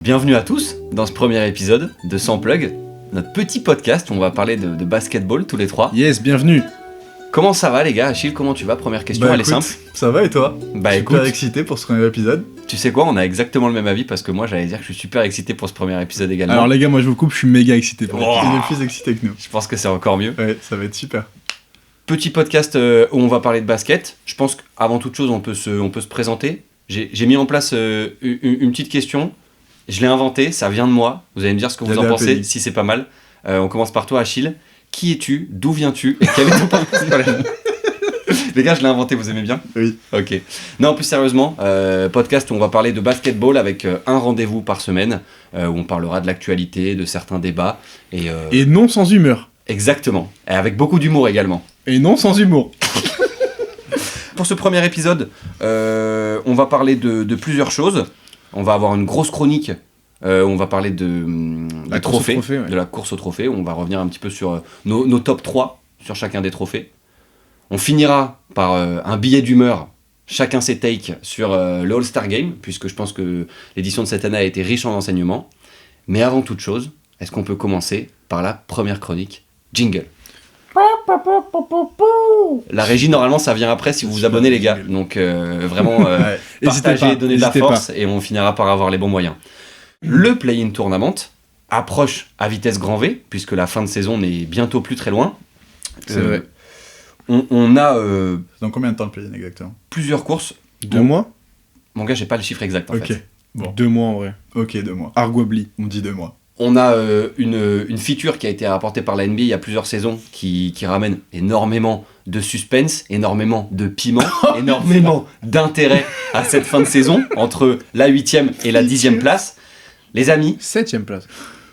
Bienvenue à tous dans ce premier épisode de Sans Plug, notre petit podcast où on va parler de basketball tous les trois. Yes, bienvenue. Comment ça va les gars? Achille, comment tu vas? Première question, elle est simple. Ça va et toi? Bah Super écoute, excité pour ce premier épisode. tu sais quoi, on a exactement le même avis parce que moi j'allais dire que je suis super excité pour ce premier épisode également. Alors les gars, moi je vous coupe, je suis méga excité pour Oh. Il est plus excité que nous. Je pense que c'est encore mieux. Ouais, ça va être super. Petit podcast où on va parler de basket. Je pense qu'avant toute chose on peut se présenter. J'ai mis en place une petite question. Je l'ai inventée, ça vient de moi. Vous allez me dire ce que vous en pensez, si c'est pas mal. On commence par toi, Achille. Qui es-tu? D'où viens-tu? Et quel est ton parcours? Les gars, je l'ai inventé, vous aimez bien? Oui. Ok. Non, plus sérieusement, podcast où on va parler de basketball avec un rendez-vous par semaine, où on parlera de l'actualité, de certains débats. Et non sans humeur. Exactement. Et avec beaucoup d'humour également. Et non sans humour. Pour ce premier épisode, on va parler de plusieurs choses. On va avoir une grosse chronique. On va parler de trophées, ouais. de la course au trophée. On va revenir un petit peu sur nos top 3 sur chacun des trophées. On finira par un billet d'humeur, chacun ses takes sur le All-Star Game, puisque je pense que l'édition de cette année a été riche en enseignements. Mais avant toute chose, est-ce qu'on peut commencer par la première chronique? Jingle. La régie, normalement, ça vient après si vous vous abonnez, les gars. Donc, vraiment, partagez, donnez de la force et on finira par avoir les bons moyens. Le Play-in Tournament approche à vitesse grand V, puisque la fin de saison n'est bientôt plus très loin. C'est vrai. On a Dans combien de temps le play-in exactement? plusieurs courses. 2 mois. Mon gars, j'ai pas le chiffre exact en Ok. fait. Bon. 2 mois en vrai. Ok, 2 mois. Arguably. On dit 2 mois. On a une feature qui a été apportée par la NBA il y a plusieurs saisons qui ramène énormément de suspense, énormément de piment, énormément d'intérêt à cette fin de saison entre la 8e et la 10e place. Les amis, 7ème place.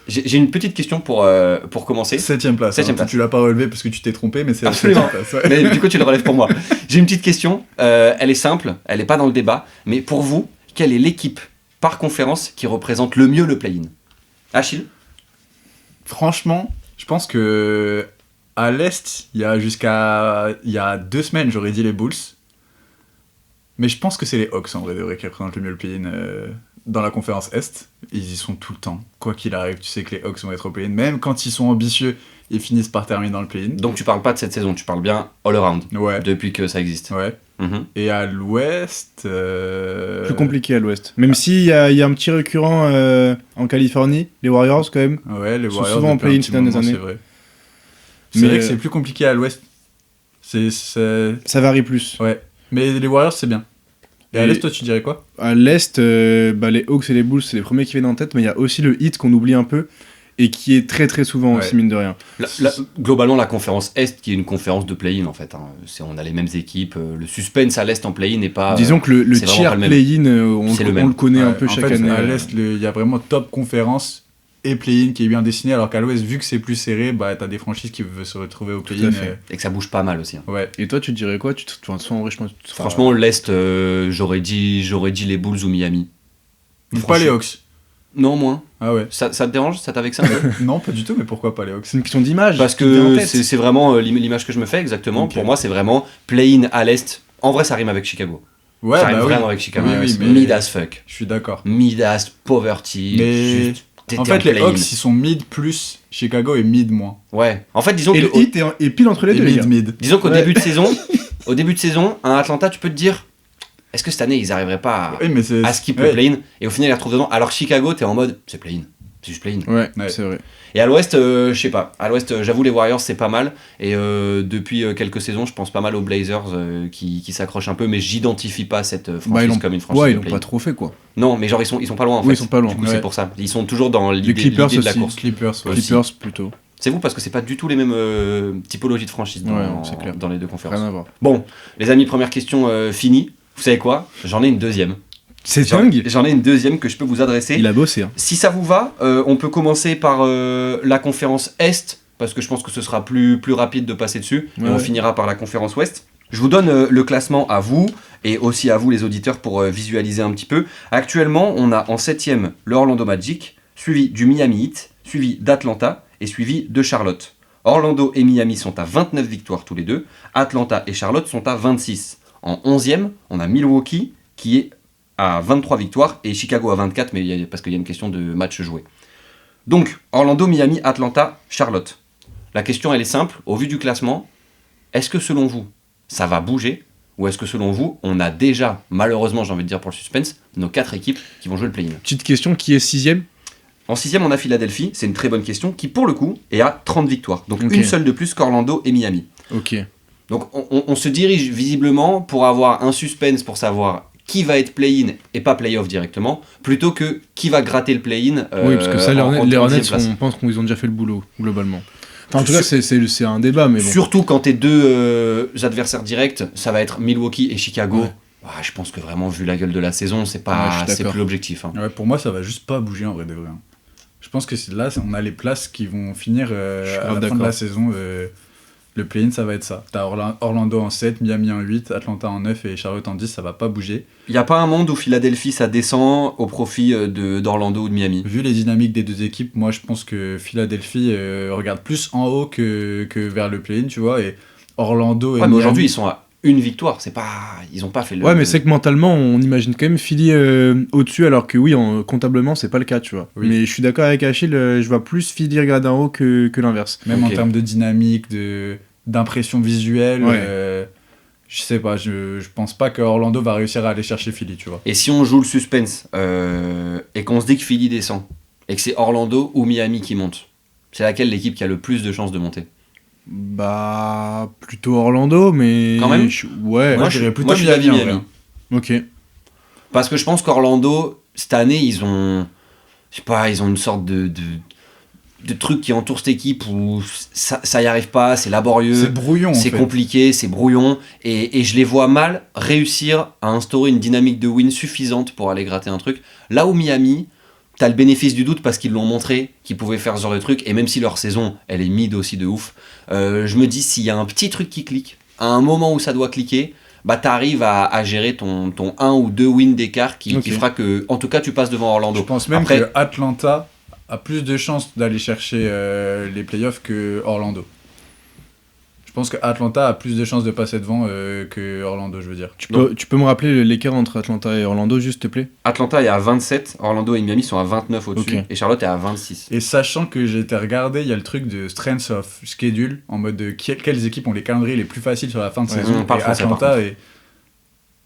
j'ai une petite question pour commencer. 7ème place. 7ème place. Tu l'as pas relevé parce que tu t'es trompé, mais c'est la Absolument. 7ème place. Ouais. Mais du coup, tu le relèves pour moi. J'ai une petite question, elle est simple, elle n'est pas dans le débat, mais pour vous, quelle est l'équipe par conférence qui représente le mieux le play-in? Achille? Franchement, je pense que à l'Est, il y a 2 semaines, j'aurais dit les Bulls. Mais je pense que c'est les Hawks en vrai de vrai qui représentent le mieux le play-in dans la conférence Est. Ils y sont tout le temps. Quoi qu'il arrive, tu sais que les Hawks vont être au play-in. Même quand ils sont ambitieux, ils finissent par terminer dans le play-in. Donc tu parles pas de cette saison, tu parles bien all around, Ouais. depuis que ça existe. Ouais. Mhm. Et à l'Ouest... Plus compliqué à l'ouest. Même s'il y a un petit récurrent en Californie, les Warriors quand même. Ouais, les Ils sont Warriors souvent en depuis un play-in petit ces dernières moment, années. c'est vrai. Mais, C'est vrai que c'est plus compliqué à l'Ouest. C'est... Ça varie plus. Ouais. Mais les Warriors, c'est bien. Et à Et- l'Est, toi, tu dirais quoi? À l'est, les Hawks et les Bulls, c'est les premiers qui viennent en tête, mais il y a aussi le Heat qu'on oublie un peu et qui est très très souvent Ouais. aussi, mine de rien. Globalement, la conférence Est, qui est une conférence de play-in en fait. Hein. On a les mêmes équipes. Le suspense à l'Est en play-in n'est pas. Disons que le c'est vraiment tiers pas le même. play-in, on C'est le on même. le connaît un Ouais, peu en chaque fait, année. à l'Est, il y a vraiment top conférence et play-in qui est bien dessiné, alors qu'à l'Ouest, vu que c'est plus serré, bah, t'as des franchises qui veulent se retrouver au play-in. à fait. Et que ça bouge pas mal aussi. Hein. Ouais. Et toi, tu te dirais quoi? Soit en vrai, je pense. Franchement, l'Est, j'aurais dit les Bulls ou Miami. Donc pas les Hawks. Non, moins. Ah ouais. Ça te dérange? Ça t'avait que ça un peu? Non, pas du tout, mais pourquoi pas les Hawks? c'est une question d'image. Parce qui te vient en que tête. c'est vraiment l'image que je me fais exactement. Ok. Pour moi, c'est vraiment play-in à l'Est. En vrai, ça rime avec Chicago. Ouais, ça rime bah oui. vraiment avec Chicago. Oui, oui, mais- Mid as fuck. Je suis d'accord. Mid as poverty. Mais juste, t'étais en fait, les play-in. Hawks, ils sont mid plus, Chicago est mid moins. Ouais. En fait, disons Et que le Heat est pile entre les Et deux, les gars. mid. disons qu'au Ouais. début de saison, à Atlanta, tu peux te dire, est-ce que cette année ils arriveraient pas Oui, mais c'est... à skip le ouais. play-in? Et au final, ils les retrouvent dedans. Alors Chicago, t'es en mode, c'est play-in, c'est juste play-in. Ouais, Ouais. c'est vrai. Et à l'Ouest, je sais pas. À l'Ouest, j'avoue, les Warriors c'est pas mal. Et depuis quelques saisons, je pense pas mal aux Blazers qui s'accrochent un peu, mais j'identifie pas cette franchise comme une franchise Ouais, ils de l'ont play-in. pas trop fait, quoi. Non, mais genre ils sont pas loin en fait. Oui, ils sont pas loin. Du coup, Ouais. c'est pour ça. Ils sont toujours dans Les l'idée Clippers de la aussi. course. Clippers, ouais. Aussi. Clippers, plutôt. C'est vous parce que c'est pas du tout les mêmes typologies de franchises Ouais, c'est clair. dans les deux conférences. Rien à voir. Bon, les amis, première question finie. Vous savez quoi? J'en ai une deuxième. C'est J'en dingue. j'en ai une deuxième que je peux vous adresser. Il a bossé, hein. Si ça vous va, on peut commencer par la conférence Est, parce que je pense que ce sera plus rapide de passer dessus, et Ouais, on ouais. finira par la conférence Ouest. Je vous donne le classement à vous, et aussi à vous les auditeurs pour visualiser un petit peu. Actuellement, on a en 7ème le Orlando Magic, suivi du Miami Heat, suivi d'Atlanta, et suivi de Charlotte. Orlando et Miami sont à 29 victoires tous les deux, Atlanta et Charlotte sont à 26. En 11e, on a Milwaukee, qui est à 23 victoires et Chicago à 24, mais parce qu'il y a une question de match joué. Donc, Orlando, Miami, Atlanta, Charlotte. La question, elle est simple. Au vu du classement, est-ce que selon vous, ça va bouger ? Ou est-ce que selon vous, on a déjà, malheureusement, j'ai envie de dire pour le suspense, nos 4 équipes qui vont jouer le play-in ? Petite question, qui est 6ème ? En 6ème, on a Philadelphie. C'est une très bonne question, qui pour le coup est à 30 victoires. Donc Ok. une seule de plus qu'Orlando et Miami. Ok. Donc on se dirige visiblement pour avoir un suspense pour savoir qui va être play-in et pas play-off directement, plutôt que qui va gratter le play-in. Oui, parce que ça, les Hornets, deuxième place. on pense qu'ils ont déjà fait le boulot, globalement. Enfin, en tout cas, c'est un débat, mais bon. Surtout quand tes deux adversaires directs, ça va être Milwaukee et Chicago. Ouais. Je pense que vraiment, vu la gueule de la saison, c'est Ouais, je suis c'est d'accord. plus l'objectif. Hein. Ouais, pour moi, ça va juste pas bouger en vrai de vrai. Je pense que là, on a les places qui vont finir Je suis à grave la fin de d'accord. la saison. Le play-in, ça va être ça. T'as Orlando en 7, Miami en 8, Atlanta en 9 et Charlotte en 10, ça va pas bouger. Il n'y a pas un monde où Philadelphie, ça descend au profit d'Orlando ou de Miami. Vu les dynamiques des deux équipes, moi je pense que Philadelphie regarde plus en haut que vers le play-in, tu vois. Et Orlando et Ouais, mais Miami, aujourd'hui, ils sont à une victoire. C'est pas... Ils ont pas fait le... Ouais, mais c'est que mentalement, on imagine quand même Philly au-dessus, alors que oui, comptablement, c'est pas le cas, tu vois. Oui. Mais je suis d'accord avec Achille, je vois plus Philly regarder en haut que l'inverse. même Ok. en termes de dynamique, d'impression visuelle, Ouais. je sais pas, je pense pas que Orlando va réussir à aller chercher Philly, tu vois. Et si on joue le suspense et qu'on se dit que Philly descend, et que c'est Orlando ou Miami qui monte, c'est laquelle l'équipe qui a le plus de chances de monter ? Bah, plutôt Orlando, mais... Quand même Ouais, Moi, je dirais plutôt moi, je suis d'avis Miami, en Miami. ok. Parce que je pense qu'Orlando, cette année, ils ont... Je sais pas, ils ont une sorte de truc qui entoure cette équipe où ça y arrive pas, c'est laborieux, C'est brouillon, en c'est fait. compliqué, c'est brouillon, et je les vois mal réussir à instaurer une dynamique de win suffisante pour aller gratter un truc. Là où Miami, t'as le bénéfice du doute parce qu'ils l'ont montré, qu'ils pouvaient faire ce genre de truc, et même si leur saison, elle est mid aussi de ouf, je me dis, s'il y a un petit truc qui clique, à un moment où ça doit cliquer, bah t'arrives à gérer ton 1 ou 2 wins d'écart qui fera que, en tout cas, tu passes devant Orlando. Je pense même Après- que Atlanta a plus de chances d'aller chercher les playoffs que Orlando. Je pense que Atlanta a plus de chances de passer devant que Orlando, je veux dire. Tu peux me rappeler l'écart entre Atlanta et Orlando, juste, te plaît ? Atlanta est à 27, Orlando et Miami sont à 29 au-dessus, Ok. et Charlotte est à 26. Et sachant que j'ai été regardé, il y a le truc de strength of schedule, en mode de quelles équipes ont les calendriers les plus faciles sur la fin de Ouais, saison. on parle Et français, par Atlanta contre. est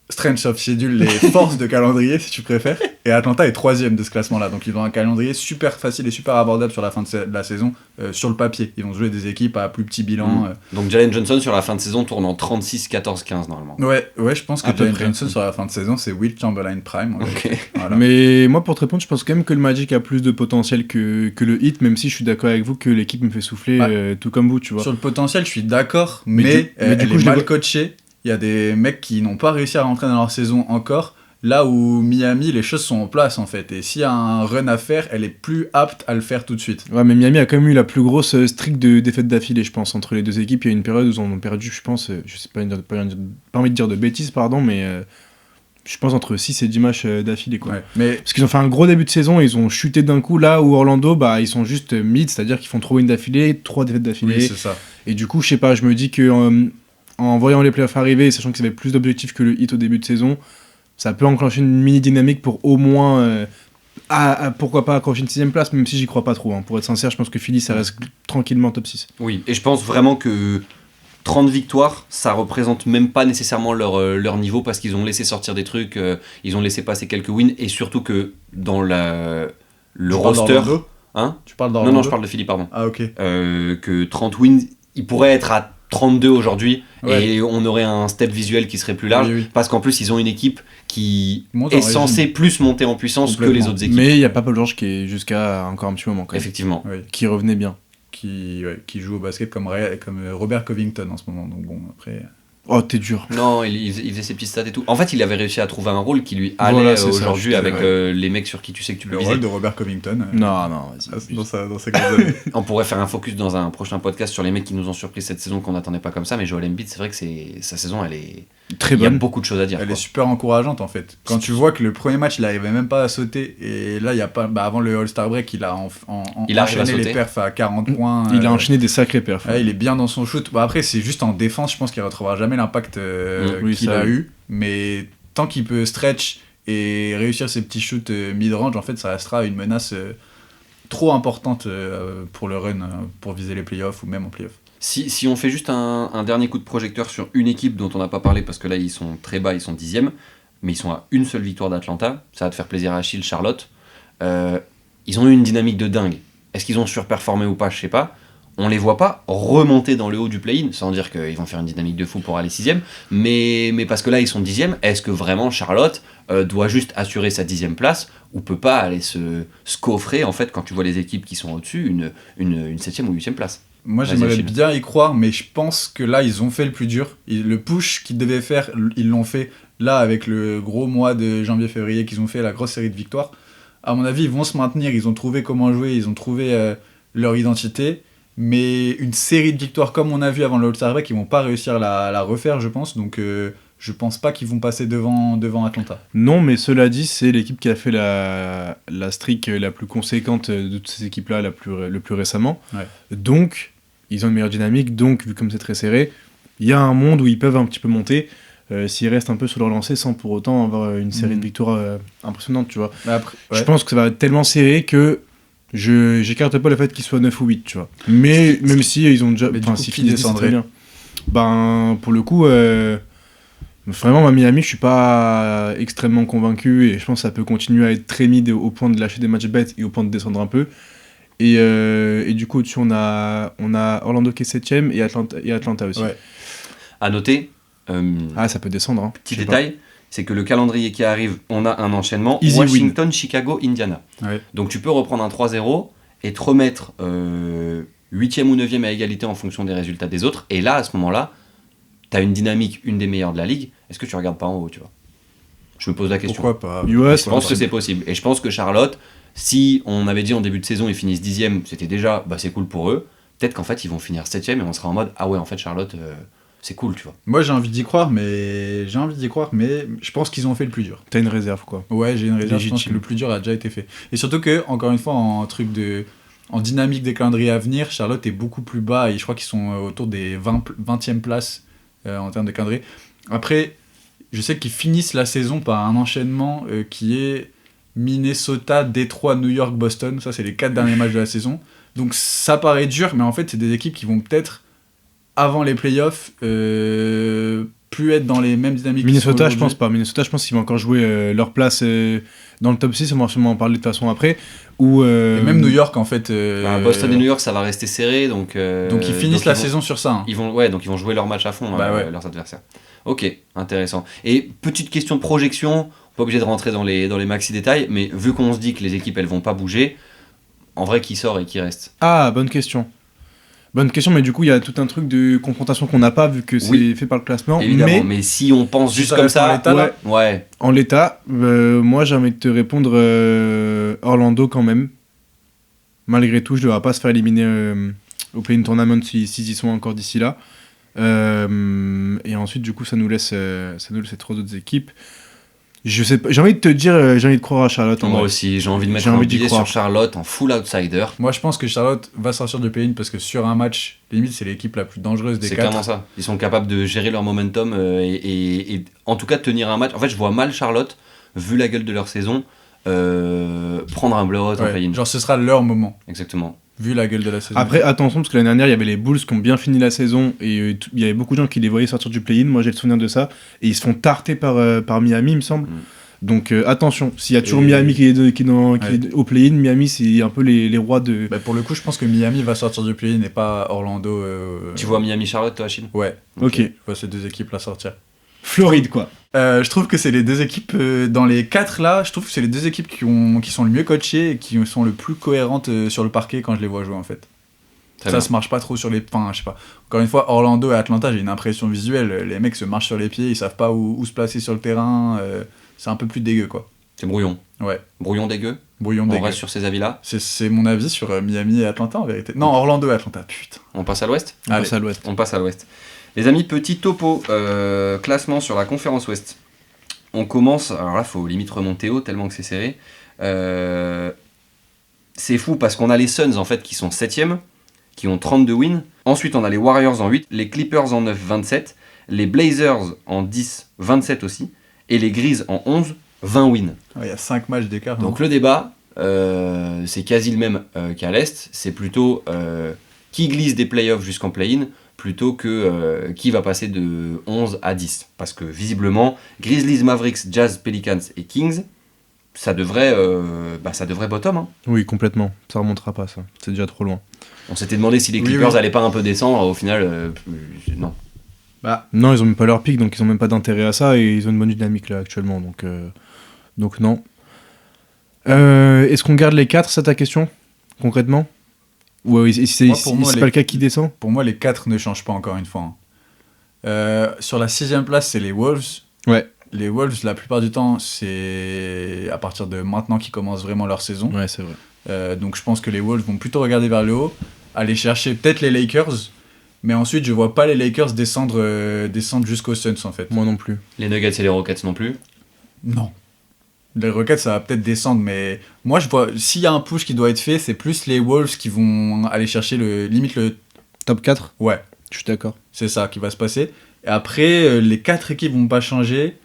strength of schedule, les forces de calendrier, si tu préfères. Et Atlanta est 3ème de ce classement-là. Donc ils ont un calendrier super facile et super abordable sur la fin de la saison, sur le papier. Ils vont jouer des équipes à plus petit bilan. Donc Jalen Johnson sur la fin de saison tourne en 36, 14, 15 normalement. Ouais, je pense que À peu Jalen près. Johnson sur la fin de saison, c'est Will Chamberlain Prime. en fait. Ok. Voilà. Mais moi, pour te répondre, je pense quand même que le Magic a plus de potentiel que le Heat, même si je suis d'accord avec vous que l'équipe me fait souffler, Ouais. tout comme vous, tu vois. Sur le potentiel, je suis d'accord, Mais mais, du coup, elle je est les mal vois- coachée. Il y a des mecs qui n'ont pas réussi à rentrer dans leur saison encore. Là où Miami, les choses sont en place en fait. Et s'il y a un run à faire, elle est plus apte à le faire tout de suite. Ouais, mais Miami a quand même eu la plus grosse streak de défaites d'affilée, je pense, entre les deux équipes. Il y a eu une période où ils en ont perdu, je pense, je sais pas, pas envie de dire de bêtises, pardon, mais je pense entre 6 et 10 matchs d'affilée, quoi. Ouais. Mais Parce qu'ils ont fait un gros début de saison, ils ont chuté d'un coup, là où Orlando, bah, ils sont juste mid, c'est-à-dire qu'ils font 3 wins d'affilée, 3 défaites d'affilée. oui, c'est ça. Et du coup, je sais pas, je me dis que en voyant les playoffs arriver, sachant qu'ils avaient plus d'objectifs que le Heat au début de saison, ça peut enclencher une mini dynamique pour au moins, pourquoi pas accrocher une 6ème place, même si j'y crois pas trop. Hein. Pour être sincère, je pense que Philly, ça reste tranquillement top 6. Oui, et je pense vraiment que 30 victoires, ça représente même pas nécessairement leur niveau parce qu'ils ont laissé sortir des trucs, ils ont laissé passer quelques wins, et surtout que dans le Tu parles roster... d'Orlando Hein Tu parles Non, d'Orlando non, je parle de Philly, pardon. Ah, ok. Que 30 wins, ils pourraient être à 32 aujourd'hui, Ouais. et on aurait un step visuel qui serait plus large, Oui, oui. parce qu'en plus, ils ont une équipe qui Monte en est censée régime. plus monter en puissance que les Complètement. autres équipes. Mais il y a pas Paul George qui est jusqu'à encore un petit moment, quand même, Effectivement. Oui. qui revenait bien. Qui joue au basket comme Robert Covington en ce moment. Donc bon, après. Oh, t'es dur. Non, il faisait ses petites stats et tout. En fait, il avait réussi à trouver un rôle qui lui allait Voilà, c'est ça, aujourd'hui je- avec ouais. les mecs sur qui tu sais que tu peux Le viser. rôle de Robert Covington. Non, vas-y. Dans ses grandes années. On pourrait faire un focus dans un prochain podcast sur les mecs qui nous ont surpris cette saison qu'on n'attendait pas comme ça, mais Joel Embiid, c'est vrai que sa saison, elle est... Très Il y a bonne. beaucoup de choses à dire. Elle quoi. est super encourageante en fait. Quand tu vois que le premier match il arrivait même pas à sauter et là il y a pas avant le All-Star break il a Il arrive à enchaîné les sauter. perfs à 40 points. Il a enchaîné des sacrés perfs. Ouais, il est bien dans son shoot. Bon, après c'est juste en défense, je pense qu'il retrouvera jamais l'impact Oui, qu'il ça, a oui. eu, mais tant qu'il peut stretch et réussir ces petits shoots mid-range, en fait, ça restera une menace trop importante pour le run, pour viser les playoffs ou même en playoffs. Si on fait juste un dernier coup de projecteur sur une équipe dont on n'a pas parlé, parce que là ils sont très bas, ils sont 10e, mais ils sont à une seule victoire d'Atlanta, ça va te faire plaisir à Achille, Charlotte. Ils ont eu une dynamique de dingue. Est-ce qu'ils ont surperformé ou pas, je sais pas. On les voit pas remonter dans le haut du play-in, sans dire qu'ils vont faire une dynamique de fou pour aller 6e, mais parce que là ils sont 10e, est-ce que vraiment Charlotte doit juste assurer sa 10e place, ou peut pas aller se coffrer, en fait, quand tu vois les équipes qui sont au-dessus, une 7e ou 8e place? Moi, Vas-y, j'aimerais Achille. bien y croire, mais je pense que là, ils ont fait le plus dur. Le push qu'ils devaient faire, ils l'ont fait là avec le gros mois de janvier-février qu'ils ont fait, la grosse série de victoires. À mon avis, ils vont se maintenir, ils ont trouvé comment jouer, ils ont trouvé leur identité. Mais une série de victoires comme on a vu avant le All-Star Break, ils vont pas réussir à la refaire, je pense. Donc, je pense pas qu'ils vont passer devant Atlanta. Non, mais cela dit, c'est l'équipe qui a fait la streak la plus conséquente de toutes ces équipes-là le plus récemment. Ouais. Donc, ils ont une meilleure dynamique. Donc, vu comme c'est très serré, il y a un monde où ils peuvent un petit peu monter s'ils restent un peu sur leur lancée sans pour autant avoir une série de victoires impressionnantes, tu vois. Mais après, ouais. Je pense que ça va être tellement serré que j'écarte pas le fait qu'ils soient 9 ou 8, tu vois. Mais même si ils ont déjà... Mais du Enfin, coup, si qui finissent 10, c'est descendrait très bien. Ben, pour le coup... Vraiment, à Miami, je suis pas extrêmement convaincu et je pense que ça peut continuer à être très mid au point de lâcher des matchs bêtes et au point de descendre un peu. Et du coup, au-dessus, on a Orlando qui est 7ème et Atlanta aussi. Ouais. À noter, Ça peut descendre. Hein. petit Je sais détail, c'est que le calendrier qui arrive, on a un enchaînement Easy Washington, Chicago, Indiana. Ouais. Donc tu peux reprendre un 3-0 et te remettre 8e ou 9e à égalité en fonction des résultats des autres. Et là, à ce moment-là, tu as une dynamique, une des meilleures de la ligue. Est-ce que tu regardes pas en haut, tu vois? Je me pose la question. Pourquoi pas? Ouais, Je pense que c'est possible. Et je pense que Charlotte, si on avait dit en début de saison ils finissent 10e, c'était déjà, c'est cool pour eux. Peut-être qu'en fait ils vont finir 7e et on sera en mode, ah ouais, en fait Charlotte, c'est cool, tu vois. Moi, j'ai envie d'y croire, mais je pense qu'ils ont fait le plus dur. T'as une réserve, quoi. Ouais, j'ai une réserve, je pense Légitime. que le plus dur a déjà été fait. Et surtout que, encore une fois, en dynamique des calendriers à venir, Charlotte est beaucoup plus bas et je crois qu'ils sont autour des 20e places en termes de calendrier. Après, je sais qu'ils finissent la saison par un enchaînement qui est Minnesota, Détroit, New York, Boston. Ça, c'est les 4 derniers matchs de la saison. Donc ça paraît dur, mais en fait, c'est des équipes qui vont peut-être, avant les playoffs, plus être dans les mêmes dynamiques. Minnesota, je pense pas. Minnesota, je pense qu'ils vont encore jouer leur place dans le top 6. On va sûrement en parler de toute façon après. Ou, Et même New York, en fait. Boston et New York, ça va rester serré. Donc ils finissent la saison sur ça. Hein. Donc ils vont jouer leur match à fond, Ouais. leurs adversaires. Ok, intéressant. Et petite question de projection, pas obligé de rentrer dans les maxi détails, mais vu qu'on se dit que les équipes elles vont pas bouger, en vrai qui sort et qui reste? Ah, bonne question. Bonne question, mais du coup, il y a tout un truc de confrontation qu'on n'a pas vu que c'est fait par le classement. Évidemment, mais si on pense juste comme ça, l'état, là. ouais. En l'état, moi j'ai envie de te répondre Orlando quand même. Malgré tout, je ne devrais pas se faire éliminer au play-in tournament s'ils y sont encore d'ici là. Et ensuite, du coup, ça nous laisse ces 3 autres équipes. Je sais pas, j'ai envie de te dire, j'ai envie de croire à Charlotte. Moi vrai. aussi, j'ai envie de mettre J'ai un envie d'y billet croire. sur Charlotte en full outsider. Moi, je pense que Charlotte va sortir du play-in parce que sur un match, limite, c'est l'équipe la plus dangereuse des C'est 4. clairement ça. Ils sont capables de gérer leur momentum et en tout cas de tenir un match. En fait, je vois mal Charlotte, vu la gueule de leur saison, prendre un blowout en play-in. Genre, ce sera leur moment, Exactement. vu la gueule de la saison. Après, attention, parce que l'année dernière, il y avait les Bulls qui ont bien fini la saison et il y avait beaucoup de gens qui les voyaient sortir du play-in. Moi, j'ai le souvenir de ça. Et ils se font tarter par Miami, il me semble. Donc attention, s'il y a toujours Miami qui est au play-in, Miami, c'est un peu les rois de... Bah, pour le coup, je pense que Miami va sortir du play-in et pas Orlando. Tu vois Miami-Charlotte, toi, Achille? Ouais, Ok. je vois ces 2 équipes là sortir. Floride, quoi. Je trouve que c'est les 2 équipes, dans les 4 là, je trouve que c'est les 2 équipes qui sont le mieux coachées et qui sont le plus cohérentes sur le parquet quand je les vois jouer en fait. Très ça bien. se marche pas trop sur les... Enfin, je sais pas. Encore une fois, Orlando et Atlanta, j'ai une impression visuelle. Les mecs se marchent sur les pieds, ils savent pas où se placer sur le terrain. C'est un peu plus dégueu quoi. C'est brouillon. Ouais, Brouillon dégueu. brouillon On dégueu. reste sur ces avis-là. C'est mon avis sur Miami et Atlanta en vérité. Non, Orlando et Atlanta, putain. On passe à l'ouest. On Allez. passe à l'ouest. On passe à l'ouest. Les amis, petit topo, classement sur la conférence ouest. On commence, alors là, faut limite remonter haut tellement que c'est serré. C'est fou parce qu'on a les Suns en fait qui sont 7ème, qui ont 32 wins. Ensuite, on a les Warriors en 8, les Clippers en 9, 27, les Blazers en 10, 27 aussi, et les Grizzlies en 11, 20 wins. Il y a 5 matchs d'écart. Donc le débat, c'est quasi le même qu'à l'Est. C'est plutôt qui glisse des playoffs jusqu'en play-in plutôt que qui va passer de 11 à 10. Parce que visiblement, Grizzlies, Mavericks, Jazz, Pelicans et Kings, ça devrait bottom. Hein. Oui, complètement. Ça remontera pas, ça. C'est déjà trop loin. On s'était demandé si les Clippers allaient pas un peu descendre. Au final, non. Non, ils ont même pas leur pic, donc ils ont même pas d'intérêt à ça, et ils ont une bonne dynamique là actuellement, donc non. Est-ce qu'on garde les 4, c'est ta question, concrètement? Ou si c'est pas le cas, qui descend? Pour moi, les 4 ne changent pas encore une fois. Sur la 6ème place, c'est les Wolves. Ouais. Les Wolves, la plupart du temps, c'est à partir de maintenant qu'ils commencent vraiment leur saison. Ouais, c'est vrai. Donc je pense que les Wolves vont plutôt regarder vers le haut, aller chercher peut-être les Lakers, mais ensuite je vois pas les Lakers descendre jusqu'aux Suns en fait. Moi non plus. Les Nuggets et les Rockets non plus? Non. Les Rockets ça va peut-être descendre, mais moi je vois, s'il y a un push qui doit être fait, c'est plus les Wolves qui vont aller chercher le Top 4? Ouais. Je suis d'accord. C'est ça qui va se passer. Et après, les 4 équipes vont pas changer.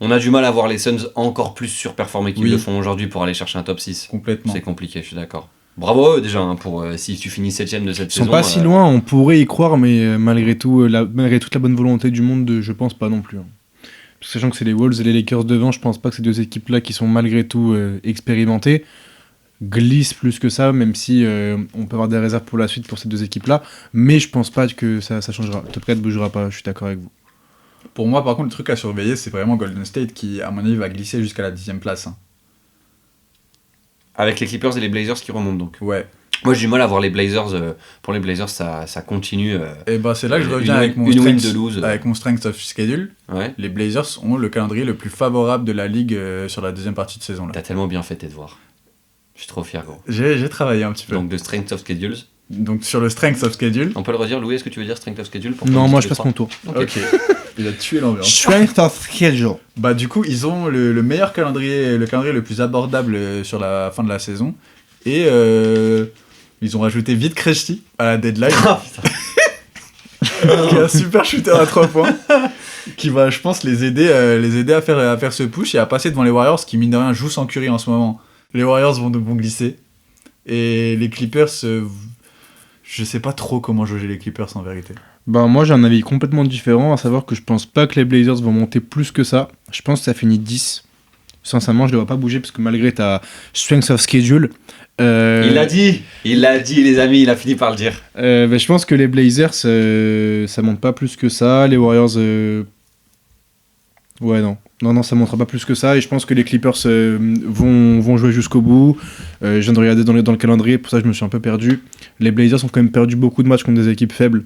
On a du mal à voir les Suns encore plus surperformer qu'ils le font aujourd'hui pour aller chercher un top 6. Complètement. C'est compliqué, je suis d'accord. Bravo à eux déjà, pour si tu finis 7ème de cette saison. Ils sont pas si loin, on pourrait y croire, mais malgré tout, malgré toute la bonne volonté du monde, je pense pas non plus. Hein. Sachant que c'est les Wolves et les Lakers devant, je pense pas que ces deux équipes-là qui sont malgré tout expérimentées glissent plus que ça, même si on peut avoir des réserves pour la suite pour ces deux équipes-là, mais je pense pas que ça changera. Top 4 bougera pas, je suis d'accord avec vous. Pour moi, par contre, le truc à surveiller, c'est vraiment Golden State qui, à mon avis, va glisser jusqu'à la 10ème place. Hein. Avec les Clippers et les Blazers qui remontent donc. Ouais. Moi j'ai du mal à voir les Blazers. Pour les Blazers, ça continue. Et bah c'est là que je reviens avec mon strength of schedule. Ouais. Les Blazers ont le calendrier le plus favorable de la ligue sur la deuxième partie de saison. Là. T'as tellement bien fait tes devoirs. Je suis trop fier, gros. J'ai travaillé un petit peu. Donc de strength of schedules. Donc sur le strength of schedule. On peut le redire, Louis, est-ce que tu veux dire strength of schedule Non, moi je passe mon tour. Ok. Il a tué l'ambiance. Strength of schedule. Bah du coup, ils ont le meilleur calendrier, le calendrier le plus abordable sur la fin de la saison. Et ils ont rajouté Vit Krejci à la deadline. Qui est un super shooter à 3 points. Qui va, je pense, les aider à faire ce push et à passer devant les Warriors qui, mine de rien, jouent sans Curry en ce moment. Les Warriors vont glisser. Et les Clippers, je sais pas trop comment jauger les Clippers en vérité. Bah moi j'ai un avis complètement différent, à savoir que je pense pas que les Blazers vont monter plus que ça. Je pense que ça finit 10. Sincèrement, je ne les vois pas bouger parce que malgré ta strength of schedule... Il l'a dit, les amis, il a fini par le dire. Bah, je pense que les Blazers, ça monte pas plus que ça. Les Warriors... Ouais, non, ça montera pas plus que ça. Et je pense que les Clippers vont jouer jusqu'au bout. Je viens de regarder dans le calendrier, pour ça je me suis un peu perdu. Les Blazers ont quand même perdu beaucoup de matchs contre des équipes faibles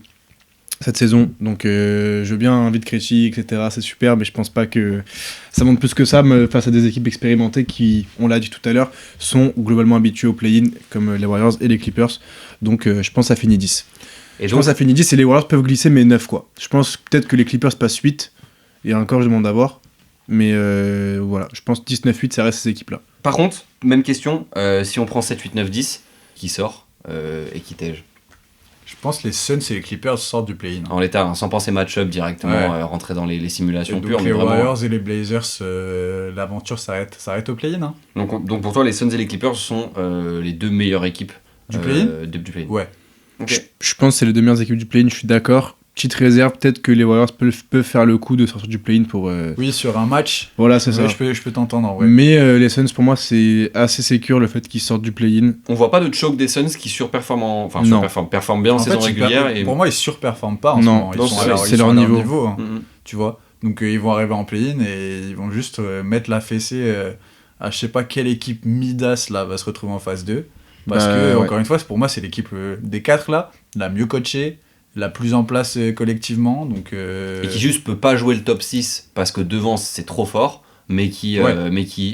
cette saison, donc je veux bien Vit Krejci, etc. C'est super, mais je pense pas que ça monte plus que ça face à des équipes expérimentées qui, on l'a dit tout à l'heure, sont globalement habituées au play-in, comme les Warriors et les Clippers. Donc je pense que ça finit 10. Je pense que ça finit 10 et les Warriors peuvent glisser, mais 9 quoi. Je pense peut-être que les Clippers passent 8, et encore je demande à voir. Mais voilà, je pense 10, 9, 8, ça reste ces équipes-là. Par contre, même question, si on prend 7, 8, 9, 10, qui sort et qui tège? Je pense que les Suns et les Clippers sortent du play-in. En l'état, sans penser match-up directement, rentrer dans les simulations pures. Les Warriors et les Blazers, l'aventure s'arrête au play-in. Hein. Donc pour toi, les Suns et les Clippers sont les deux meilleures équipes du play-in. Du play-in. Ouais. Okay. Je pense que c'est les deux meilleures équipes du play-in, je suis d'accord. Petite réserve, peut-être que les Warriors peuvent faire le coup de sortir du play-in pour... Oui, sur un match. Voilà, c'est ça. Je peux t'entendre en vrai. Mais les Suns, pour moi, c'est assez sécure le fait qu'ils sortent du play-in. On voit pas de choke des Suns qui surperforment, performent bien en saison régulière. Pour moi, ils surperforment pas en ce moment. C'est leur niveau. Hein, tu vois. Donc ils vont arriver en play-in et ils vont juste mettre la fessée à je sais pas quelle équipe Midas là va se retrouver en phase 2. Parce que, encore une fois, pour moi, c'est l'équipe des 4 là, la mieux coachée, la plus en place collectivement. Donc, et qui juste peut pas jouer le top 6 parce que devant c'est trop fort, mais qui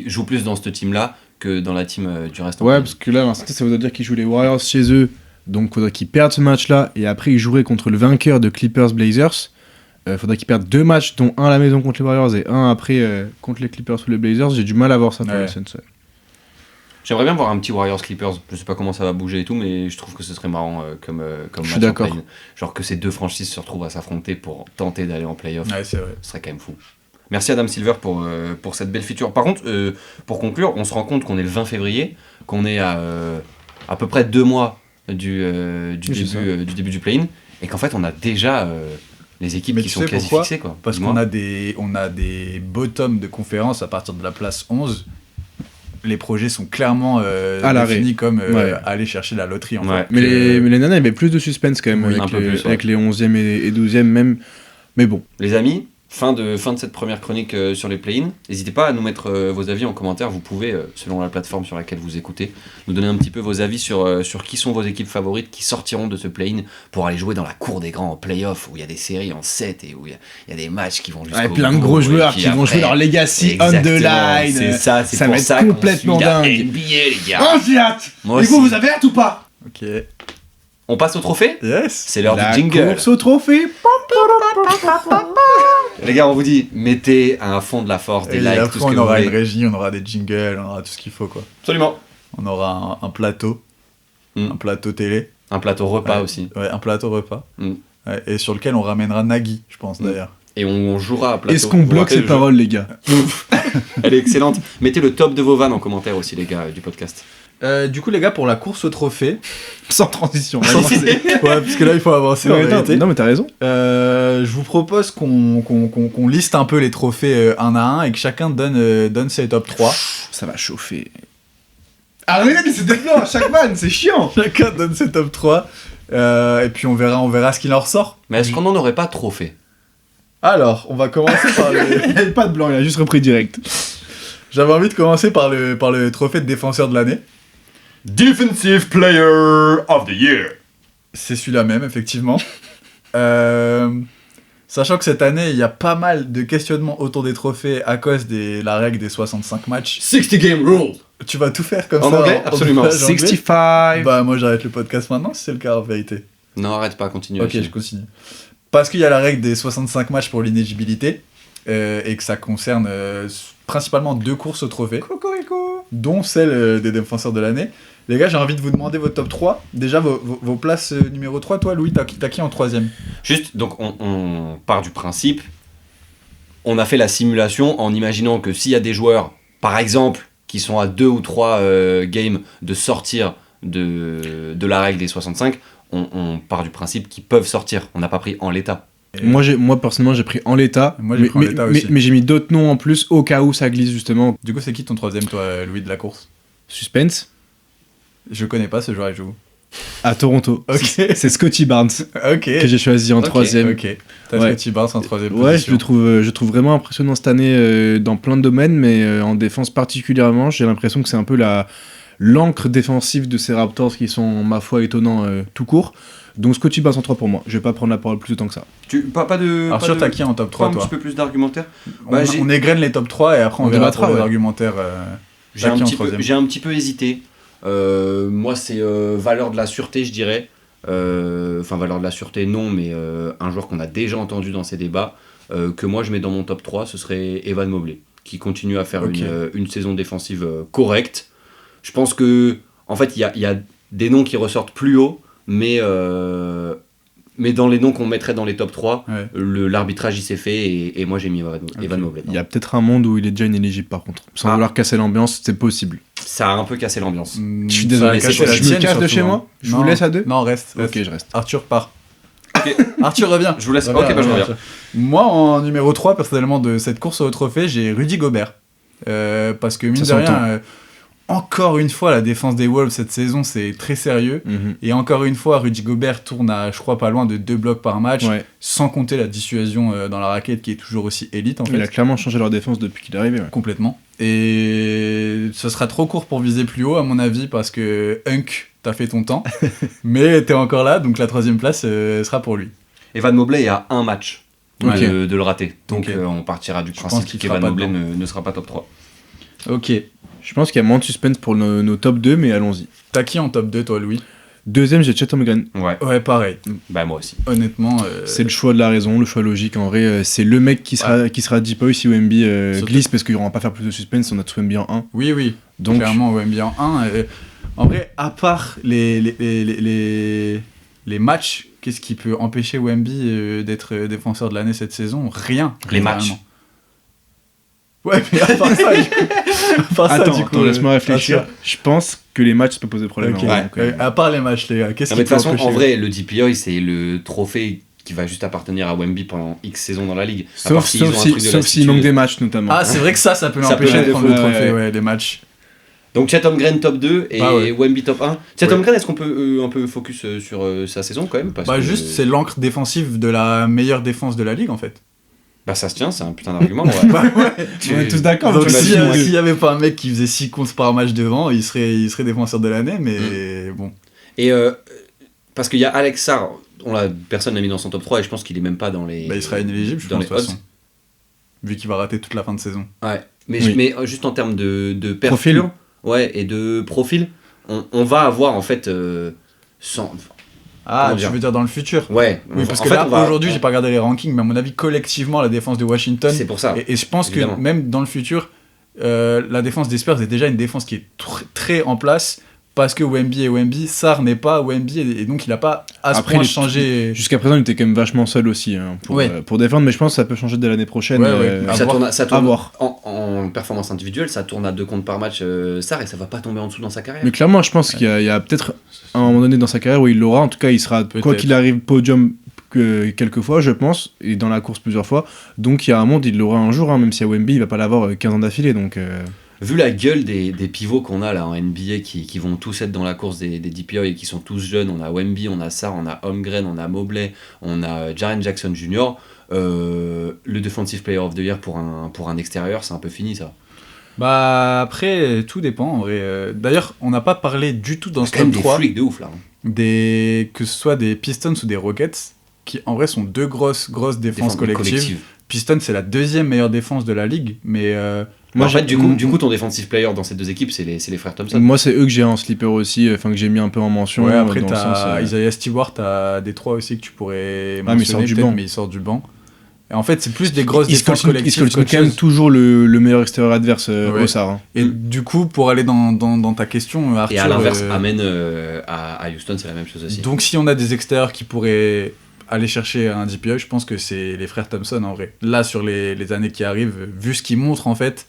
joue plus dans cette team là que dans la team du reste. Ouais, parce que là, ça voudrait dire qu'ils jouent les Warriors chez eux, donc il faudrait qu'ils perdent ce match là, et après ils joueraient contre le vainqueur de Clippers Blazers. Faudrait qu'ils perdent 2 matchs, dont un à la maison contre les Warriors et un après contre les Clippers ou les Blazers. J'ai du mal à voir ça pour les Suns. J'aimerais bien voir un petit Warriors Clippers, je sais pas comment ça va bouger et tout, mais je trouve que ce serait marrant comme match. Je suis d'accord. Genre que ces deux franchises se retrouvent à s'affronter pour tenter d'aller en playoff. Ouais, c'est vrai. Ce serait quand même fou. Merci Adam Silver pour cette belle feature. Par contre, pour conclure, on se rend compte qu'on est le 20 février, qu'on est à peu près 2 mois du début du play-in, et qu'en fait on a déjà les équipes Mais qui tu sont sais quasi pourquoi fixées. Quoi. Parce Dis-moi. qu'on a des bottoms de conférence à partir de la place 11. Les projets sont clairement À l'arrêt. définis comme Ouais. aller chercher la loterie en Ouais. fait. Mais les nanas, il y avait plus de suspense quand même Oui, avec, un peu plus, avec les 11e et 12e même. Mais bon, Les amis, fin de cette première chronique sur les play-in. N'hésitez pas à nous mettre vos avis en commentaire. Vous pouvez, selon la plateforme sur laquelle vous écoutez, nous donner un petit peu vos avis sur qui sont vos équipes favorites qui sortiront de ce play-in pour aller jouer dans la cour des grands en play-off où il y a des séries en 7 et où il y a des matchs qui vont jusqu'au avec plein de bout, gros et joueurs puis qui vont après- jouer leur legacy on the Exactement, line. C'est ça, c'est ça pour va être ça qu'on complètement suit la dingue. NBA, les gars. Oh, j'ai hâte. Moi Et vous, aussi. vous avez hâte ou pas? Ok. On passe au trophée. Yes. C'est l'heure La du jingle. course au trophée. Les gars, on vous dit, mettez à fond de la force, des Et likes, après, tout ce que on vous aura une voulez. régie, on aura des jingles, on aura tout ce qu'il faut quoi. Absolument. On aura un plateau, Mm. un plateau télé, Un plateau repas Ouais. aussi. ouais, un plateau repas, Mm. Ouais, et sur lequel on ramènera Nagui, je pense Mm. d'ailleurs. Et on jouera à plateau. Est-ce qu'on Vous vous bloque rappelez ces le jeu paroles, les gars? Elle est excellente. Mettez le top de vos vannes en commentaire aussi, les gars, du podcast. Du coup les gars, pour la course au trophée, Sans transition. ouais, parce que là il faut avancer en vérité. Non, mais t'as raison. Je vous propose qu'on liste un peu les trophées un à un et que chacun donne ses top 3. Ça va chauffer. Arrête, mais c'est dégueu à chaque vanne, c'est chiant. Chacun donne ses top 3. Et puis on verra ce qu'il en ressort. Mais est-ce qu'on n'en aurait pas trop fait? Alors, on va commencer par le... Il n'y avait pas de blanc, il a juste repris direct. J'avais envie de commencer par le trophée de défenseur de l'année. Defensive Player of the Year. C'est celui-là même, effectivement. Sachant que cette année, il y a pas mal de questionnements autour des trophées à cause de la règle des 65 matchs. 60 game rule. Tu vas tout faire comme En ça anglais, absolument. doublage anglais. 65. Bah moi j'arrête le podcast maintenant si c'est le cas en vérité. Non, arrête pas, continue. Ok, je continue. Parce qu'il y a la règle des 65 matchs pour l'inéligibilité et que ça concerne principalement 2 courses au trophée, dont celle des défenseurs de l'année. Les gars, j'ai envie de vous demander votre top 3. Déjà, vos places numéro 3. Toi, Louis, t'as qui en 3ème? Juste, donc on part du principe, on a fait la simulation en imaginant que s'il y a des joueurs, par exemple, qui sont à 2 ou 3 games de sortir de la règle des 65, on part du principe qu'ils peuvent sortir. On n'a pas pris en l'état. Moi, personnellement, j'ai pris en l'état. Moi, j'ai pris en l'état aussi. Mais j'ai mis d'autres noms en plus au cas où ça glisse, justement. Du coup, c'est qui ton 3ème, toi, Louis, de la course? Suspense. Je connais pas ce joueur, il joue. À Toronto. Ok. C'est Scotty Barnes Ok. que j'ai choisi en Ok, 3ème. Ok. T'as Ouais. Scotty Barnes en 3ème Ouais, position. je le trouve vraiment impressionnant cette année dans plein de domaines, mais en défense particulièrement, j'ai l'impression que c'est un peu l'encre défensive de ces Raptors qui sont, ma foi, étonnants tout court. Donc Scotty Barnes en 3 pour moi. Je vais pas prendre la parole plus de temps que ça. Pas de. Arthur, t'as qui en top 3, un toi? petit peu plus d'argumentaire. On, Bah, j'ai- on égrène les top 3 et après on On verra débattra, pour les ouais. argumentaires. J'ai T'as un, qui en petit peu, 3ème? j'ai un petit peu hésité. Moi, c'est valeur de la sûreté, je dirais. Enfin, valeur de la sûreté, non, mais un joueur qu'on a déjà entendu dans ces débats, que moi je mets dans mon top 3, ce serait Evan Mobley, qui continue à faire Ok. une saison défensive correcte. Je pense que, en fait, il y a des noms qui ressortent plus haut, mais dans les noms qu'on mettrait dans les top 3, Ouais. l'arbitrage il s'est fait, et moi j'ai mis Evan Mobley. Il y a peut-être un monde où il est déjà inéligible par contre. Sans Ah. vouloir casser l'ambiance, c'est possible. Ça a un peu cassé l'ambiance. Je suis désolé, ça a cassé la je me tienne, casse de surtout, chez hein. moi. Je vous Non. laisse à 2. Non, reste. Ok, je reste. Arthur part. Ok. Arthur revient. Je vous laisse. Reviens, Ok, bah je reviens. Arthur. Moi, en numéro 3, personnellement, de cette course au trophée, j'ai Rudy Gobert. Parce que, mine Ça de rien, s'entend. encore une fois, la défense des Wolves cette saison, c'est très sérieux. Et encore une fois, Rudy Gobert tourne à, je crois, pas loin de 2 blocs par match, Ouais. sans compter la dissuasion dans la raquette qui est toujours aussi élite, en fait. Il a clairement changé leur défense depuis qu'il est arrivé. Ouais. Complètement. Et ce sera trop court pour viser plus haut, à mon avis, parce que Hunk, t'as fait ton temps. Mais t'es encore là, donc la 3ème place sera pour lui. Evan Mobley est à un match Ok. de le rater. Donc Ok. On partira du Je pense principe qu'il qu'Evan fera pas Mobley dedans. ne sera pas top 3. Ok. Je pense qu'il y a moins de suspense pour nos top 2, mais allons-y. T'as qui en top 2, toi, Louis? 2ème, j'ai Chet Holmgren. Ouais, Ouais, pareil. bah moi aussi. Honnêtement. C'est le choix de la raison, le choix logique. En vrai, c'est le mec qui sera deep si Wemby Surtout- glisse parce qu'il ne va pas faire plus de suspense. On a tout Wemby en 1. Oui, oui. Donc, Clairement, OMB en 1. En vrai, à part les matchs, qu'est-ce qui peut empêcher Wemby d'être défenseur de l'année cette saison? Rien. Les matchs. littéralement. Ouais, mais à part ça, Attends, laisse-moi réfléchir. Je pense que les matchs, ça peut poser problème. Ok. hein, donc, À part les matchs, les gars, qu'est-ce Non, qui mais de toute façon, empêcher en vrai, le DPOI, c'est le trophée qui va juste appartenir à Wemby pendant X saisons dans la ligue. À part Sauf s'ils ont un truc de s'il lassitude. manque des matchs, notamment. Ah, c'est vrai que ça peut Ça peut l'empêcher de l'aider, prendre le ouais, trophée, ouais. les matchs. Donc Chet Holmgren top 2 et Wemby top 1. Chet Ouais. Holmgren, est-ce qu'on peut un peu focus sur sa saison quand même parce que, Juste, c'est l'encre défensive de la meilleure défense de la ligue, en fait. Bah ça se tient, c'est un putain d'argument. Ouais. On est tous d'accord. Donc tu s'il m'imagines, n'y avait pas un mec qui faisait 6 comptes par match devant, il serait défenseur de l'année, mais bon. Et parce qu'il y a Alex Sarr, personne l'a mis dans son top 3 et je pense qu'il est même pas dans les... Bah, il sera inéligible, je dans pense, les de toute odds. façon. Vu qu'il va rater toute la fin de saison. Ouais, mais, Oui. mais juste en termes de perf Profil. pur, ouais, et de profil, on va avoir en fait... sans... Ah, Comment tu dire veux dire dans le futur? Ouais, Oui, parce en que fait, là, on va- aujourd'hui, j'ai pas regardé les rankings, mais à mon avis, collectivement, la défense de Washington. C'est pour ça. Et je pense Évidemment. que même dans le futur, la défense des Spurs est déjà une défense qui est très en place. Parce que Wemby est Wemby, Sarr n'est pas Wemby, et donc il a pas à ce Après, point il est- changé. Jusqu'à présent, il était quand même vachement seul aussi pour défendre, mais je pense que ça peut changer dès l'année prochaine. Ouais, ouais. Puis ça tourne, ça à tourne voir. en performance individuelle, ça tourne à 2 comptes par match, Sarr, et ça va pas tomber en dessous dans sa carrière. Mais clairement, je pense qu'il y a peut-être un moment donné dans sa carrière où il l'aura. En tout cas, il sera, quoi Peut-être. qu'il arrive, podium quelques fois, je pense, et dans la course plusieurs fois. Donc il y a un monde, il l'aura un jour, hein, même si à Wemby, il va pas l'avoir 15 ans d'affilée. Donc, Vu la gueule des pivots qu'on a là en NBA qui vont tous être dans la course des DPOI et qui sont tous jeunes, on a Wemby, on a Sarr, on a Holmgren, on a Mobley, on a Jaren Jackson Jr. Le Defensive Player of the Year pour un extérieur, c'est un peu fini ça. Bah après, tout dépend en vrai. D'ailleurs, on n'a pas parlé du tout dans ce C'est quand même top des 3 freaks de ouf là. que ce soit des Pistons ou des Rockets, qui en vrai sont deux grosses défenses collectives. Pistons, c'est la deuxième meilleure défense de la ligue, mais Moi, en j'ai- fait, du coup, ton defensive player dans ces deux équipes, c'est les frères Thompson. moi, c'est eux que j'ai en sleeper aussi, enfin que j'ai mis un peu en mention. ouais, après dans le t'as sens, Isaiah Stewart, t'as des trois aussi que tu pourrais mais il sort mentionner, du peut-être, banc. mais il sort du banc. Et en fait, c'est plus des grosses il défenses scoltine collectives qu'autre quand même chose. toujours le meilleur extérieur adverse Ouais. au Sarr. hein. Et du coup, pour aller dans ta question, Arthur, Et à l'inverse, amène à Houston, c'est la même chose aussi. donc si on a des extérieurs qui pourraient aller chercher un DPI, je pense que c'est les frères Thompson en vrai. Là, sur les années qui arrivent, vu ce qu'ils montrent en fait,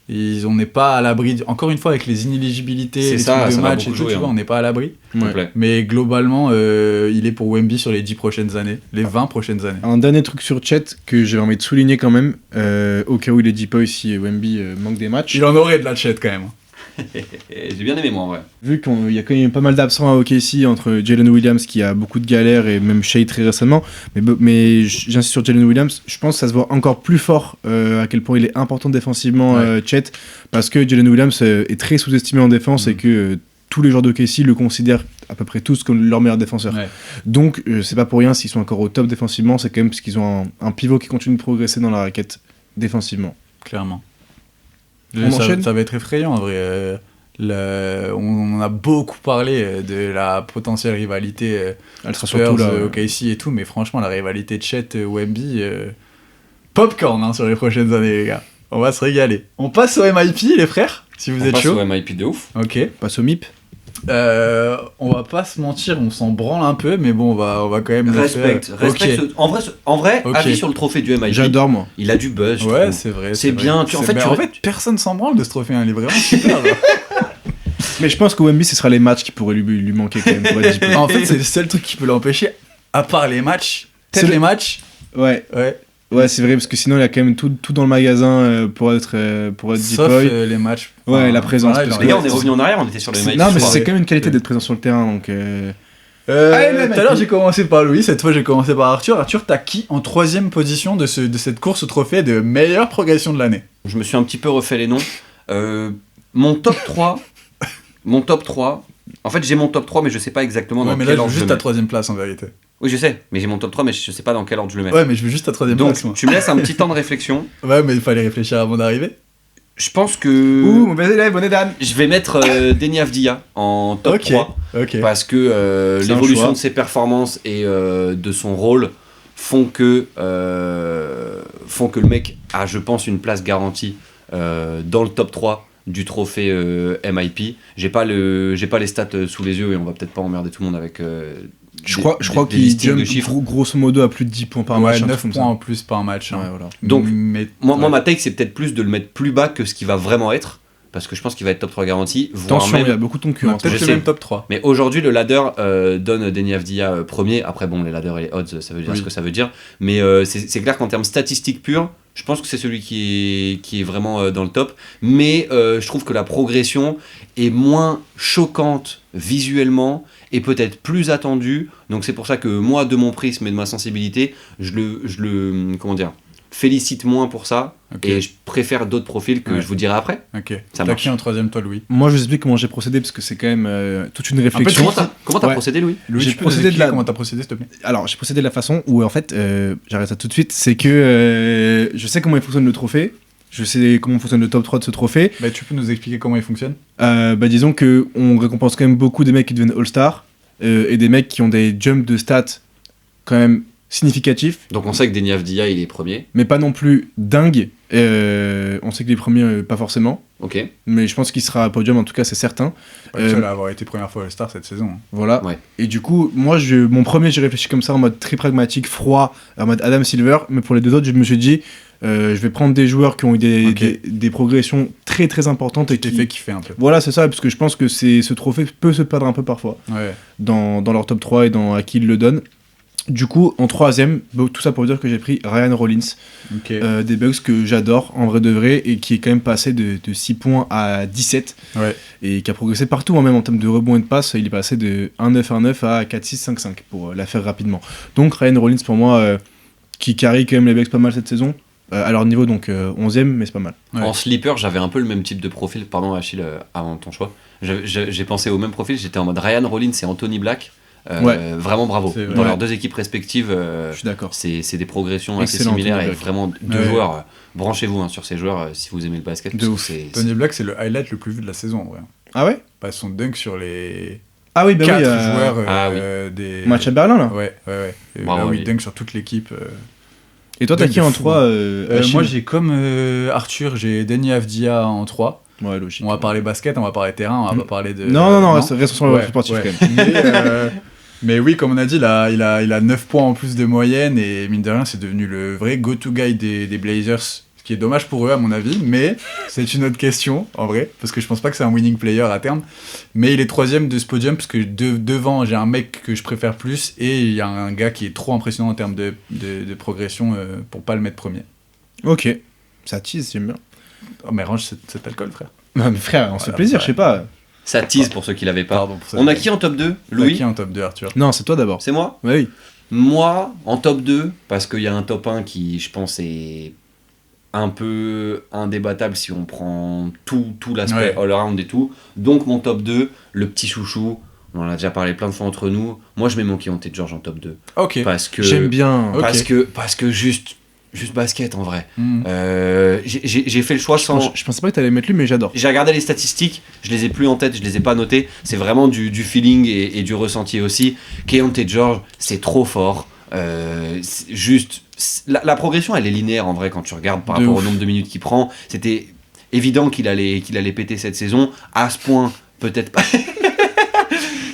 on n'est pas à l'abri. Encore une fois, avec les inéligibilités, C'est les ça, trucs de ça va match et beaucoup tout, jouer, tu vois, hein. on n'est pas à l'abri. Ouais. Complet. Mais globalement, il est pour Wemby sur les 10 prochaines années, les 20 prochaines années. Un dernier truc sur Chet que j'ai envie de souligner quand même, au cas où il est deep si Wemby manque des matchs. Il en aurait de la chat quand même. Et j'ai bien aimé moi en vrai. Vu qu'il y a quand même pas mal d'absents à OKC entre Jalen Williams qui a beaucoup de galères et même Shea très récemment, mais j'insiste sur Jalen Williams, je pense que ça se voit encore plus fort à quel point il est important défensivement Chet, parce que Jalen Williams est très sous-estimé en défense et que tous les joueurs d'OKC le considèrent à peu près tous comme leur meilleur défenseur. Ouais. Donc c'est pas pour rien s'ils sont encore au top défensivement, c'est quand même parce qu'ils ont un pivot qui continue de progresser dans la raquette défensivement. Clairement. On enchaîne Ça va être effrayant en vrai. On a beaucoup parlé de la potentielle rivalité Elle sera Spurs, surtout là. OKC et tout, mais franchement la rivalité de Chet Wemby, popcorn hein, sur les prochaines années les gars. On va se régaler. On passe au MIP les frères, si vous On êtes passe chaud. au MIP de ouf. Ok. Passe au MIP. On va pas se mentir, on s'en branle un peu, mais bon, on va quand même le Respecte. faire. Respecte. Ok. En vrai, Ok. avis sur le trophée du MIP. J'adore moi. Il a du buzz. je Ouais, trouve. c'est vrai. C'est bien. vrai. En fait, en fait, personne s'en branle de ce trophée, hein, il est vraiment super. genre. Mais je pense que Wemby, ce sera les matchs qui pourraient lui manquer quand même pour être JP. En fait, c'est le seul truc qui peut l'empêcher, à part les matchs. C'est Peut-être le- les matchs. Ouais, Ouais. c'est vrai, parce que sinon il y a quand même tout dans le magasin pour être Sauf Deep les matchs. Ouais, la présence, voilà, parce Les gars, on est Ouais, revenu en arrière, on était sur le MIP. Non, mais ce soir. c'est quand même une qualité d'être présent sur le terrain, donc... Tout à l'heure, j'ai commencé par Louis, cette fois, j'ai commencé par Arthur. Arthur, t'as qui en 3ème position de cette course au trophée de meilleure progression de l'année? Je me suis un petit peu refait les noms. Mon top 3. En fait, j'ai mon top 3, mais je sais pas exactement Ouais, dans mais quel là, je ordre veux je juste le ta mets. 3ème place en vérité. Oui, je sais, mais j'ai mon top 3, mais je sais pas dans quel ordre je le mets. Ouais, mais je veux juste ta 3ème Donc, place, moi. tu me laisses un petit temps de réflexion. Ouais, mais il fallait réfléchir avant d'arriver. Je pense que mauvais élève, bonnet d'âne. je vais mettre Deni Avdija en top Ok. 3 Ok. parce que C'est un l'évolution choix. de ses performances et de son rôle font que le mec a, je pense, une place garantie dans le top 3 du trophée MIP. J'ai pas les stats sous les yeux et on va peut-être pas emmerder tout le monde avec Je crois qu'il listings de jump chiffres. grosso modo à plus de 10 points par match. 9 points en plus par match. Ouais, voilà. Donc, mais, moi, ma take, c'est peut-être plus de le mettre plus bas que ce qu'il va vraiment être, parce que je pense qu'il va être top 3 garanti. Attention, il y a beaucoup de concurrence. peut-être je le sais. même top 3. Mais aujourd'hui, le ladder donne Deni Avdija premier. Après, bon, les ladders et les odds, ça veut dire Oui. ce que ça veut dire. Mais c'est clair qu'en termes statistiques purs, je pense que c'est celui qui est vraiment dans le top. Mais je trouve que la progression est moins choquante visuellement et peut-être plus attendue. Donc c'est pour ça que moi, de mon prisme et de ma sensibilité, je le comment dire, félicite moins pour ça. Ok. Et je préfère d'autres profils que Ouais. je vous dirai après. Ok. Ça T'as marche. qui en troisième, toi, Louis? Moi, je vous explique comment j'ai procédé parce que c'est quand même toute une peu, réflexion. Comment t'as Ouais. procédé, Louis? Louis, J'ai tu peux procédé nous de expliquer la- comment t'as procédé, s'il te plaît? Alors, j'ai procédé de la façon où, en fait, j'arrête ça tout de suite, c'est que je sais comment il fonctionne le trophée, je sais comment fonctionne le top 3 de ce trophée. Bah, tu peux nous expliquer comment il fonctionne? Disons qu'on récompense quand même beaucoup des mecs qui deviennent All-Star et des mecs qui ont des jumps de stats quand même significatifs, Donc on sait que Deni Avdija, il est premier. mais pas non plus dingues. On sait que les premiers, pas forcément, Ok. mais je pense qu'il sera à podium, en tout cas, c'est certain. C'est pas le seul à avoir été première fois All-Star cette saison. Hein. Voilà. Ouais. Et du coup, moi, mon premier, j'ai réfléchi comme ça en mode très pragmatique, froid, en mode Adam Silver. Mais pour les deux autres, je me suis dit, je vais prendre des joueurs qui ont eu Ok. des progressions très très importantes. Et T'es qui... fait kiffer un peu. Voilà, c'est ça, parce que je pense que ce trophée peut se perdre un peu parfois Ouais. dans leur top 3 et à qui ils le donnent. Du coup, en troisième, tout ça pour dire que j'ai pris Ryan Rollins, Ok. des Bucks que j'adore en vrai de vrai et qui est quand même passé de 6 points à 17 Ouais. et qui a progressé partout, hein, même en termes de rebond et de passe. Il est passé de 1-9-1-9 à 4-6-5-5 pour la faire rapidement. Donc Ryan Rollins pour moi, qui carry quand même les Bucks pas mal cette saison, à leur niveau, donc 11ème, mais c'est pas mal. Ouais. En sleeper, j'avais un peu le même type de profil. Pardon, Achille, avant ton choix. J'ai pensé au même profil. J'étais en mode Ryan Rollins et Anthony Black. Ouais. Vraiment bravo. C'est vrai. Dans Ouais. leurs deux équipes respectives, Je suis d'accord. c'est des progressions assez Excellent, similaires. Anthony Et Black. vraiment, deux Ouais. joueurs. Branchez-vous sur ces joueurs si vous aimez le basket. De parce que ouf. c'est- Tony Black, c'est le highlight le plus vu de la saison, en vrai. Ah ouais? Pas son dunk sur les Ah oui, bah 4 oui. joueurs Ah des... Match à Berlin là. Ouais. Et Bravo, là où oui. il dunk sur toute l'équipe. Et toi, t'as Dunk qui de en fou. 3 Moi, j'ai comme Arthur, j'ai Deni Avdija en 3. Ouais, logique. On va parler basket, on va parler terrain, on va pas parler de... Non, reste sur le Ouais, sportif ouais. quand même. Mais oui, comme on a dit, il a 9 points en plus de moyenne et mine de rien, c'est devenu le vrai go-to guy des Blazers. Ce qui est dommage pour eux, à mon avis, mais c'est une autre question, en vrai, parce que je pense pas que c'est un winning player à terme. Mais il est troisième de ce podium, parce que devant, j'ai un mec que je préfère plus et il y a un gars qui est trop impressionnant en termes de progression pour pas le mettre premier. Ok, ça tease, j'aime bien. Oh, mais range cet alcool, frère. Non, mais frère, on se fait Voilà, plaisir, ouais. je sais pas. Ça tease pour ceux qui l'avaient pas. Pardon pour ça. On a qui en top 2? T'as Louis? qui en top 2, Arthur? Non, c'est toi d'abord. C'est moi? Ouais, oui. Moi, en top 2, parce qu'il y a un top 1 qui, je pense, est un peu indébattable si on prend tout l'aspect Ouais. all-around et tout. Donc mon top 2, le petit chouchou, on en a déjà parlé plein de fois entre nous. Moi, je mets mon Keontae George en top 2. Ok. Parce que, J'aime bien. Ok. parce que juste basket, en vrai. Hmm. J'ai fait le choix sans... Je pensais pas que t'allais mettre lui, mais j'adore. J'ai regardé les statistiques, je les ai plus en tête, je les ai pas notées. C'est vraiment du feeling et du ressenti aussi. Keontae George, c'est trop fort. La progression, elle est linéaire en vrai quand tu regardes par De rapport ouf. au nombre de minutes qu'il prend. C'était évident qu'il allait péter cette saison. À ce point, peut-être pas.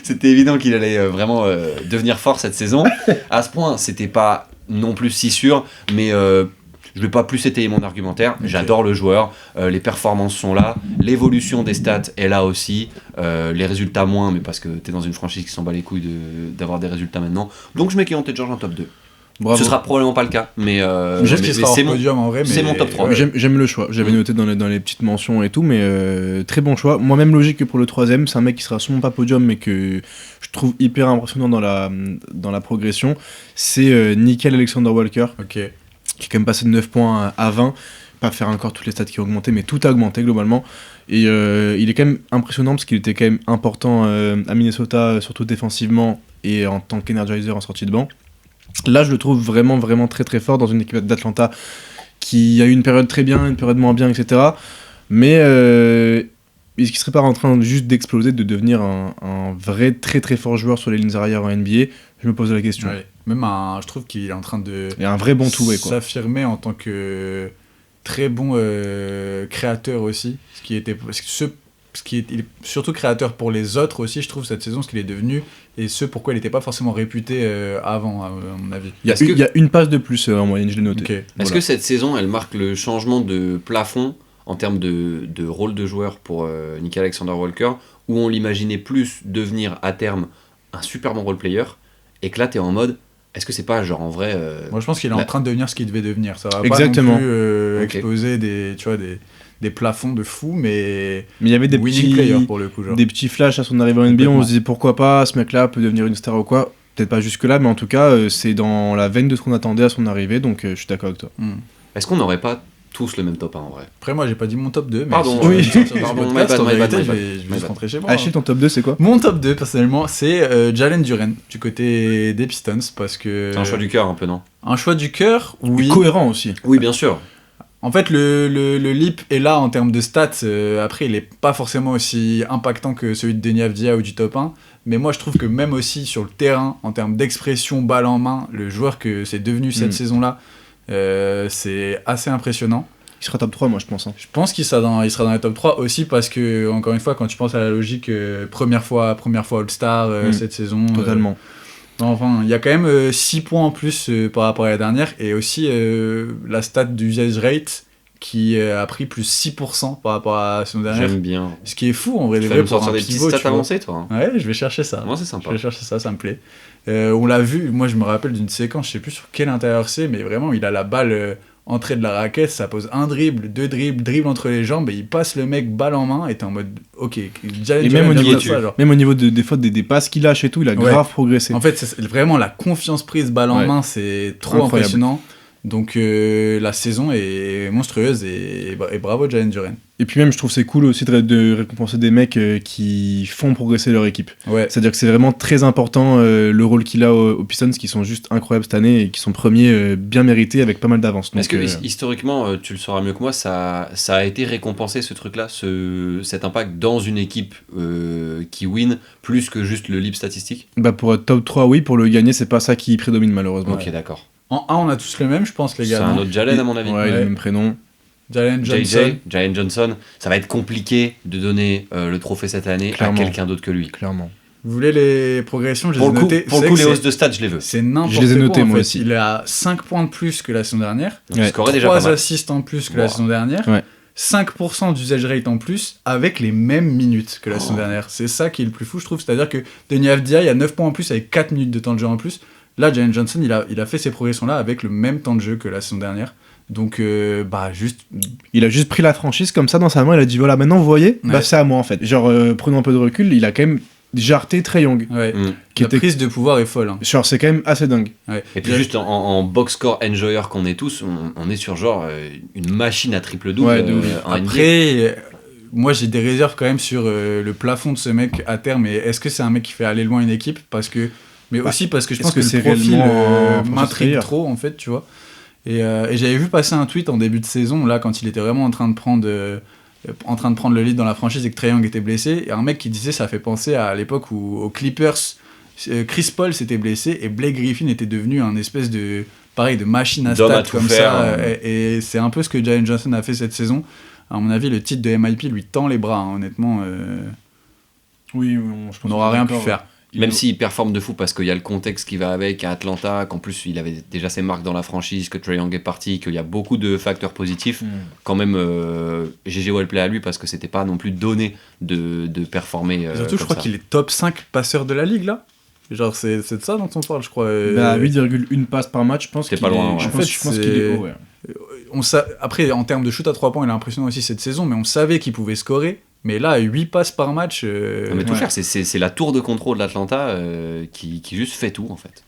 C'était évident qu'il allait vraiment devenir fort cette saison. À ce point, c'était pas non plus si sûr, mais je vais pas plus étayer mon argumentaire. Ok. J'adore le joueur, les performances sont là, l'évolution des stats est là aussi, les résultats moins, mais parce que t'es dans une franchise qui s'en bat les couilles d'avoir des résultats maintenant. Donc je mets Keontae George en top 2. Bravo. Ce sera probablement pas le cas, mais J'aime mais qu'il sera c'est hors mon... podium en vrai, mais... c'est mon top 3. Ouais. J'aime le choix. J'avais noté dans les petites mentions et tout, mais très bon choix. Moi-même logique que pour le troisième, c'est un mec qui sera sûrement pas podium, mais que je trouve hyper impressionnant dans la progression. C'est Nickel Alexander Walker, Ok. qui est quand même passé de 9 points à 20. Pas faire encore toutes les stats qui ont augmenté, mais tout a augmenté globalement. Et il est quand même impressionnant parce qu'il était quand même important à Minnesota, surtout défensivement et en tant qu'energizer en sortie de banc. Là, je le trouve vraiment, vraiment très très fort dans une équipe d'Atlanta qui a eu une période très bien, une période moins bien, etc. Mais est-ce qu'il serait pas en train juste d'exploser, de devenir un vrai très très fort joueur sur les lignes arrière en NBA? Je me pose la question. Ouais. Même je trouve qu'il est en train de Il y a un vrai bon two-way, quoi. s'affirmer en tant que très bon créateur aussi. Ce il est surtout créateur pour les autres aussi, je trouve, cette saison, ce qu'il est devenu, et ce pourquoi il n'était pas forcément réputé avant, à mon avis. Il y a une passe de plus en moyenne, je l'ai noté. Okay. Est-ce que cette saison, elle marque le changement de plafond en termes de rôle de joueur pour Nickeil Alexander-Walker, où on l'imaginait plus devenir à terme un super bon role player, et que là, t'es en mode, est-ce que c'est pas genre en vrai... Moi, je pense qu'il est en train de devenir ce qu'il devait devenir. Ça va Exactement. pas non plus exploser des plafonds de fou, mais il y avait des winning player pour le coup. Genre. Des petits flashs à son arrivée en NBA, on se disait pourquoi pas, ce mec-là peut devenir une star ou quoi. Peut-être pas jusque-là, mais en tout cas, c'est dans la veine de ce qu'on attendait à son arrivée, donc je suis d'accord avec toi. Est-ce qu'on n'aurait pas tous le même top 1 en vrai? Après, moi, j'ai pas dit mon top 2, mais pardon, je vais juste rentrer chez moi. Achille, ton top 2, c'est quoi? Mon top 2, personnellement, c'est Jalen Duren, du côté des Pistons, parce que... C'est un choix du cœur un peu, non? Un choix du cœur, oui. Et cohérent aussi. Oui, bien sûr. En fait, le leap est là en termes de stats. Après, il est pas forcément aussi impactant que celui de Deni Avdija ou du top 1. Mais moi, je trouve que même aussi sur le terrain, en termes d'expression, balle en main, le joueur que c'est devenu cette saison-là, c'est assez impressionnant. Il sera top 3, moi, je pense. Hein. Je pense qu'il sera dans les top 3 aussi parce que, encore une fois, quand tu penses à la logique, première fois All-Star cette saison. Totalement. Enfin, il y a quand même 6 points en plus par rapport à la dernière, et aussi la stat d'usage rate qui a pris plus 6% par rapport à la saison dernière. J'aime bien. Ce qui est fou en vrai. Tu vas me sortir des petites stats avancées, toi. Ouais, je vais chercher ça. Moi, c'est sympa. Je vais chercher ça, ça me plaît. On l'a vu, moi je me rappelle d'une séquence, je sais plus sur quel intérieur c'est, mais vraiment il a la balle entrée de la raquette, ça pose un dribble, deux dribble entre les jambes, et il passe le mec balle en main, et t'es en mode ok. Et même au niveau des fautes, des passes qu'il lâche et tout, il a grave progressé. En fait, c'est vraiment la confiance prise balle en main, c'est trop incroyable. Impressionnant. Donc la saison est monstrueuse, et bravo Jalen Duren. Et puis même, je trouve c'est cool aussi de récompenser des mecs qui font progresser leur équipe. Ouais. C'est-à-dire que c'est vraiment très important le rôle qu'il a aux Pistons, qui sont juste incroyables cette année et qui sont premiers bien mérités avec pas mal d'avance. Est-ce que historiquement, tu le sauras mieux que moi, ça a été récompensé ce truc-là, cet impact dans une équipe qui win plus que juste le leap statistique? Bah pour être top 3, oui, pour le gagner, c'est pas ça qui prédomine malheureusement. Ok, d'accord. En 1, on a tous le même, je pense, les gars. C'est un autre Jalen, à mon avis. Ouais, il a le même prénom. Jalen Johnson. Ça va être compliqué de donner le trophée cette année à quelqu'un d'autre que lui. Clairement. Vous voulez les progressions? Je les ai notées. Pour le coup, les hausses de stats, je les veux. C'est n'importe quoi. Je les ai notées, moi aussi. Il a 5 points de plus que la saison dernière. Ouais. 3 assists en plus que la saison dernière. Ouais. 5% d'usage rate en plus avec les mêmes minutes que la saison dernière. C'est ça qui est le plus fou, je trouve. C'est-à-dire que Deni Avdija, il y a 9 points en plus avec 4 minutes de temps de jeu en plus. Là, Jalen Johnson, il a fait ces progressions-là avec le même temps de jeu que la saison dernière. Donc, juste... Il a juste pris la franchise comme ça dans sa main, il a dit voilà, maintenant vous voyez, c'est à moi en fait. Genre, prenons un peu de recul, il a quand même jarté Trae Young. Ouais. La prise de pouvoir est folle. Hein. Genre, c'est quand même assez dingue. Ouais. Et puis juste en box score enjoyer qu'on est tous, on est sur genre une machine à triple-double. Ouais, après, moi j'ai des réserves quand même sur le plafond de ce mec à terme. Et est-ce que c'est un mec qui fait aller loin une équipe? Mais aussi parce que je pense que le profil m'intrigue trop en fait, tu vois. Et j'avais vu passer un tweet en début de saison, là, quand il était vraiment en train de prendre le lead dans la franchise et que Trae Young était blessé, et un mec qui disait ça fait penser à l'époque où aux Clippers, Chris Paul s'était blessé et Blake Griffin était devenu un espèce de machine à stats comme ça, et c'est un peu ce que Jalen Johnson a fait cette saison. À mon avis, le titre de MIP lui tend les bras, hein, honnêtement. Oui, je pense on n'aura rien pu faire. Même s'il performe de fou parce qu'il y a le contexte qui va avec à Atlanta, qu'en plus il avait déjà ses marques dans la franchise, que Trae Young est parti, qu'il y a beaucoup de facteurs positifs. Quand même, GG Wellplay à lui parce que c'était pas non plus donné de performer. Surtout, je crois qu'il est top 5 passeur de la ligue là. Genre, c'est de ça dont on parle, je crois. 8,1 passes par match, je pense qu'il pas loin. Je pense qu'il est haut, ouais. Après, en termes de shoot à 3 points, il est impressionnant aussi cette saison, mais on savait qu'il pouvait scorer. Mais là, 8 passes par match... mais tout faire, c'est la tour de contrôle d'Atlanta qui juste fait tout, en fait.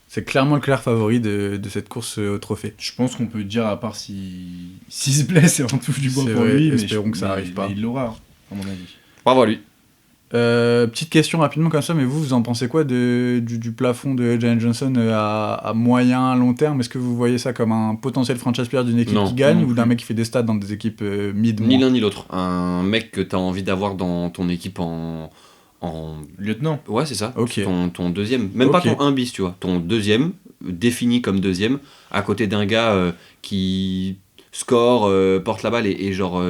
C'est clairement le clair favori de cette course au trophée. Je pense qu'on peut dire, à part s'il se blesse et on touche du bois pour lui, espérons que ça arrive pas. Mais il l'aura, à mon avis. Bravo à lui. Petite question rapidement comme ça, mais vous en pensez quoi du plafond de Jalen Johnson à moyen, long terme? Est-ce que vous voyez ça comme un potentiel franchise player d'une équipe qui gagne ou d'un mec qui fait des stats dans des équipes mid? Ni l'un ni l'autre. Un mec que tu as envie d'avoir dans ton équipe en lieutenant. Ouais, c'est ça. Okay. Ton deuxième. Même pas ton 1 bis, tu vois. Ton deuxième, défini comme deuxième, à côté d'un gars qui score, porte la balle et genre...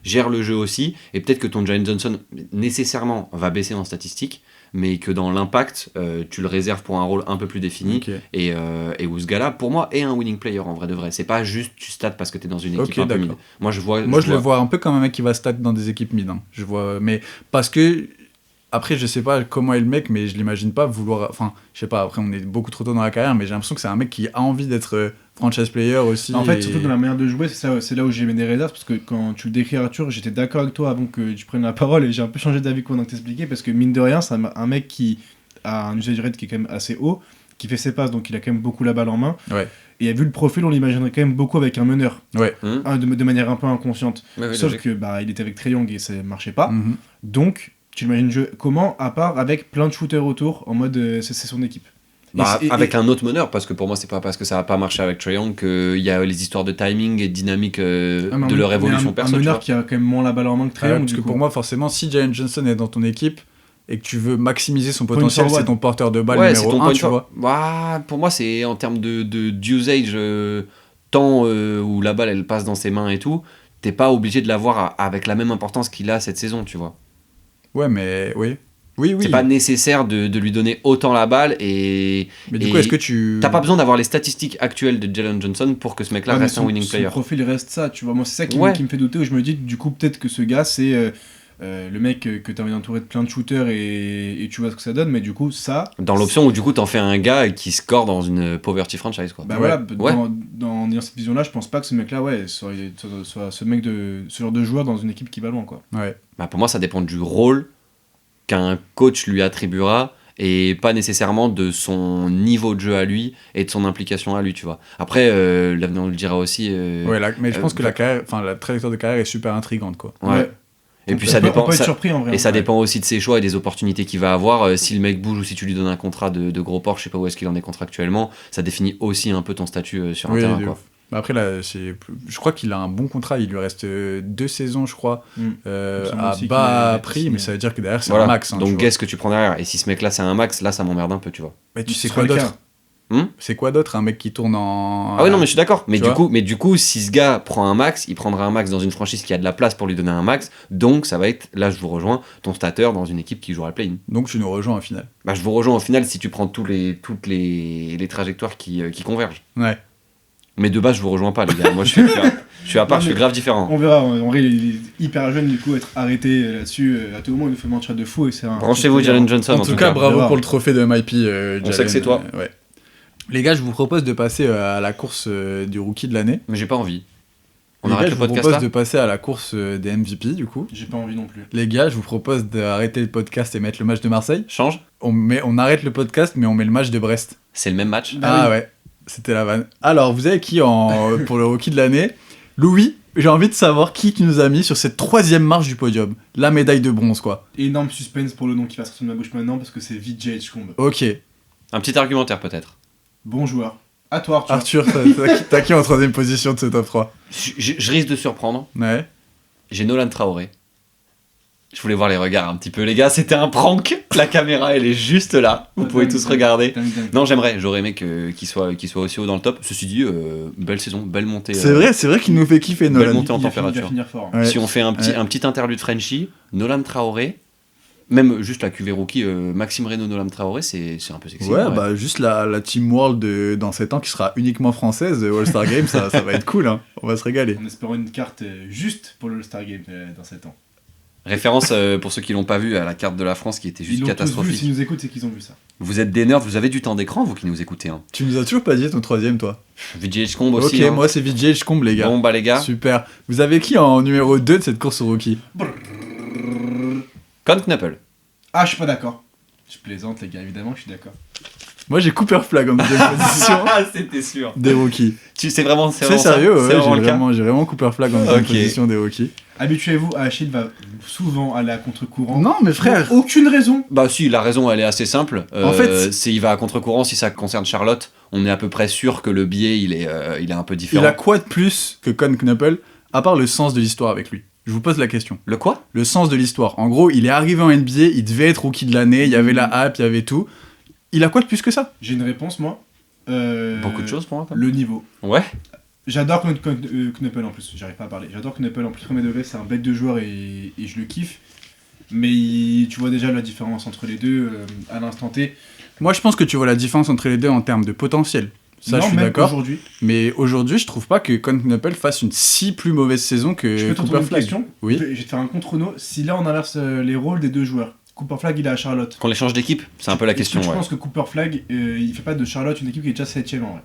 gère le jeu aussi, et peut-être que ton Jalen Johnson nécessairement va baisser en statistiques, mais que dans l'impact, tu le réserves pour un rôle un peu plus défini, Ok. et où ce gars-là, pour moi, est un winning player en vrai de vrai. C'est pas juste tu stats parce que t'es dans une équipe Ok, un peu d'accord. mid. Moi, je vois. Moi, je le vois un peu comme un mec qui va stat dans des équipes mid. Hein. Je vois, mais parce que après, je sais pas comment est le mec, mais je l'imagine pas vouloir. Enfin, je sais pas. Après, on est beaucoup trop tôt dans la carrière, mais j'ai l'impression que c'est un mec qui a envie d'être franchise player aussi. En fait, et- surtout dans la manière de jouer, c'est là où j'ai mis des réserves, parce que quand tu le décris, Arthur, j'étais d'accord avec toi avant que tu prennes la parole, et j'ai un peu changé d'avis pendant que t'expliquais, parce que mine de rien, c'est un mec qui a un usage rate qui est quand même assez haut, qui fait ses passes, donc il a quand même beaucoup la balle en main. Ouais. Et vu le profil, on l'imaginerait quand même beaucoup avec un meneur, Ouais. de manière un peu inconsciente. Ouais, Sauf logique. que il était avec Trae Young et ça marchait pas. Mhm. Donc, tu l'imagines jouer comment, à part avec plein de shooters autour, en mode c'est son équipe. Bah, Et- avec un autre meneur, parce que pour moi, c'est pas parce que ça va pas marcher avec Trae Young qu'il y a les histoires de timing et de dynamique Ah, mais de leur évolution un perso. tu meneur vois. qui a quand même moins la balle en main que Trae Young, Parce du que coup. pour moi, forcément, si Jalen Johnson est dans ton équipe et que tu veux maximiser son Point potentiel, forward. c'est ton porteur de balle Ouais, c'est numéro ton 1, point tu vois. Bah, pour moi, c'est en termes d'usage, temps où la balle elle passe dans ses mains et tout, t'es pas obligé de l'avoir avec la même importance qu'il a cette saison, tu vois. Ouais, mais oui. Oui, oui. C'est pas nécessaire de lui donner autant la balle et Mais du et coup, est-ce que tu. t'as pas besoin d'avoir les statistiques actuelles de Jalen Johnson pour que ce mec-là Ouais, mais reste un winning player. Son profil reste ça, tu vois. Moi, c'est ça qui, Ouais. qui me fait douter, où je me dis, du coup, peut-être que ce gars, c'est le mec que t'as envie d'entourer de plein de shooters et tu vois ce que ça donne, mais du coup, ça. Dans l'option où du coup t'en fais un gars qui score dans une poverty franchise, quoi. Bah Ouais. voilà, Ouais. dans cette vision-là, je pense pas que ce mec-là, soit ce genre de joueur dans une équipe qui va loin, quoi. Ouais. Bah, pour moi, ça dépend du rôle qu'un coach lui attribuera et pas nécessairement de son niveau de jeu à lui et de son implication à lui, tu vois. Après, l'avenir nous le dira aussi. Ouais, mais je pense que bah- la trajectoire de carrière est super intrigante, quoi. Ouais. Ouais. Et puis On ça peut- dépend. On peut être ça- surpris en vrai. Et ça hein. dépend aussi de ses choix et des opportunités qu'il va avoir. Si le mec bouge ou si tu lui donnes un contrat de gros port, je sais pas où est-ce qu'il en est contractuellement, ça définit aussi un peu ton statut sur un Oui, terrain, de quoi. ouf. Bah après, là, je crois qu'il a un bon contrat. Il lui reste 2 saisons, je crois, Mm. Il me semble à aussi qu'il bas a prix, signé. mais ça veut dire que derrière, c'est Voilà. un max. Hein, Donc tu vois. qu'est-ce que tu prends derrière? Et si ce mec-là c'est un max, là ça m'emmerde un peu, tu vois. Mais tu Ce sais sera quoi le d'autre cas. C'est quoi d'autre un mec qui tourne en. Ah oui, non, mais je suis d'accord. Mais Tu du coup, si ce gars prend un max, il prendra un max dans une franchise qui a de la place pour lui donner un max. Donc, ça va être, là, je vous rejoins, ton starter dans une équipe qui jouera le play-in. Donc tu nous rejoins au final. Bah, je vous rejoins au final si tu prends toutes les trajectoires qui convergent. Ouais. Mais de base, je vous rejoins pas, les gars. Moi, je suis à part, Non, je suis mais- grave différent. On verra, en vrai, il est hyper jeune, du coup, être arrêté là-dessus, à tout moment, il nous fait mentir de fou. Et c'est un Branchez-vous, Jalen Johnson. En tout cas, bravo Bravo. pour le trophée de MIP. On sait que c'est toi. Ouais. Les gars, je vous propose de passer à la course du rookie de l'année. Mais j'ai pas envie. On Les arrête gars, le je vous podcast propose là. de passer à la course des MVP, du coup. J'ai pas envie non plus. Les gars, je vous propose d'arrêter le podcast et mettre le match de Marseille. Change. On arrête le podcast, mais on met le match de Brest. C'est le même match. Bah oui. Ouais, c'était la vanne. Alors, vous avez qui pour le rookie de l'année? Louis, j'ai envie de savoir qui tu nous as mis sur cette 3e marche du podium. La médaille de bronze, quoi. Énorme suspense pour le nom qui va sortir de ma bouche maintenant, parce que c'est Vijay Edgecombe. Ok. Un petit argumentaire peut-être. Bon joueur. À toi, Arthur. Arthur, t'as qui en 3e position de ce top 3? Je risque de surprendre. Ouais. J'ai Nolan Traoré. Je voulais voir les regards un petit peu, les gars. C'était un prank. La caméra, elle est juste là. Vous pouvez tous regarder. Non, j'aurais aimé qu'il soit aussi haut dans le top. Ceci dit, belle saison, belle montée. C'est vrai qu'il nous fait kiffer, Belle Nolan. montée en Il va température. finir fort. Ouais. Si on fait un Ouais. petit interlude Frenchy, Nolan Traoré, même juste la QV rookie, Maxime Reynaud, Nolan Traoré, c'est un peu sexy. Ouais, en vrai. bah juste la Team World dans 7 ans qui sera uniquement française, All-Star Game, ça va être cool, hein. On va se régaler. En espérant une carte juste pour le All-Star Game dans 7 ans. Référence, pour ceux qui l'ont pas vu, à la carte de la France qui était juste Ils l'ont tous vu, catastrophique. s'ils nous écoutent, c'est qu'ils ont vu ça. Vous êtes des nerds, vous avez du temps d'écran, vous qui nous écoutez. Hein. Tu nous as toujours pas dit ton 3e, toi. Vijay Edgecombe aussi. Ok, hein. moi c'est Vijay Edgecombe, les gars. Bon, bah les gars, Super. Vous avez qui en numéro 2 de cette course au rookie? Con Knuppel. Ah, je suis pas d'accord. Je plaisante, les gars, évidemment que je suis d'accord. Moi j'ai Cooper Flag en 2e position Ah, c'était sûr. des rookies. C'est vraiment C'est ça sérieux, ouais, C'est vraiment le cas. j'ai vraiment Cooper Flag en 2e Ok. position des rookies. Habituez-vous, Achille va souvent aller à contre-courant. Non, mais frère. Pour aucune raison. Bah si, la raison elle est assez simple. En fait, il va à contre-courant. Si ça concerne Charlotte, on est à peu près sûr que le biais il est un peu différent. Il a quoi de plus que Con Knuppel, à part le sens de l'histoire avec lui? Je vous pose la question. Le quoi? Le sens de l'histoire. En gros, il est arrivé en NBA, il devait être rookie de l'année, il y avait la hype, il y avait tout. Il a quoi de plus que ça? J'ai une réponse, moi. Beaucoup de choses pour moi. quoi. Le niveau. Ouais. J'adore Knuppel en plus, j'arrive pas à parler. J'adore Knuppel en plus, premier degré, c'est un bête de joueur et je le kiffe. Mais tu vois déjà la différence entre les deux à l'instant T. Moi, je pense que tu vois la différence entre les deux en termes de potentiel. Ça, Non, je suis même d'accord. aujourd'hui. Mais aujourd'hui, je trouve pas que Knuppel fasse une si plus mauvaise saison Je que peux te Cooper une Flag. question. Oui. Je vais te faire un contre-no. Si là on inverse les rôles des deux joueurs, Cooper Flag il est à Charlotte. Qu'on les change d'équipe, c'est un peu la Est-ce question. que tu Ouais. penses que Cooper Flag il fait pas de Charlotte une équipe qui est déjà 7ème en vrai?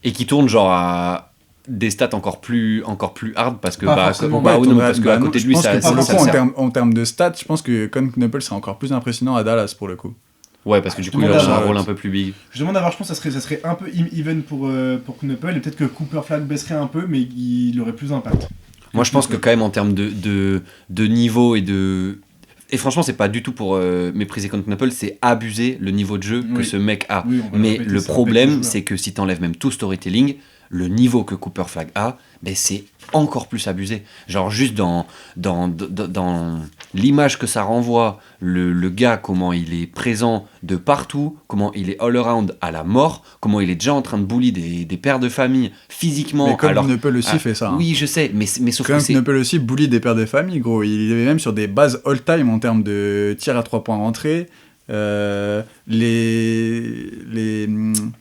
Et qui tourne genre à des stats encore plus hard parce que Pas bah, forcément, bah, Ouais, oui, non, tournerait- parce que bah à non, côté de je lui pense ça que pour le ça coup, sert. en termes de stats, je pense que Knuppel serait encore plus impressionnant à Dallas pour le coup. Ouais, parce que du coup Je il demande a un à- rôle un peu plus big. Je demande à voir, je pense que ça serait un peu even pour Knuppel et peut-être que Cooper Flag baisserait un peu mais il aurait plus d'impact. Moi je pense que quand même en termes de niveau et de... Et franchement c'est pas du tout pour mépriser Knuppel, c'est abuser le niveau de jeu que Oui. ce mec a. Oui, on va Mais répéter, le c'est un problème bête de c'est que si t'enlèves même tout storytelling, le niveau que Cooper Flag a, ben c'est encore plus abusé. Genre juste dans l'image que ça renvoie, le gars, comment il est présent de partout, comment il est all around à la mort, comment il est déjà en train de bully des pères de famille physiquement. Mais comme alors, Knuppel aussi fait ça. Hein. Oui, je sais, mais sauf que Comme c'est... Knuppel aussi bully des pères de famille, gros. Il est même sur des bases all-time en termes de tir à 3 points rentrés.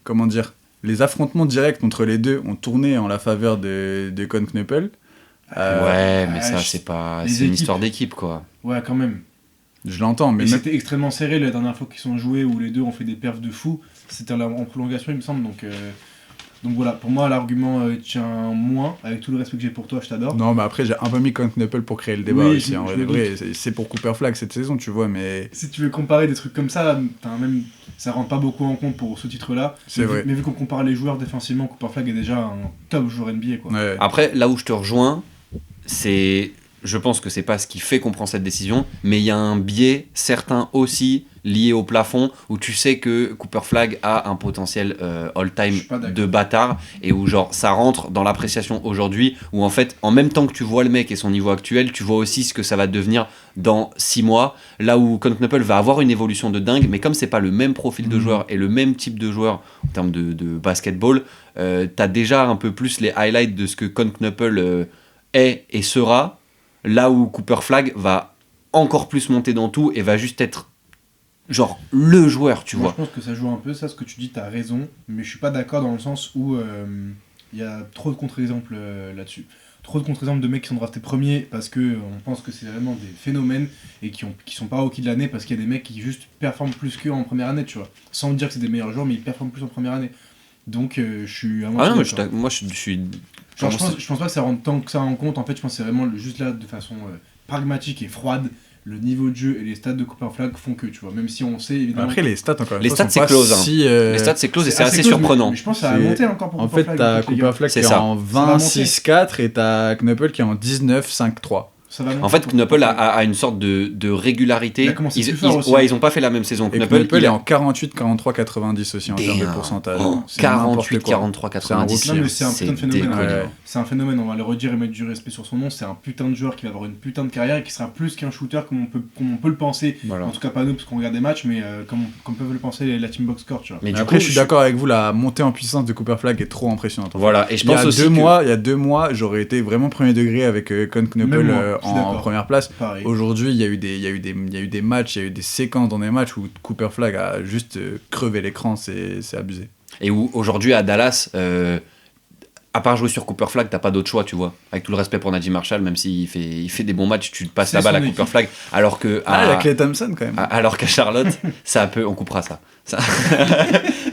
Comment dire, les affrontements directs entre les deux ont tourné en la faveur de Knuppel. Ouais, mais ça, je- c'est pas... les C'est une équipes- histoire d'équipe, quoi. Ouais, quand même. Je l'entends, mais Mais même- c'était extrêmement serré la dernière fois qu'ils sont joués où les deux ont fait des perfs de fou. C'était en prolongation, il me semble. Donc voilà, pour moi, l'argument tient moins. Avec tout le respect que j'ai pour toi, je t'adore. Non, mais après, j'ai un peu mis Knuppel pour créer le débat Oui, aussi. je En vrai, me de vrai. C'est pour Cooper Flag cette saison, tu vois, mais Si tu veux comparer des trucs comme ça, même, ça rentre pas beaucoup en compte pour ce titre-là. C'est mais, vrai. Mais vu qu'on compare les joueurs défensivement, Cooper Flag est déjà un top joueur NBA. Quoi. ouais. Après, là où je te rejoins, c'est... Je pense que c'est pas ce qui fait qu'on prend cette décision, mais il y a un biais certain aussi lié au plafond où tu sais que Cooper Flag a un potentiel Je all-time suis pas d'accord. de bâtard et où genre ça rentre dans l'appréciation aujourd'hui où en fait en même temps que tu vois le mec et son niveau actuel, tu vois aussi ce que ça va devenir dans 6 mois, là où Knuppel va avoir une évolution de dingue, mais comme c'est pas le même profil de joueur et le même type de joueur en termes de basketball, t'as déjà un peu plus les highlights de ce que Knuppel est et sera. Là où Cooper Flag va encore plus monter dans tout et va juste être genre le joueur, tu Moi, vois. je pense que ça joue un peu, ça, ce que tu dis, t'as raison. Mais je suis pas d'accord dans le sens où il y a trop de contre-exemples là-dessus. Trop de contre-exemples de mecs qui sont draftés premiers parce que on pense que c'est vraiment des phénomènes et qui sont pas rookies de l'année parce qu'il y a des mecs qui juste performent plus qu'eux en première année, tu vois. Sans dire que c'est des meilleurs joueurs, mais ils performent plus en première année. Donc je suis à Ah moitié non, mais d'accord. moi je suis... Genre, je pense pas que ça rentre tant que ça en compte. En fait, je pense que c'est vraiment juste là de façon pragmatique et froide. Le niveau de jeu et les stats de Cooper Flag font que, tu vois. Même si on sait évidemment. Après, les stats, encore une Les fois, stats, sont c'est pas close, hein. si, Les stats c'est close et c'est assez close, surprenant. Mais je pense que ça a C'est- monté encore pour En Cooper fait, Flag, t'as les gars. Cooper Flag C'est qui est ça. en Ça va monter. 20-6-4 et t'as Knuppel qui est en 19-5-3. Ça va monter En fait, pour Knuppel Cooper Flag. a une sorte de régularité. Il a commencé plus fort aussi. Ouais, ils ont pas fait la même saison. Et Knuppel, Knuppel il est a en 48, 43, 90 aussi en termes de Damn. pourcentage. Oh, C'est n'importe 48, quoi. 43, C'est un 90. Non, mais c'est un putain de phénomène. dégueulasse. Ouais. C'est un phénomène, on va le redire et mettre du respect sur son nom. C'est un putain de joueur qui va avoir une putain de carrière et qui sera plus qu'un shooter comme on peut le penser. Voilà. En tout cas, pas nous parce qu'on regarde des matchs, mais comme peuvent le penser la Team Box Score, tu vois. Mais Mais du après, coup, je suis d'accord avec vous, la montée en puissance de Cooper Flag est trop impressionnante. Voilà, et je Il y pense a aussi 2 que... mois, il y a 2 mois, j'aurais été vraiment premier degré avec Knuppel Même moi, je suis en d'accord. première place. Pareil. Aujourd'hui, il y a eu des matchs, il y a eu des séquences dans des matchs où Cooper Flag a juste crevé l'écran, c'est abusé. Et où aujourd'hui à Dallas, à part jouer sur Cooper Flag, t'as pas d'autre choix, tu vois. Avec tout le respect pour Najee Marshall, même s'il fait des bons matchs, tu te passes C'est la balle à son Cooper équipe. Flag. Alors que Ah, il y a Klay Thompson quand même. alors qu'à Charlotte, ça peut, on coupera ça.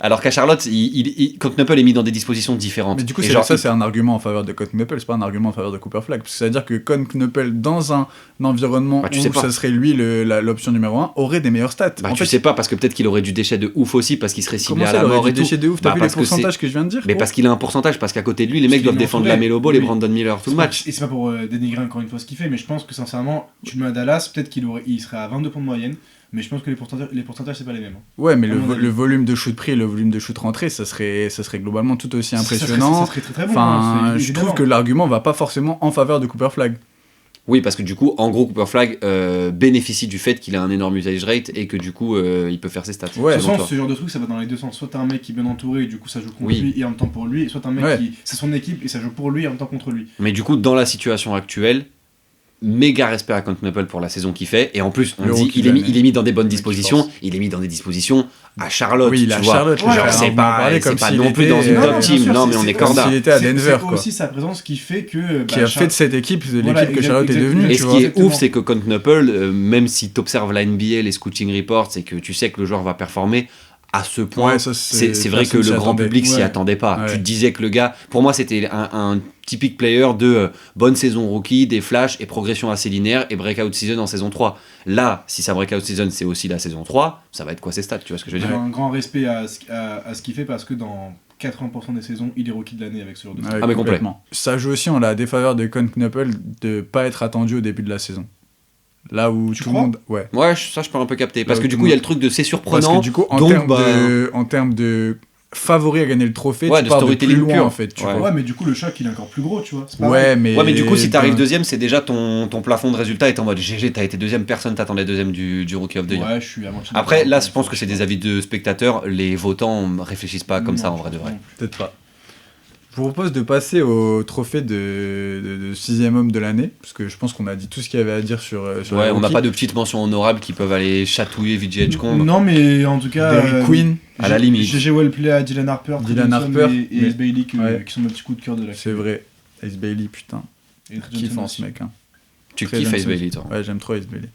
Alors qu'à Charlotte, Knuppel est mis dans des dispositions différentes. Mais du coup, Et c'est genre, ça, c'est un argument en faveur de Knuppel, c'est pas un argument en faveur de Cooper Flag. Parce que ça veut dire que Knuppel, dans un environnement Bah, tu sais où pas. ça serait lui l'option numéro 1, aurait des meilleures stats. bah, en tu fait, sais pas, parce que peut-être qu'il aurait du déchet de ouf aussi, parce qu'il serait ciblé comment à ça, la il aurait mort du et tout. déchet de ouf? T'as Bah, vu les parce que pourcentages que je viens de dire? Mais gros parce qu'il a un pourcentage, parce qu'à côté de lui, les mecs qu'il doivent est défendre entouré. la Melo Ball et Oui. Brandon Miller tout le match. Et c'est pas pour dénigrer encore une fois ce qu'il fait, mais je pense que sincèrement, tu le mets à Dallas, peut-être il serait à 22 points de moyenne, mais je pense que les pourcentages c'est pas les mêmes. hein. Ouais, mais à mon avis. le volume de shoot pris et le volume de shoot rentré, ça serait globalement tout aussi impressionnant. Ça serait très très bon. Enfin, hein, je évidemment. trouve que l'argument va pas forcément en faveur de Cooper Flag. Oui, parce que du coup, en gros, Cooper Flag bénéficie du fait qu'il a un énorme usage rate et que du coup, il peut faire ses stats. Ouais. De toute selon façon, toi. ce genre de truc, ça va dans les deux sens. Soit t'as un mec qui est bien entouré et du coup ça joue contre Oui. lui et en même temps pour lui, et soit t'as un mec Ouais. qui c'est son équipe et ça joue pour lui et en même temps contre lui. Mais du coup, dans la situation actuelle, méga respect à Knuckle pour la saison qu'il fait. Et en plus, on Le dit rookie il est, de mis, l'année. il est mis dans des bonnes Mec qui dispositions. force. Il est mis dans des dispositions à Charlotte. Oui, il tu a vois. Charlotte, Genre, les gars, c'est on en pas, parlait c'est comme pas s'il non plus était- dans une Non, top bien team. sûr, Non, mais c'est- on est c'est corda. s'il était à Denver, C'est quoi. aussi sa présence qui fait que. Qui a fait de cette équipe l'équipe Voilà, que Charlotte est exactement. devenue, Et tu ce vois. qui est Exactement. ouf, c'est que contre Knuckle, même si tu observes la NBA, les scouting reports, c'est que tu sais que le joueur va performer à ce point. Ouais, ça, C'est vrai que personne s'y le grand attendait. public s'y Ouais. attendait pas. Ouais. Tu te disais que le gars, pour moi, c'était un typique player de bonne saison rookie, des flashs et progression assez linéaire et breakout season en saison 3. Là, si sa breakout season c'est aussi la saison 3, ça va être quoi ses stats, tu vois ce que je veux J'ai dire? un grand respect à ce qu'il fait parce que dans 80% des saisons, il est rookie de l'année avec ce genre de truc. Ouais, Ah, mais complet. complètement. Ça joue aussi en la défaveur de Knuckle de pas être attendu au début de la saison. Là où Tu tout le crois monde. Ouais. Ouais, ça je peux un peu capter. Parce Là où que du tout coup, le il y a monde- le truc de c'est Parce surprenant. que du coup, donc, en termes de favori à gagner le trophée, Ouais, tu de pars de plus storytelling loin pur. en fait. Tu Ouais. vois. Ouais, mais du coup, le choc il est encore plus gros, tu vois. C'est pas Ouais, vrai. mais. Ouais, mais du coup, si t'arrives ben, deuxième, c'est déjà ton plafond de résultat est en mode GG, t'as été deuxième, personne t'attendait deuxième du Rookie of the Year. Ouais, je suis à moitié. Après, d'accord. là, je pense que c'est des avis de spectateurs. Les votants réfléchissent pas comme ça en vrai de vrai. Non. Peut-être pas. Je vous propose de passer au trophée de sixième homme de l'année, parce que je pense qu'on a dit tout ce qu'il y avait à dire sur Ouais, les on n'a rookies. pas de petites mentions honorables qui peuvent aller chatouiller VJ Edgecombe. Non, mais en tout cas. Derrick Queen, à la limite. GG Wellplay à Dylan Harper, Dylan Trey Johnson Harper, et mais- Ace Bailey ouais. qui sont mes petits coups de cœur de la c'est vrai. Ace Bailey, putain. Et Trey Kiffant Johnson ce aussi. mec. Hein. Tu Très kiffes bien, Ace ça. Bailey, toi. Ouais, j'aime trop Ace Bailey.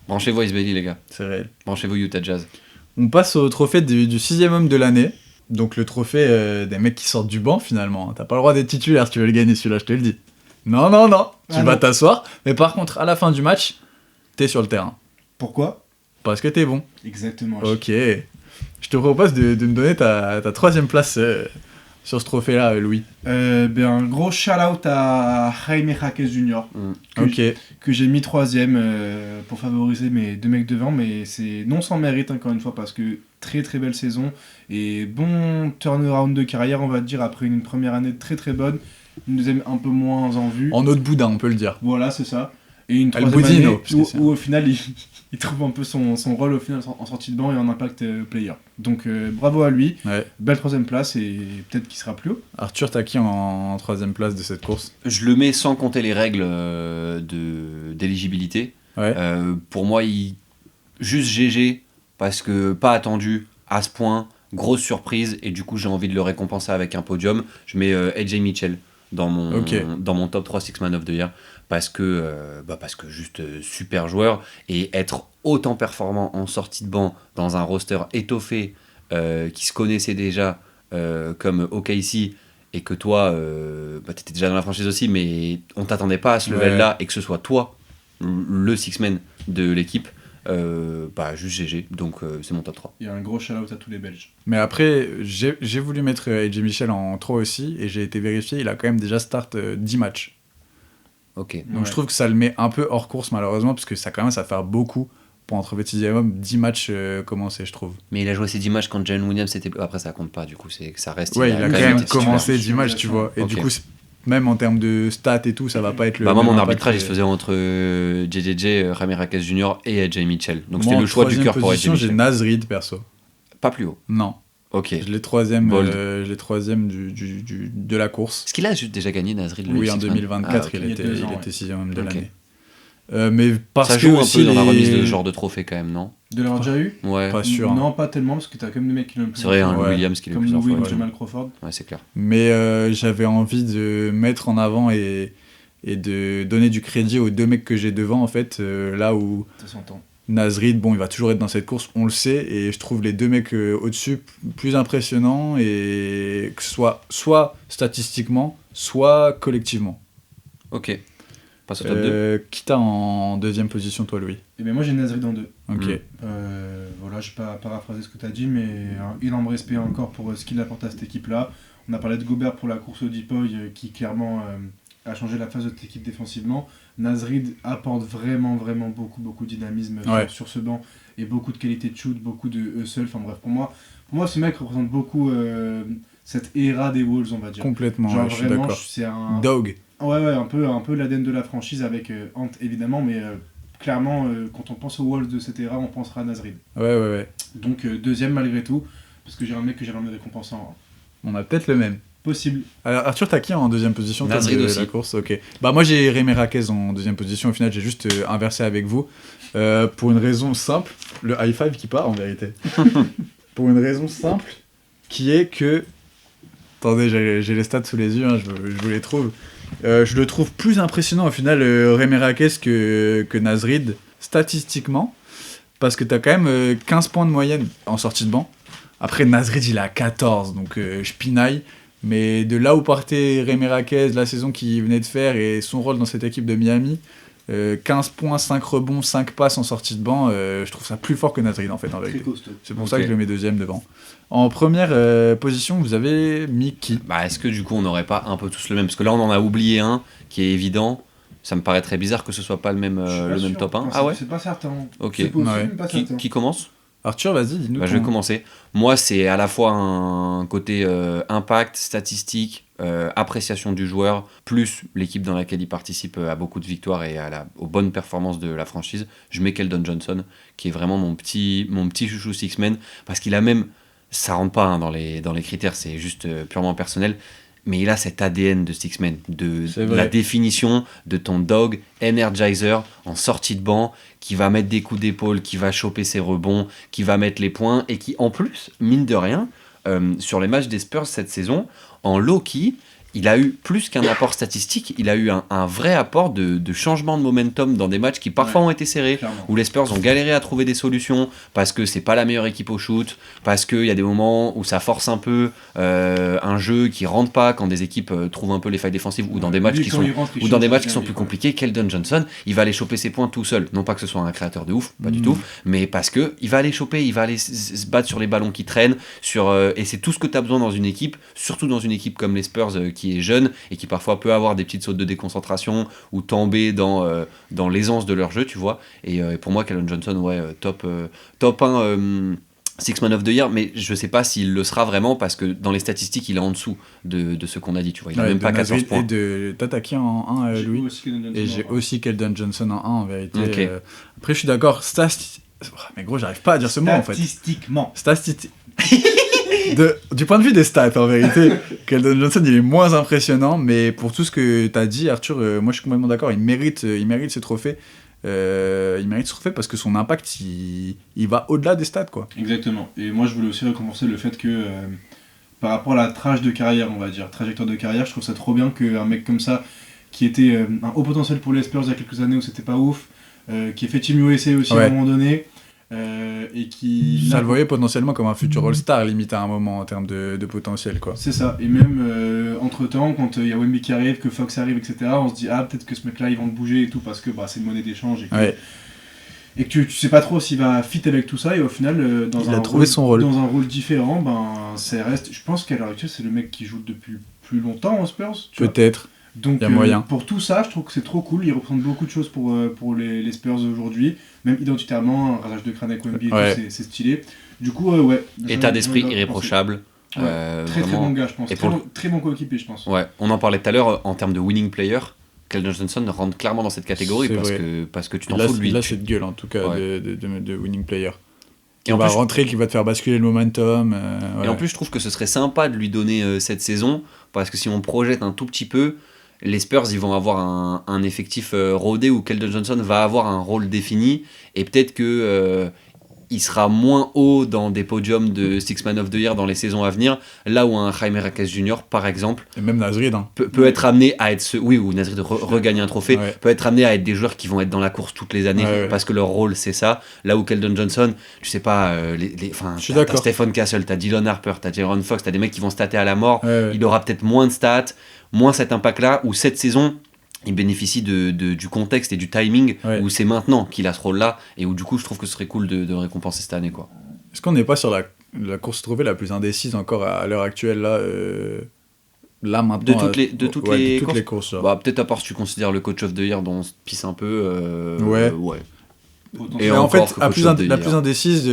Branchez-vous Ace Bailey, les gars. C'est réel. Branchez-vous Utah Jazz. On passe au trophée du sixième homme de l'année. Donc le trophée des mecs qui sortent du banc finalement. T'as pas le droit d'être titulaire si tu veux le gagner celui-là, je te le dis. Non, non, non. Tu Ah vas non. t'asseoir. Mais par contre, à la fin du match, t'es sur le terrain. Pourquoi Parce que t'es bon. Exactement. Ok. Je te propose de me donner ta troisième place sur ce trophée-là, Louis. Un gros shout-out à Jaime Jaquez Jr. que Ok. que j'ai mis troisième pour favoriser mes deux mecs devant, mais c'est non sans mérite encore une fois parce que très très belle saison et bon turnaround de carrière on va dire après une première année très très bonne, une deuxième un peu moins en vue. En autre boudin, on peut le dire. Voilà, c'est ça. Et une El troisième Budino, année puisque c'est- où au final il trouve un peu son rôle au final en sortie de banc et en impact player. Donc bravo à lui, Ouais. belle troisième place et peut-être qu'il sera plus haut. Arthur, t'as qui en troisième place de cette course? Je le mets sans compter les règles d'éligibilité. Ouais. Pour moi, juste GG, parce que pas attendu à ce point, grosse surprise, et du coup j'ai envie de le récompenser avec un podium. Je mets AJ Mitchell dans mon top 3 Six Man of the Year, parce que juste super joueur, et être autant performant en sortie de banc dans un roster étoffé qui se connaissait déjà comme OKC, et que toi, t'étais déjà dans la franchise aussi, mais on t'attendait pas à ce level-là, et que ce soit toi, le six-man de l'équipe, juste GG, donc c'est mon top 3. Il y a un gros shout-out à tous les Belges. Mais après, j'ai voulu mettre AJ Mitchell en 3 aussi, et j'ai été vérifié, il a quand même déjà start 10 matchs. Ok. Donc Ouais. je trouve que ça le met un peu hors course malheureusement, parce que ça commence à faire beaucoup pour un trophée de sixième homme, 10 matchs commencés je trouve. Mais il a joué ses 10 matchs quand Jalen Williams était. Après, ça compte pas, du coup, c'est que ça reste. Ouais, il a quand quand même même été commencé titulaire. 10 matchs, tu vois. Et Ok. du coup, même en termes de stats et tout, ça va pas être le Bah, moi, même mon impact arbitrage, il que- se faisait entre JJJ, Jaime Raquez Jr. et AJ Mitchell. Donc Moi, c'était en le choix du troisième cœur pour AJ position, j'ai Mitchell. Naz Reid perso. Pas plus haut. Non, Ok. je l'ai troisième, Bold. de la course. Est-ce qu'il a déjà gagné Nasrid le Oui, en Six-Man? 2024, Ah, ok. Il y a 2 ans, il ouais. était sixième homme de Ok. l'année. Mais parce Ça que joue un aussi peu dans la les- remise de ce genre de trophée quand même, non? De l'avoir déjà eu Ouais. Pas sûr. hein. Non, pas tellement, parce que t'as quand même des mecs qui l'ont C'est vrai, hein, Ouais. Lou Williams qui est le comme plus Louis fois. ou Ouais, Jamal Crawford. c'est clair. Mais j'avais envie de mettre en avant et de donner du crédit aux deux mecs que j'ai devant, en fait, là où Ça s'entend. Naz Reid, bon, il va toujours être dans cette course, on le sait, et je trouve les deux mecs au-dessus plus impressionnants, et que ce soit statistiquement, soit collectivement. Ok. Passe au top 2. Qui t'a en deuxième position, toi, Louis? Et bien moi j'ai Nasrid en 2. Ok. Mm. Voilà, je vais pas paraphraser ce que tu as dit, mais énorme respect encore pour ce qu'il apporte à cette équipe-là. On a parlé de Gobert pour la course au Deepoy, qui clairement a changé la phase de cette équipe défensivement. Nasrid apporte vraiment beaucoup de dynamisme Ouais. sur ce banc, et beaucoup de qualité de shoot, beaucoup de hustle. Enfin bref, pour moi ce mec représente beaucoup cette era des Wolves, on va dire. Complètement, Genre ouais, je suis vraiment, d'accord. c'est un... Dog. Ouais, un peu l'ADN de la franchise avec Ant évidemment, mais clairement, quand on pense aux Wolves de cette ère, on pensera à Nasrid. Ouais. Donc deuxième malgré tout, parce que j'ai un mec que j'aimerais me récompenser en On a peut-être le même. possible. Alors Arthur, t'as qui en deuxième position Nasrid de aussi. la course? Ok. Bah moi j'ai Rémi Raquez en deuxième position. Au final j'ai juste inversé avec vous pour une raison simple. Le high five qui part en vérité. Pour une raison simple, qui est que attendez, j'ai les stats sous les yeux, hein, je vous les trouve. Je le trouve plus impressionnant au final Rémi Raquez que Nasrid statistiquement, parce que t'as quand même 15 points de moyenne en sortie de banc. Après Nasrid il a 14, donc je pinaille. Mais de là où partait Rémi Raquez, la saison qu'il venait de faire et son rôle dans cette équipe de Miami, 15 points, 5 rebonds, 5 passes en sortie de banc, je trouve ça plus fort que Nasrid en fait en vérité. C'est pour ça que je le mets deuxième devant. En première position, vous avez mis qui? Bah, est-ce que du coup on n'aurait pas un peu tous le même? Parce que là on en a oublié un qui est évident. Ça me paraît très bizarre que ce soit pas le même top 1. Ah ouais? C'est pas certain. Ok. C'est possible, Ouais. mais pas certain. Qui commence? Arthur, vas-y, dis-nous. Bah, je vais commencer. Moi, c'est à la fois un côté impact, statistique, appréciation du joueur, plus l'équipe dans laquelle il participe à beaucoup de victoires et aux bonnes performances de la franchise. Je mets Keldon Johnson, qui est vraiment mon petit chouchou six-man, parce qu'il a même, ça rentre pas dans les critères, c'est juste purement personnel, mais il a cet ADN de six-man, de la définition de ton dog energizer en sortie de banc, qui va mettre des coups d'épaule, qui va choper ses rebonds, qui va mettre les points, et qui en plus, mine de rien, sur les matchs des Spurs cette saison, en low-key, il a eu plus qu'un apport statistique, il a eu un vrai apport de changement de momentum dans des matchs qui parfois ont été serrés, clairement. où les Spurs ont galéré à trouver des solutions, parce que c'est pas la meilleure équipe au shoot, parce qu'il y a des moments où ça force un peu un jeu qui rentre pas quand des équipes trouvent un peu les failles défensives, ou dans des matchs qui sont plus compliqués. Keldon Johnson, il va aller choper ses points tout seul, non pas que ce soit un créateur de ouf, pas du tout, mais parce que il va aller choper, il va aller se battre sur les ballons qui traînent, et c'est tout ce que tu as besoin dans une équipe, surtout dans une équipe comme les Spurs qui est jeune et qui parfois peut avoir des petites sautes de déconcentration ou tomber dans l'aisance de leur jeu, tu vois. Et pour moi, Keldon Johnson, top 1 Six Man of the Year, mais je sais pas s'il le sera vraiment, parce que dans les statistiques, il est en dessous de ce qu'on a dit, tu vois. Il a même pas 14 points. T'as qui en 1, Louis? Et j'ai aussi Keldon Johnson en 1 en vérité. Okay. Après, je suis d'accord, mais gros, j'arrive pas à dire ce mot en fait. Statistiquement. Du point de vue des stats, en vérité, Keldon Johnson il est moins impressionnant, mais pour tout ce que t'as dit, Arthur, moi je suis complètement d'accord. Il mérite ce trophée. Parce que son impact il va au-delà des stats, quoi. Exactement. Et moi je voulais aussi récompenser le fait que par rapport à la trajectoire de carrière, je trouve ça trop bien qu'un mec comme ça, qui était un haut potentiel pour les Spurs il y a quelques années où c'était pas ouf, qui ait fait Team USA aussi à un moment donné, et qui... Ça le voyait potentiellement comme un futur All-Star limite à un moment en termes de potentiel, quoi. C'est ça, et même entre temps quand il y a Wemby qui arrive, que Fox arrive, etc., on se dit peut-être que ce mec là ils vont le bouger et tout, parce que c'est une monnaie d'échange et que tu sais pas trop s'il va fit avec tout ça, et au final il a trouvé son rôle. Dans un rôle différent, ça reste, je pense qu'à l'heure actuelle c'est le mec qui joue depuis plus longtemps aux Spurs, peut-être. Donc moyen. Pour tout ça, je trouve que c'est trop cool, il représente beaucoup de choses pour les Spurs aujourd'hui, même identitairement, un rasage de crâne avec Wemby, c'est stylé. Du coup, état d'esprit irréprochable. Très bon gars, je pense. Très bon coéquipier, je pense. Ouais, on en parlait tout à l'heure en termes de winning player. Keldon Johnson rentre clairement dans cette catégorie parce que tu t'en fous de lui. Là, cette gueule en tout cas de winning player. Qui va rentrer, qui va te faire basculer le momentum. Et en plus, je trouve que ce serait sympa de lui donner cette saison, parce que si on projette un tout petit peu, les Spurs ils vont avoir un effectif rodé où Keldon Johnson va avoir un rôle défini, et peut-être que il sera moins haut dans des podiums de Six Man of the Year dans les saisons à venir, là où un Jaime Raquez Jr. par exemple, et même Nasrid peut être amené à être ou Nasrid regagne un trophée, peut être amené à être des joueurs qui vont être dans la course toutes les années, parce que leur rôle c'est ça, là où Keldon Johnson, tu sais pas, t'as Stephen Castle, t'as Dylan Harper, t'as Jalen Fox, t'as des mecs qui vont stater à la mort, il aura peut-être moins de stats, moins cet impact là, où cette saison il bénéficie du contexte et du timing, où c'est maintenant qu'il a ce rôle-là, et où du coup je trouve que ce serait cool de récompenser cette année, quoi. Est-ce qu'on n'est pas sur la course trophée la plus indécise encore à l'heure actuelle là maintenant de toutes les courses peut-être à part si tu considères le coach of the year dont on se pisse un peu, et en fait la plus indécise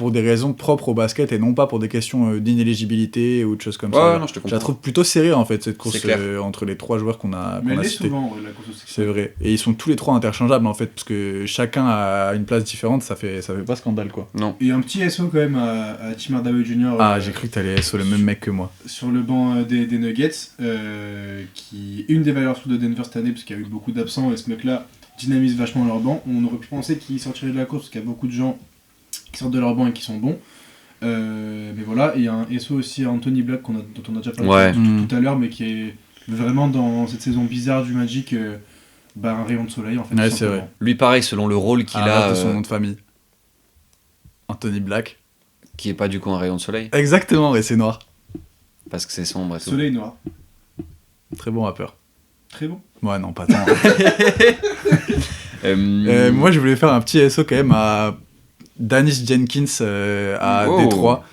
pour des raisons propres au basket et non pas pour des questions d'inéligibilité ou de choses comme Ouais, ça. non, je te Je comprends. la trouve plutôt serrée en fait, cette course C'est clair. entre les 3 joueurs qu'on a, Mais qu'on elle a est cités. souvent, ouais, la course au succès. C'est vrai. Et ils sont tous les 3 interchangeables en fait, parce que chacun a une place différente, ça fait pas scandale quoi. Non. Et un petit SO quand même à Tim Hardaway Jr. J'ai cru que t'allais sur le même mec que moi. Sur le banc des Nuggets, qui est une des valeurs sûres de Denver cette année, parce qu'il y a eu beaucoup d'absents, et ce mec-là dynamise vachement leur banc. On aurait pu penser qu'il sortirait de la course, parce qu'il y a beaucoup de gens qui sortent de leur banc et qui sont bons. Mais voilà, et il y a un SO aussi à Anthony Black, dont on a déjà parlé Ouais. tout à l'heure, mais qui est vraiment dans cette saison bizarre du Magic, un rayon de soleil en fait. Ouais, tout c'est simplement. vrai. Lui, pareil, selon le rôle qu'il Arrête a, de son nom de famille. Anthony Black. qui est pas du coup un rayon de soleil, Exactement, et c'est noir. parce que c'est sombre et tout. Soleil noir. Très bon rappeur. Très bon. Ouais, non, pas tant. Euh, Moi, je voulais faire un petit SO quand même à Dennis Jenkins à Oh. Détroit.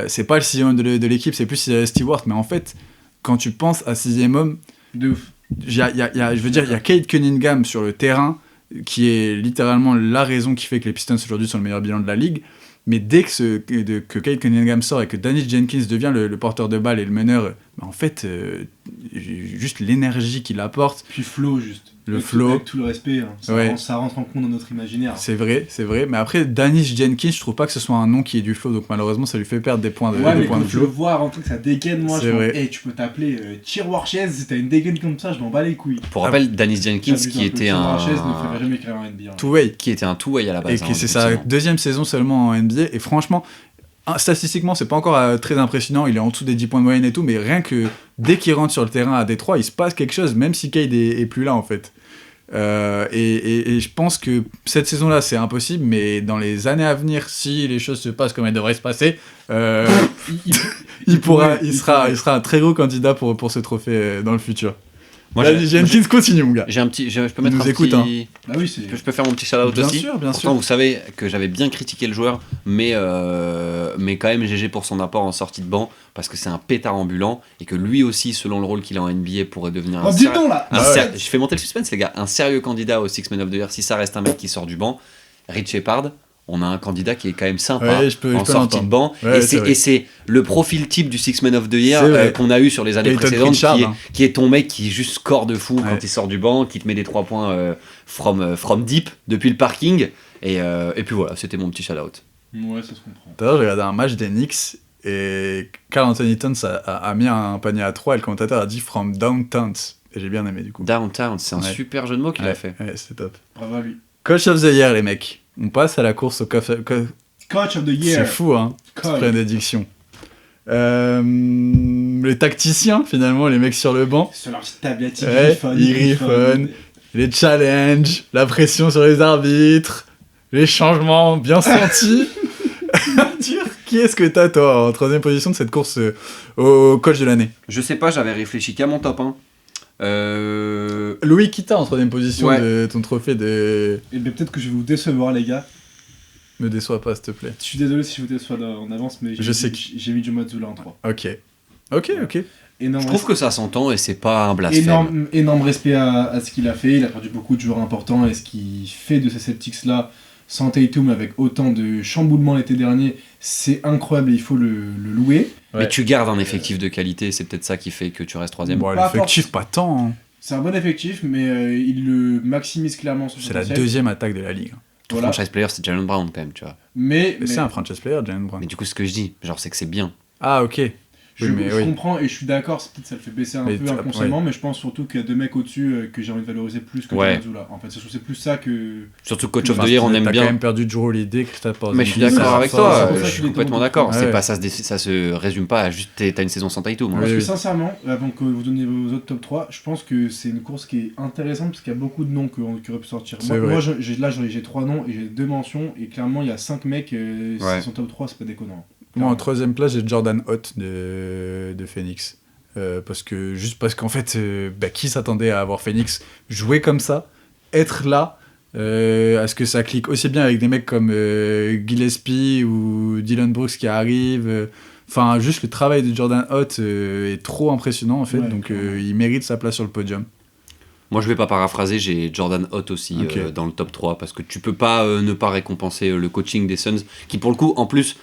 C'est pas le 6e homme de l'équipe, c'est plus Stewart, mais en fait, quand tu penses à 6e homme, De ouf. je veux dire, il y a Cade Cunningham sur le terrain, qui est littéralement la raison qui fait que les Pistons aujourd'hui sont le meilleur bilan de la ligue. Mais dès que Cade Cunningham sort et que Dennis Jenkins devient le porteur de balle et le meneur, en fait, juste l'énergie qu'il apporte, Puis flow juste. Le Avec flow. avec tout le respect, hein. Ouais. Ça rentre en compte dans notre imaginaire. c'est vrai. Mais après, Dennis Jenkins, je trouve pas que ce soit un nom qui ait du flow, donc malheureusement, ça lui fait perdre des points de, Ouais, des mais points quand de tu le flow. vois avant tout que ça dégaine, moi, C'est je me vrai. dis, hey, tu peux t'appeler Tirwarchez, si t'as une dégaine comme ça, je m'en bats les couilles. Pour rappel, Dennis Jenkins, J'abuse qui un peu. était Tirwarchez ne ferait un jamais carrière en NBA. hein. Two-way. qui était un two-way à la base. Et que hein, c'est sa effectivement. 2e saison seulement en NBA. Et franchement, statistiquement, c'est pas encore très impressionnant. Il est en dessous des 10 points de moyenne et tout. Mais rien que dès qu'il rentre sur le terrain à Détroit, il se passe quelque chose, même si Cade est plus là en fait. Et je pense que cette saison-là, c'est impossible. Mais dans les années à venir, si les choses se passent comme elles devraient se passer, il sera un très gros candidat pour ce trophée dans le futur. Moi, Dennis Jenkins, continue mon gars. j'ai un petit, je peux mettre nous un écoute, petit. Bah oui, c'est. Je peux faire mon petit shout-out Bien aussi. sûr, bien Pourtant, sûr. vous savez que j'avais bien critiqué le joueur, mais quand même GG pour son apport en sortie de banc, parce que c'est un pétard ambulant, et que lui aussi, selon le rôle qu'il a en NBA, pourrait devenir Oh, dis donc là Je fais monter le suspense, les gars. Un sérieux candidat au Six Man of the Year, si ça reste un mec qui sort du banc. Rich Shepard, on a un candidat qui est quand même sympa Ouais, je peux en sortie l'entendre. de banc. Ouais, Et c'est vrai. c'est le profil type du Six Man of the Year C'est vrai. qu'on a eu sur les années Peyton précédentes, Pritchard, qui est, hein. qui est ton mec qui juste score de fou Ouais. quand il sort du banc, qui te met des 3 points from deep depuis le parking. Et puis voilà, c'était mon petit shout-out. Ouais, ça se comprend. Tout à l'heure, j'ai regardé un match des Knicks et Karl Anthony Towns a mis un panier à 3 et le commentateur a dit from downtown. Et j'ai bien aimé du coup. Downtown, c'est un Ouais. super jeu de mots qu'il a fait. Ouais, c'est top. Bravo à lui. Coach of the Year, les mecs. On passe à la course au Coach of the C'est Year. fou, hein, Coach. cette prédiction. Les tacticiens, finalement, les mecs sur le banc. Sur leur petite tablette, Ouais, ils griffonnent. Les challenges, la pression sur les arbitres, les changements bien sentis. Dire, qui est-ce que t'as, toi, en 3ème position de cette course au coach de l'année? Je sais pas, j'avais réfléchi qu'à mon top 1. Louis Kita en 3ème position Ouais. de ton trophée de... Et ben peut-être que je vais vous décevoir, les gars. Me déçois pas, s'il te plaît. Je suis désolé si je vous déçois en avance, mais Je sais j'ai mis Joe Mazzulla en 3. Ok. Énorme, Je trouve que ça s'entend et c'est pas un blasphème. énorme respect à ce qu'il a fait. Il a perdu beaucoup de joueurs importants et ce qu'il fait de ces Celtics-là, sans Tatum, avec autant de chamboulements l'été dernier, c'est incroyable et il faut le louer. Mais Ouais. tu gardes un effectif de qualité, c'est peut-être ça qui fait que tu restes 3ème. Bon, Pas l'effectif, pas tant. Hein. C'est un bon effectif, mais il le maximise clairement son C'est la potentiel. 2e attaque de la ligue. Ton Voilà. franchise player, c'est Jalen Brown quand même, tu vois. Mais C'est un franchise player, Jalen Brown. Mais du coup, ce que je dis, genre, c'est que c'est bien. Ah, ok. je mais oui. comprends et je suis d'accord, peut-être ça le fait baisser un Mais peu inconsciemment, mais je pense surtout qu'il y a deux mecs au-dessus que j'ai envie de valoriser plus que Ouais. Joe Mazzulla. En fait, c'est plus ça que... Surtout Coach of Enfin, the Year, on aime T'as bien. quand même perdu Drew Holiday, Christophe Porzingis. Mais je suis Oui, d'accord c'est avec ça, toi, c'est pour ça je qu'il suis est complètement dans mon d'accord. top. C'est Ouais. pas ça se résume pas à juste t'as une saison sans Tatum. hein. Parce Oui, que oui. sincèrement, avant que vous donniez vos autres top 3, je pense que c'est une course qui est intéressante parce qu'il y a beaucoup de noms qui auraient pu sortir. C'est vrai. Moi j'ai 3 noms et j'ai 2 mentions et clairement il y a 5 mecs, Ouais. s'ils sont top 3, c'est pas déconnant. Moi, en 3ème place, j'ai Jordan Hott de Phoenix. Parce qu'en fait, qui s'attendait à avoir Phoenix jouer comme ça, être là, à ce que ça clique aussi bien avec des mecs comme Gillespie ou Dylan Brooks qui arrivent. Enfin, juste le travail de Jordan Hott est trop impressionnant en fait, Ouais, donc clairement. il mérite sa place sur le podium. Moi, je vais pas paraphraser, j'ai Jordan Hot aussi dans le top 3, parce que tu peux pas ne pas récompenser le coaching des Suns, qui pour le coup, en plus,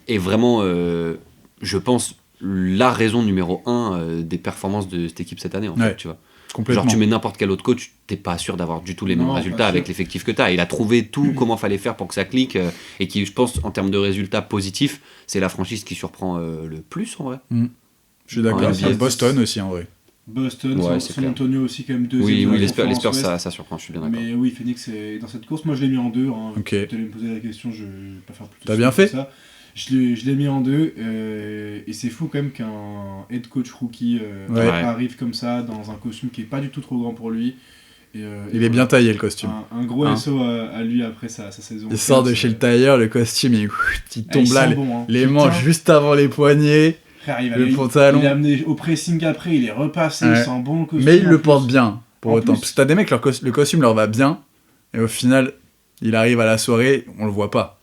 est vraiment, je pense, la raison numéro 1 des performances de cette équipe cette année, en fait, tu vois. Complètement. Genre, tu mets n'importe quel autre coach, t'es pas sûr d'avoir du tout les mêmes résultats avec l'effectif que t'as. Il a trouvé tout, comment fallait faire pour que ça clique, et qui, je pense, en termes de résultats positifs, c'est la franchise qui surprend le plus, en vrai. Je suis d'accord. Boston aussi, en vrai. Boston, San Antonio aussi, quand même deuxième. Oui, les Spurs, ça surprend, je suis bien d'accord. Mais oui, Phoenix est dans cette course. Moi, je l'ai mis en 2. Hein. Ok. Tu allais me poser la question, je vais pas faire plus. T'as bien fait ça. Je l'ai mis en 2. Et c'est fou, quand même, qu'un head coach rookie arrive comme ça, dans un costume qui est pas du tout trop grand pour lui. Il est bien taillé, le costume. Un gros SO à lui après sa saison. Il sort de chez le tailleur, le costume, il tombe là, les manches juste avant les poignets. Le pantalon. Il est amené au pressing après, il est repassé, il sent bon le costume. Mais il le porte bien, pour autant. Parce que t'as des mecs, le costume leur va bien, et au final, il arrive à la soirée, on le voit pas.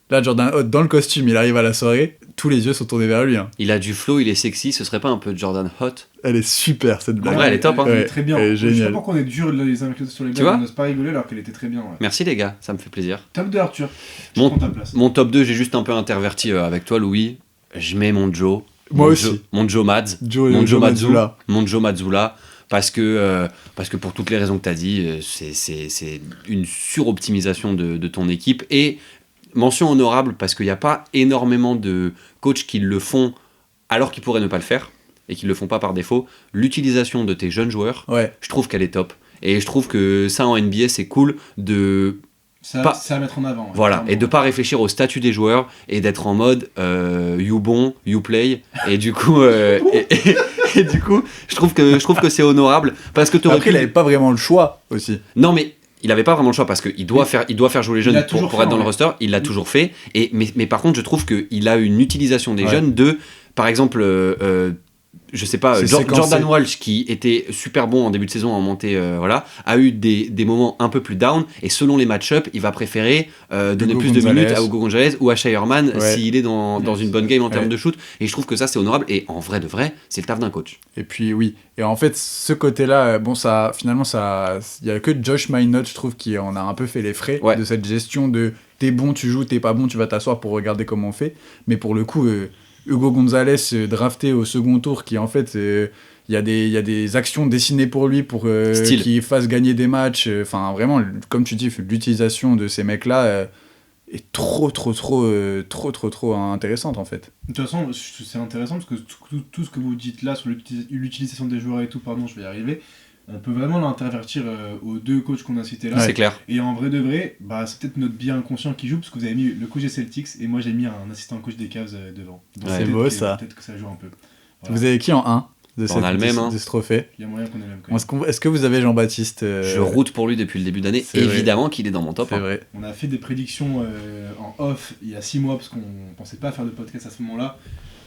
Là, Jordan Hot, dans le costume, il arrive à la soirée, tous les yeux sont tournés vers lui. Hein. Il a du flow, il est sexy, ce serait pas un peu Jordan Hot? Elle est super, cette blague. En vrai, elle est top. Elle est très bien. Elle est géniale. Je sais pas pourquoi on est dur les uns sur les blagues, on n'ose pas rigoler alors qu'elle était très bien. Ouais. Merci les gars, ça me fait plaisir. Top 2, Arthur. Mon top 2, j'ai juste un peu interverti avec toi, Louis. Je mets mon Joe. Moi aussi. Mon Joe Mads. Mon Joe Mazzulla. Parce que pour toutes les raisons que tu as dit, c'est une suroptimisation de ton équipe. Et mention honorable, parce qu'il n'y a pas énormément de coachs qui le font alors qu'ils pourraient ne pas le faire, et qui ne le font pas par défaut. L'utilisation de tes jeunes joueurs, je trouve qu'elle est top. Et je trouve que ça, en NBA, c'est cool de... Ça à mettre en avant. Voilà, et de pas réfléchir au statut des joueurs et d'être en mode you bon, you play, et du coup et du coup je trouve que c'est honorable parce que après il avait pas vraiment le choix aussi. Non mais il avait pas vraiment le choix parce qu'il doit faire jouer les jeunes pour être dans le roster, il l'a toujours fait, mais par contre je trouve qu'il a une utilisation des jeunes de, par exemple je sais pas, Jordan Walsh qui était super bon en début de saison en montée, a eu des moments un peu plus down, et selon les match-up il va préférer donner plus de minutes à Hugo Gonzalez ou à Shai Herman s'il est dans une bonne game en termes de shoot, et je trouve que ça c'est honorable, et en vrai de vrai c'est le taf d'un coach. Et puis et en fait ce côté-là, ça finalement il y a que Josh Minot, je trouve, qui en a un peu fait les frais de cette gestion de t'es bon tu joues, t'es pas bon tu vas t'asseoir pour regarder comment on fait, mais pour le coup Hugo Gonzalez drafté au second tour, qui en fait il y a des actions dessinées pour lui pour qu'il fasse gagner des matchs, enfin vraiment comme tu dis, l'utilisation de ces mecs là est trop intéressante en fait. De toute façon c'est intéressant parce que tout ce que vous dites là sur l'utilisation des joueurs et tout, je vais y arriver, on peut vraiment l'intervertir aux deux coachs qu'on a cités là. C'est clair. Et en vrai de vrai, c'est peut-être notre biais inconscient qui joue, parce que vous avez mis le coach des Celtics et moi j'ai mis un assistant coach des Cavs devant. Donc c'est beau ça. Peut-être que ça joue un peu. Voilà. Vous avez qui en 1 on a le même, de ce trophée? Il y a moyen qu'on ait le même. Est-ce que vous avez Jean-Baptiste Je route pour lui depuis le début d'année. Évidemment qu'il est dans mon top. C'est vrai. On a fait des prédictions en off il y a 6 mois parce qu'on pensait pas faire de podcast à ce moment-là.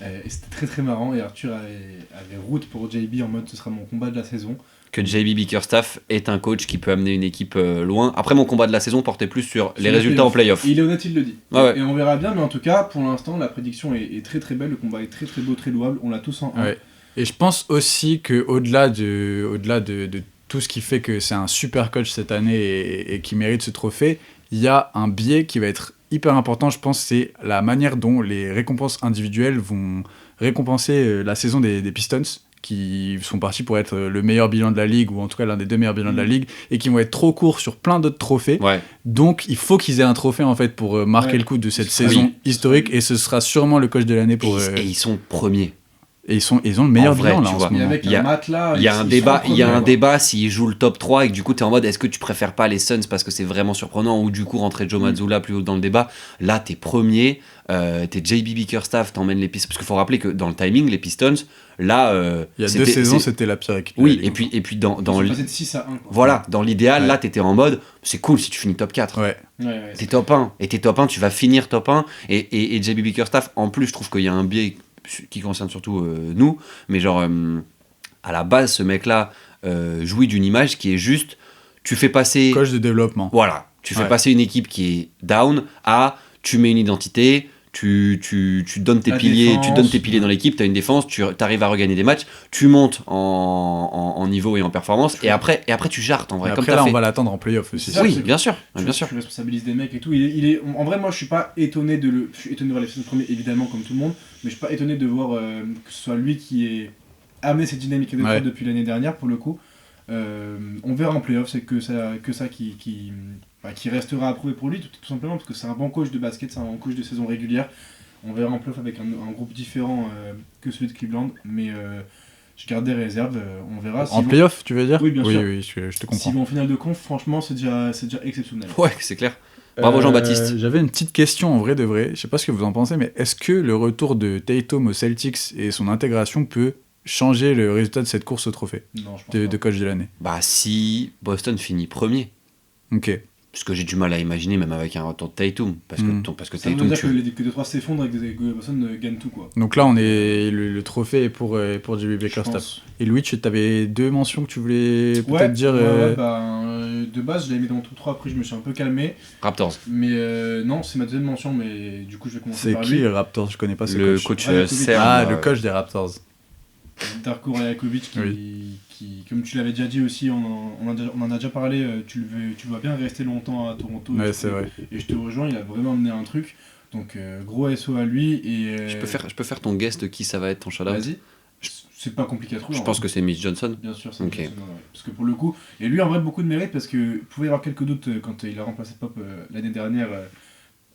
Et c'était très très marrant, et Arthur avait route pour JB en mode ce sera mon combat de la saison. Que JB Bickerstaff est un coach qui peut amener une équipe loin. Après, mon combat de la saison portait plus sur les résultats en play-off. Il est honnête, il le dit. Ouais. Et on verra bien, mais en tout cas, pour l'instant, la prédiction est très très belle, le combat est très très beau, très louable, on l'a tous en 1. Ouais. Et je pense aussi qu'au-delà de tout ce qui fait que c'est un super coach cette année et qui mérite ce trophée, il y a un biais qui va être hyper important, je pense, c'est la manière dont les récompenses individuelles vont récompenser la saison des Pistons, qui sont partis pour être le meilleur bilan de la ligue, ou en tout cas l'un des 2 meilleurs bilans de la ligue, et qui vont être trop courts sur plein d'autres trophées. Donc il faut qu'ils aient un trophée en fait pour marquer le coup de cette saison historique, et ce sera sûrement le coach de l'année pour... Et ils sont premiers. Et ils ont le meilleur bilan là en ce moment. Il y a un débat s'ils jouent le top 3, et que du coup t'es en mode est-ce que tu préfères pas les Suns parce que c'est vraiment surprenant, ou du coup rentrer Joe Mazzulla plus haut dans le débat. Là t'es premier, t'es JB Bickerstaff, t'emmènes les Pistons, parce qu'il faut rappeler que dans le timing les Pistons là il y a 2 saisons c'était la pire équipe. Oui, et puis dans passé de 6 à 1 quoi. Voilà, dans l'idéal là t'étais en mode c'est cool si tu finis top 4. T'es top 1, et t'es top 1, tu vas finir top 1, et JB Bickerstaff en plus je trouve qu'il y a un biais qui concerne surtout nous, mais genre à la base ce mec là jouit d'une image qui est juste, tu fais passer coach de développement, voilà, tu fais passer une équipe qui est down à tu mets une identité, tu donnes tes La piliers, défense, tu donnes tes piliers dans l'équipe, tu as une défense, tu arrives à regagner des matchs, tu montes en niveau et en performance, et après tu jartes en vrai. Et Comme après, t'as là, fait. on va l'attendre en playoff aussi. C'est ça, Oui, c'est que bien sûr. Tu responsabilises des mecs et tout. En vrai, moi, je suis pas étonné je suis étonné de voir les saisons premiers, évidemment, comme tout le monde, mais je suis pas étonné de voir que ce soit lui qui ait amené cette dynamique depuis l'année dernière, pour le coup. On verra en playoff, c'est que ça qui restera à prouver pour lui, tout simplement, parce que c'est un bon coach de basket, c'est un bon coach de saison régulière. On verra en playoff avec un groupe différent que celui de Cleveland, mais je garde des réserves, on verra. En playoff, tu veux dire? Oui, bien sûr. Oui, je te comprends. S'ils vont en finale de conf, franchement, c'est déjà exceptionnel. Ouais, c'est clair. Bravo Jean-Baptiste. J'avais une petite question en vrai de vrai, je sais pas ce que vous en pensez, mais est-ce que le retour de Tatum aux Celtics et son intégration peut changer le résultat de cette course au trophée Non, je pense de pas. coach de l'année? Bah si Boston finit premier, Ok. ce que j'ai du mal à imaginer même avec un retour de Tatum, parce que Ça veut Tatum dire que les 2-3 s'effondrent et que Boston gagne tout, quoi. Donc là, le trophée est pour Jimmy Je Bickerstaff. pense. Et Louis, tu avais 2 mentions que tu voulais Ouais, peut-être dire. de base, je l'avais mis dans mon top 3, après je me suis un peu calmé. Raptors. Mais non, c'est ma deuxième mention, mais du coup, je vais commencer C'est par qui lui. les Raptors? Je connais pas ce Le coach. coach Rajakovic. Serge. Ah, le coach des Raptors. Darko Rajakovic, qui, comme tu l'avais déjà dit aussi, on en a déjà parlé, tu le vois bien rester longtemps à Toronto. Ouais, c'est vrai. Et je te rejoins, il a vraiment amené un truc. Donc, gros SO à lui. Et, Je peux faire ton guest de qui ça va être ton shout-out. Vas-y. C'est pas compliqué à trouver. Je pense que c'est Mitch Johnson. Bien sûr, c'est Ok. Johnson, ouais. Parce que pour le coup, et lui en vrai beaucoup de mérite parce que il pouvait y avoir quelques doutes quand il a remplacé Pop l'année dernière.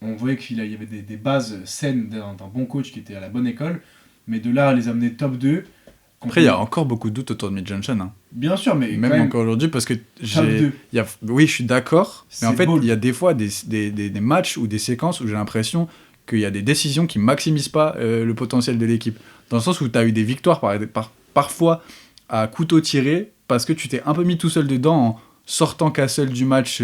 On voyait qu'il y avait des bases saines d'un bon coach qui était à la bonne école, mais de là à les amener top 2. Après, il y a encore beaucoup de doutes autour de Mitch Johnson. Hein. Bien sûr, mais Même quand même, encore aujourd'hui, parce que top 2. oui, je suis d'accord, mais en C'est fait, bold. il y a des fois des matchs ou des séquences où j'ai l'impression qu'il y a des décisions qui maximisent pas le potentiel de l'équipe. Dans le sens où tu as eu des victoires parfois à couteau tiré, parce que tu t'es un peu mis tout seul dedans en sortant Castle du match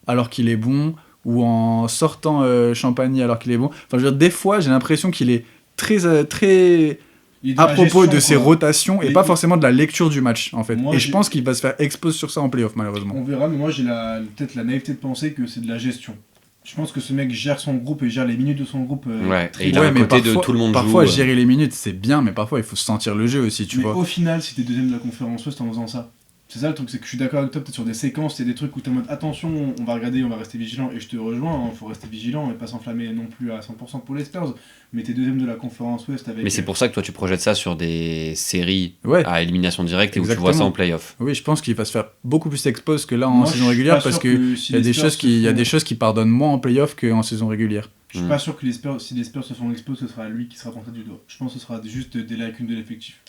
alors qu'il est bon, ou en sortant Champagny alors qu'il est bon. Enfin, je veux dire, des fois, j'ai l'impression qu'il est très Il est dans à la propos gestion, de ses quoi. rotations et Et pas forcément de la lecture du match, en fait. Moi, Et je j'ai- pense qu'il va se faire expose sur ça en playoff, malheureusement. On verra, mais moi j'ai peut-être la naïveté de penser que c'est de la gestion. Je pense que ce mec gère son groupe et gère les minutes de son groupe. Ouais, très et il bien. a un côté de tout le monde parfois, joue. gérer les minutes, c'est bien, mais parfois, il faut sentir le jeu aussi, tu Mais vois. au final, si t'es deuxième de la conférence Ouest en faisant ça, c'est ça le truc, c'est que je suis d'accord avec toi, peut-être sur des séquences, il y a des trucs où t'es en mode attention, on va regarder, on va rester vigilant, et je te rejoins, hein, faut rester vigilant et pas s'enflammer non plus à 100% pour les Spurs, mais t'es deuxième de la conférence Ouest avec. Mais c'est pour ça que toi tu projettes ça sur des séries Ouais. à élimination directe et où tu vois Exactement. ça en playoff. Oui, je pense qu'il va se faire beaucoup plus expose que là en Moi, je saison suis régulière pas parce sûr que si il y a les des Spurs choses se il y a font- des choses qui pardonnent moins en playoff qu'en saison régulière. Je suis pas sûr que si les Spurs se font expose, ce sera lui qui sera pointé du doigt. Je pense que ce sera juste des lacunes de l'effectif.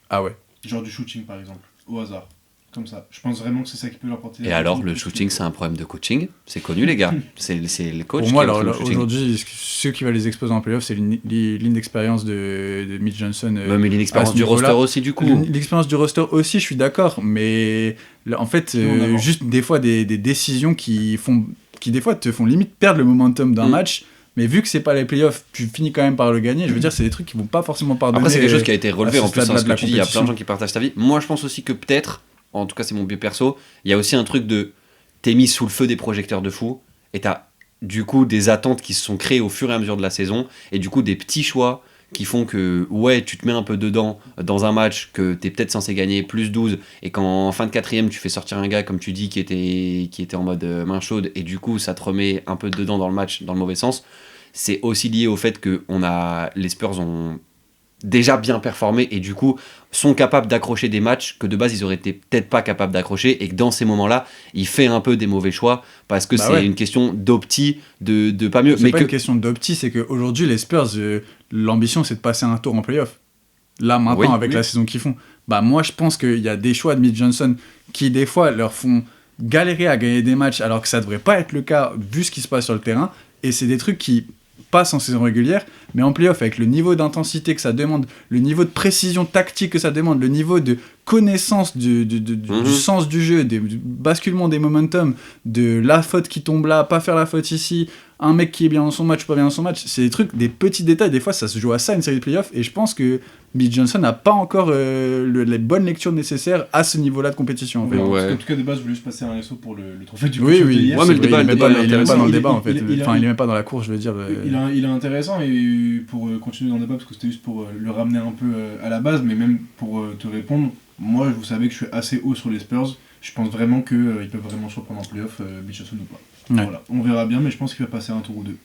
Ah ouais. Genre du shooting par exemple, au hasard. Comme ça. Je pense vraiment que c'est ça qui peut leur porter. Et alors, le shooting, c'est un problème de coaching. C'est connu, les gars. C'est le coach Pour moi, qui alors, est le là, shooting. aujourd'hui, ceux qui va les exposer en playoff, c'est l'inexpérience de Mitch Johnson. Ouais, mais l'inexpérience à ce du roster niveau-là. aussi, du coup. L'expérience du roster aussi, je suis d'accord, mais là, en fait, En avant. juste des fois des décisions qui des fois te font limite perdre le momentum d'un match. Mais vu que c'est pas les playoffs, tu finis quand même par le gagner. Je veux dire, c'est des trucs qui vont pas forcément pardonner. Après, c'est quelque chose qui a été relevé à ce en plus stade-là dans ce de que la tu dis. Il y a plein de compétition. gens qui partagent ta vie. Moi, je pense aussi que peut-être, en tout cas, c'est mon biais perso, il y a aussi un truc de t'es mis sous le feu des projecteurs de fou et t'as du coup des attentes qui se sont créées au fur et à mesure de la saison et du coup des petits choix qui font que ouais tu te mets un peu dedans dans un match que t'es peut-être censé gagner plus 12 et qu'en fin de quatrième tu fais sortir un gars comme tu dis qui était en mode main chaude et du coup ça te remet un peu dedans dans le match dans le mauvais sens. C'est aussi lié au fait que les Spurs ont déjà bien performé et du coup sont capables d'accrocher des matchs que de base ils auraient été peut-être pas capables d'accrocher et que dans ces moments-là il fait un peu des mauvais choix parce que Bah c'est ouais. une question d'opti de pas mieux C'est mais pas que une question d'opti, c'est qu'aujourd'hui, les Spurs, l'ambition, c'est de passer un tour en playoff. Là, maintenant, Oui, avec oui. la saison qu'ils font. Bah, moi, je pense qu'il y a des choix de Mitch Johnson qui, des fois, leur font galérer à gagner des matchs alors que ça devrait pas être le cas vu ce qui se passe sur le terrain. Et c'est des trucs qui passent en saison régulière, mais en playoff, avec le niveau d'intensité que ça demande, le niveau de précision tactique que ça demande, le niveau de connaissance du sens du jeu, du basculement des momentum, de la faute qui tombe là, pas faire la faute ici, un mec qui est bien dans son match ou pas bien dans son match, c'est des petits détails, des fois ça se joue à ça une série de playoffs, et je pense que Bill Johnson n'a pas encore les bonnes lectures nécessaires à ce niveau-là de compétition. En fait. Parce qu'en tout cas, de base, je voulais juste passer un SO pour le trophée du oui, coach oui. hier. Ouais, mais le débat, il est même pas dans le débat, en fait. Il Enfin, il est même pas dans la course, je veux dire. Il est intéressant, et pour continuer dans le débat, parce que c'était juste pour le ramener un peu à la base, mais même pour te répondre, moi, vous savez que je suis assez haut sur les Spurs. Je pense vraiment qu'ils peuvent vraiment surprendre en playoff, Bill Johnson ou pas. Ouais. Voilà. On verra bien, mais je pense qu'il va passer un tour ou deux.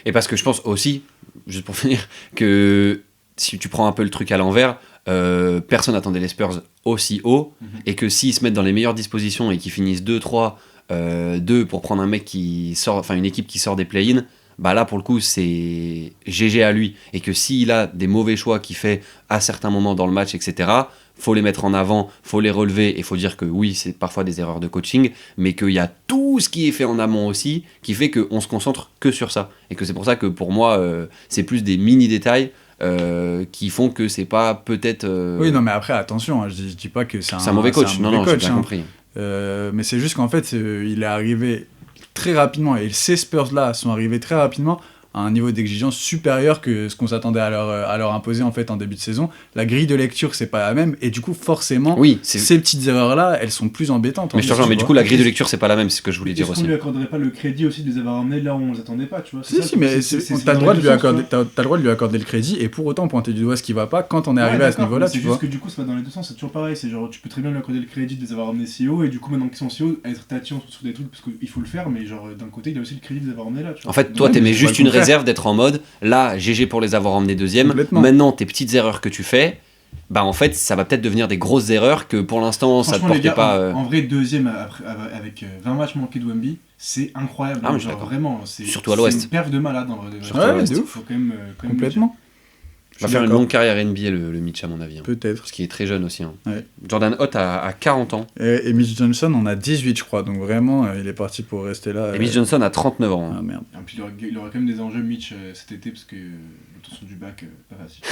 Et parce que je pense aussi, juste pour finir, que si tu prends un peu le truc à l'envers, personne n'attendait les Spurs aussi haut, et que s'ils se mettent dans les meilleures dispositions et qu'ils finissent 2-3, 2 pour prendre un mec qui sort, enfin une équipe qui sort des play-in, bah là pour le coup c'est GG à lui, et que s'il a des mauvais choix qu'il fait à certains moments dans le match, etc., faut les mettre en avant, faut les relever, et faut dire que oui, c'est parfois des erreurs de coaching, mais qu'il y a tout ce qui est fait en amont aussi, qui fait qu'on se concentre que sur ça, et que c'est pour ça que pour moi c'est plus des mini détails qui font que c'est pas peut-être Oui, non, mais après attention, hein, je dis pas que c'est un mauvais coach, non, j'ai bien compris. Mais c'est juste qu'en fait il est arrivé très rapidement, et ces Spurs là sont arrivés très rapidement à un niveau d'exigence supérieur que ce qu'on s'attendait à leur imposer en fait en début de saison. La grille de lecture c'est pas la même, et du coup forcément oui, ces petites erreurs là elles sont plus embêtantes. Mais je te rejoins, mais du coup la grille de lecture c'est pas la même, c'est ce que je voulais dire aussi. Est-ce qu'on lui accorderait pas le crédit aussi de les avoir emmenés là où on les attendait pas, tu vois? Si, mais t'as le droit de lui accorder le crédit, et pour autant pointer du doigt ce qui va pas quand on est arrivé à ce niveau là, tu vois. C'est juste que du coup c'est pas dans les deux sens, c'est toujours pareil, c'est genre tu peux très bien lui accorder le crédit de les avoir emmenés si haut, et du coup maintenant qu'ils sont si haut, être tatillon sur des trucs parce qu'il faut le faire, mais genre d'un côté il a aussi le crédit de les avoir emmenés là, tu vois. En fait toi t'aimais juste une réserve d'être en mode là, GG pour les avoir emmenés deuxième. Maintenant, tes petites erreurs que tu fais, bah en fait, ça va peut-être devenir des grosses erreurs que pour l'instant, ça te portait pas. En vrai, deuxième avec 20 matchs manqués de Wemby, c'est incroyable. Ah, genre, vraiment, surtout à l'Ouest. C'est une perf de malade en vrai. Ouais, de ouf. Faut quand même complètement. Il va faire une longue carrière NBA, le Mitch, à mon avis. Hein. Peut-être. Parce qu'il est très jeune aussi. Hein. Ouais. Jordan Hott a 40 ans. Et Mitch Johnson en a 18, je crois. Donc vraiment, il est parti pour rester là. Et Mitch Johnson a 39 ans. Ah merde. Et puis il aura quand même des enjeux, Mitch, cet été, parce que l'obtention du bac, pas facile.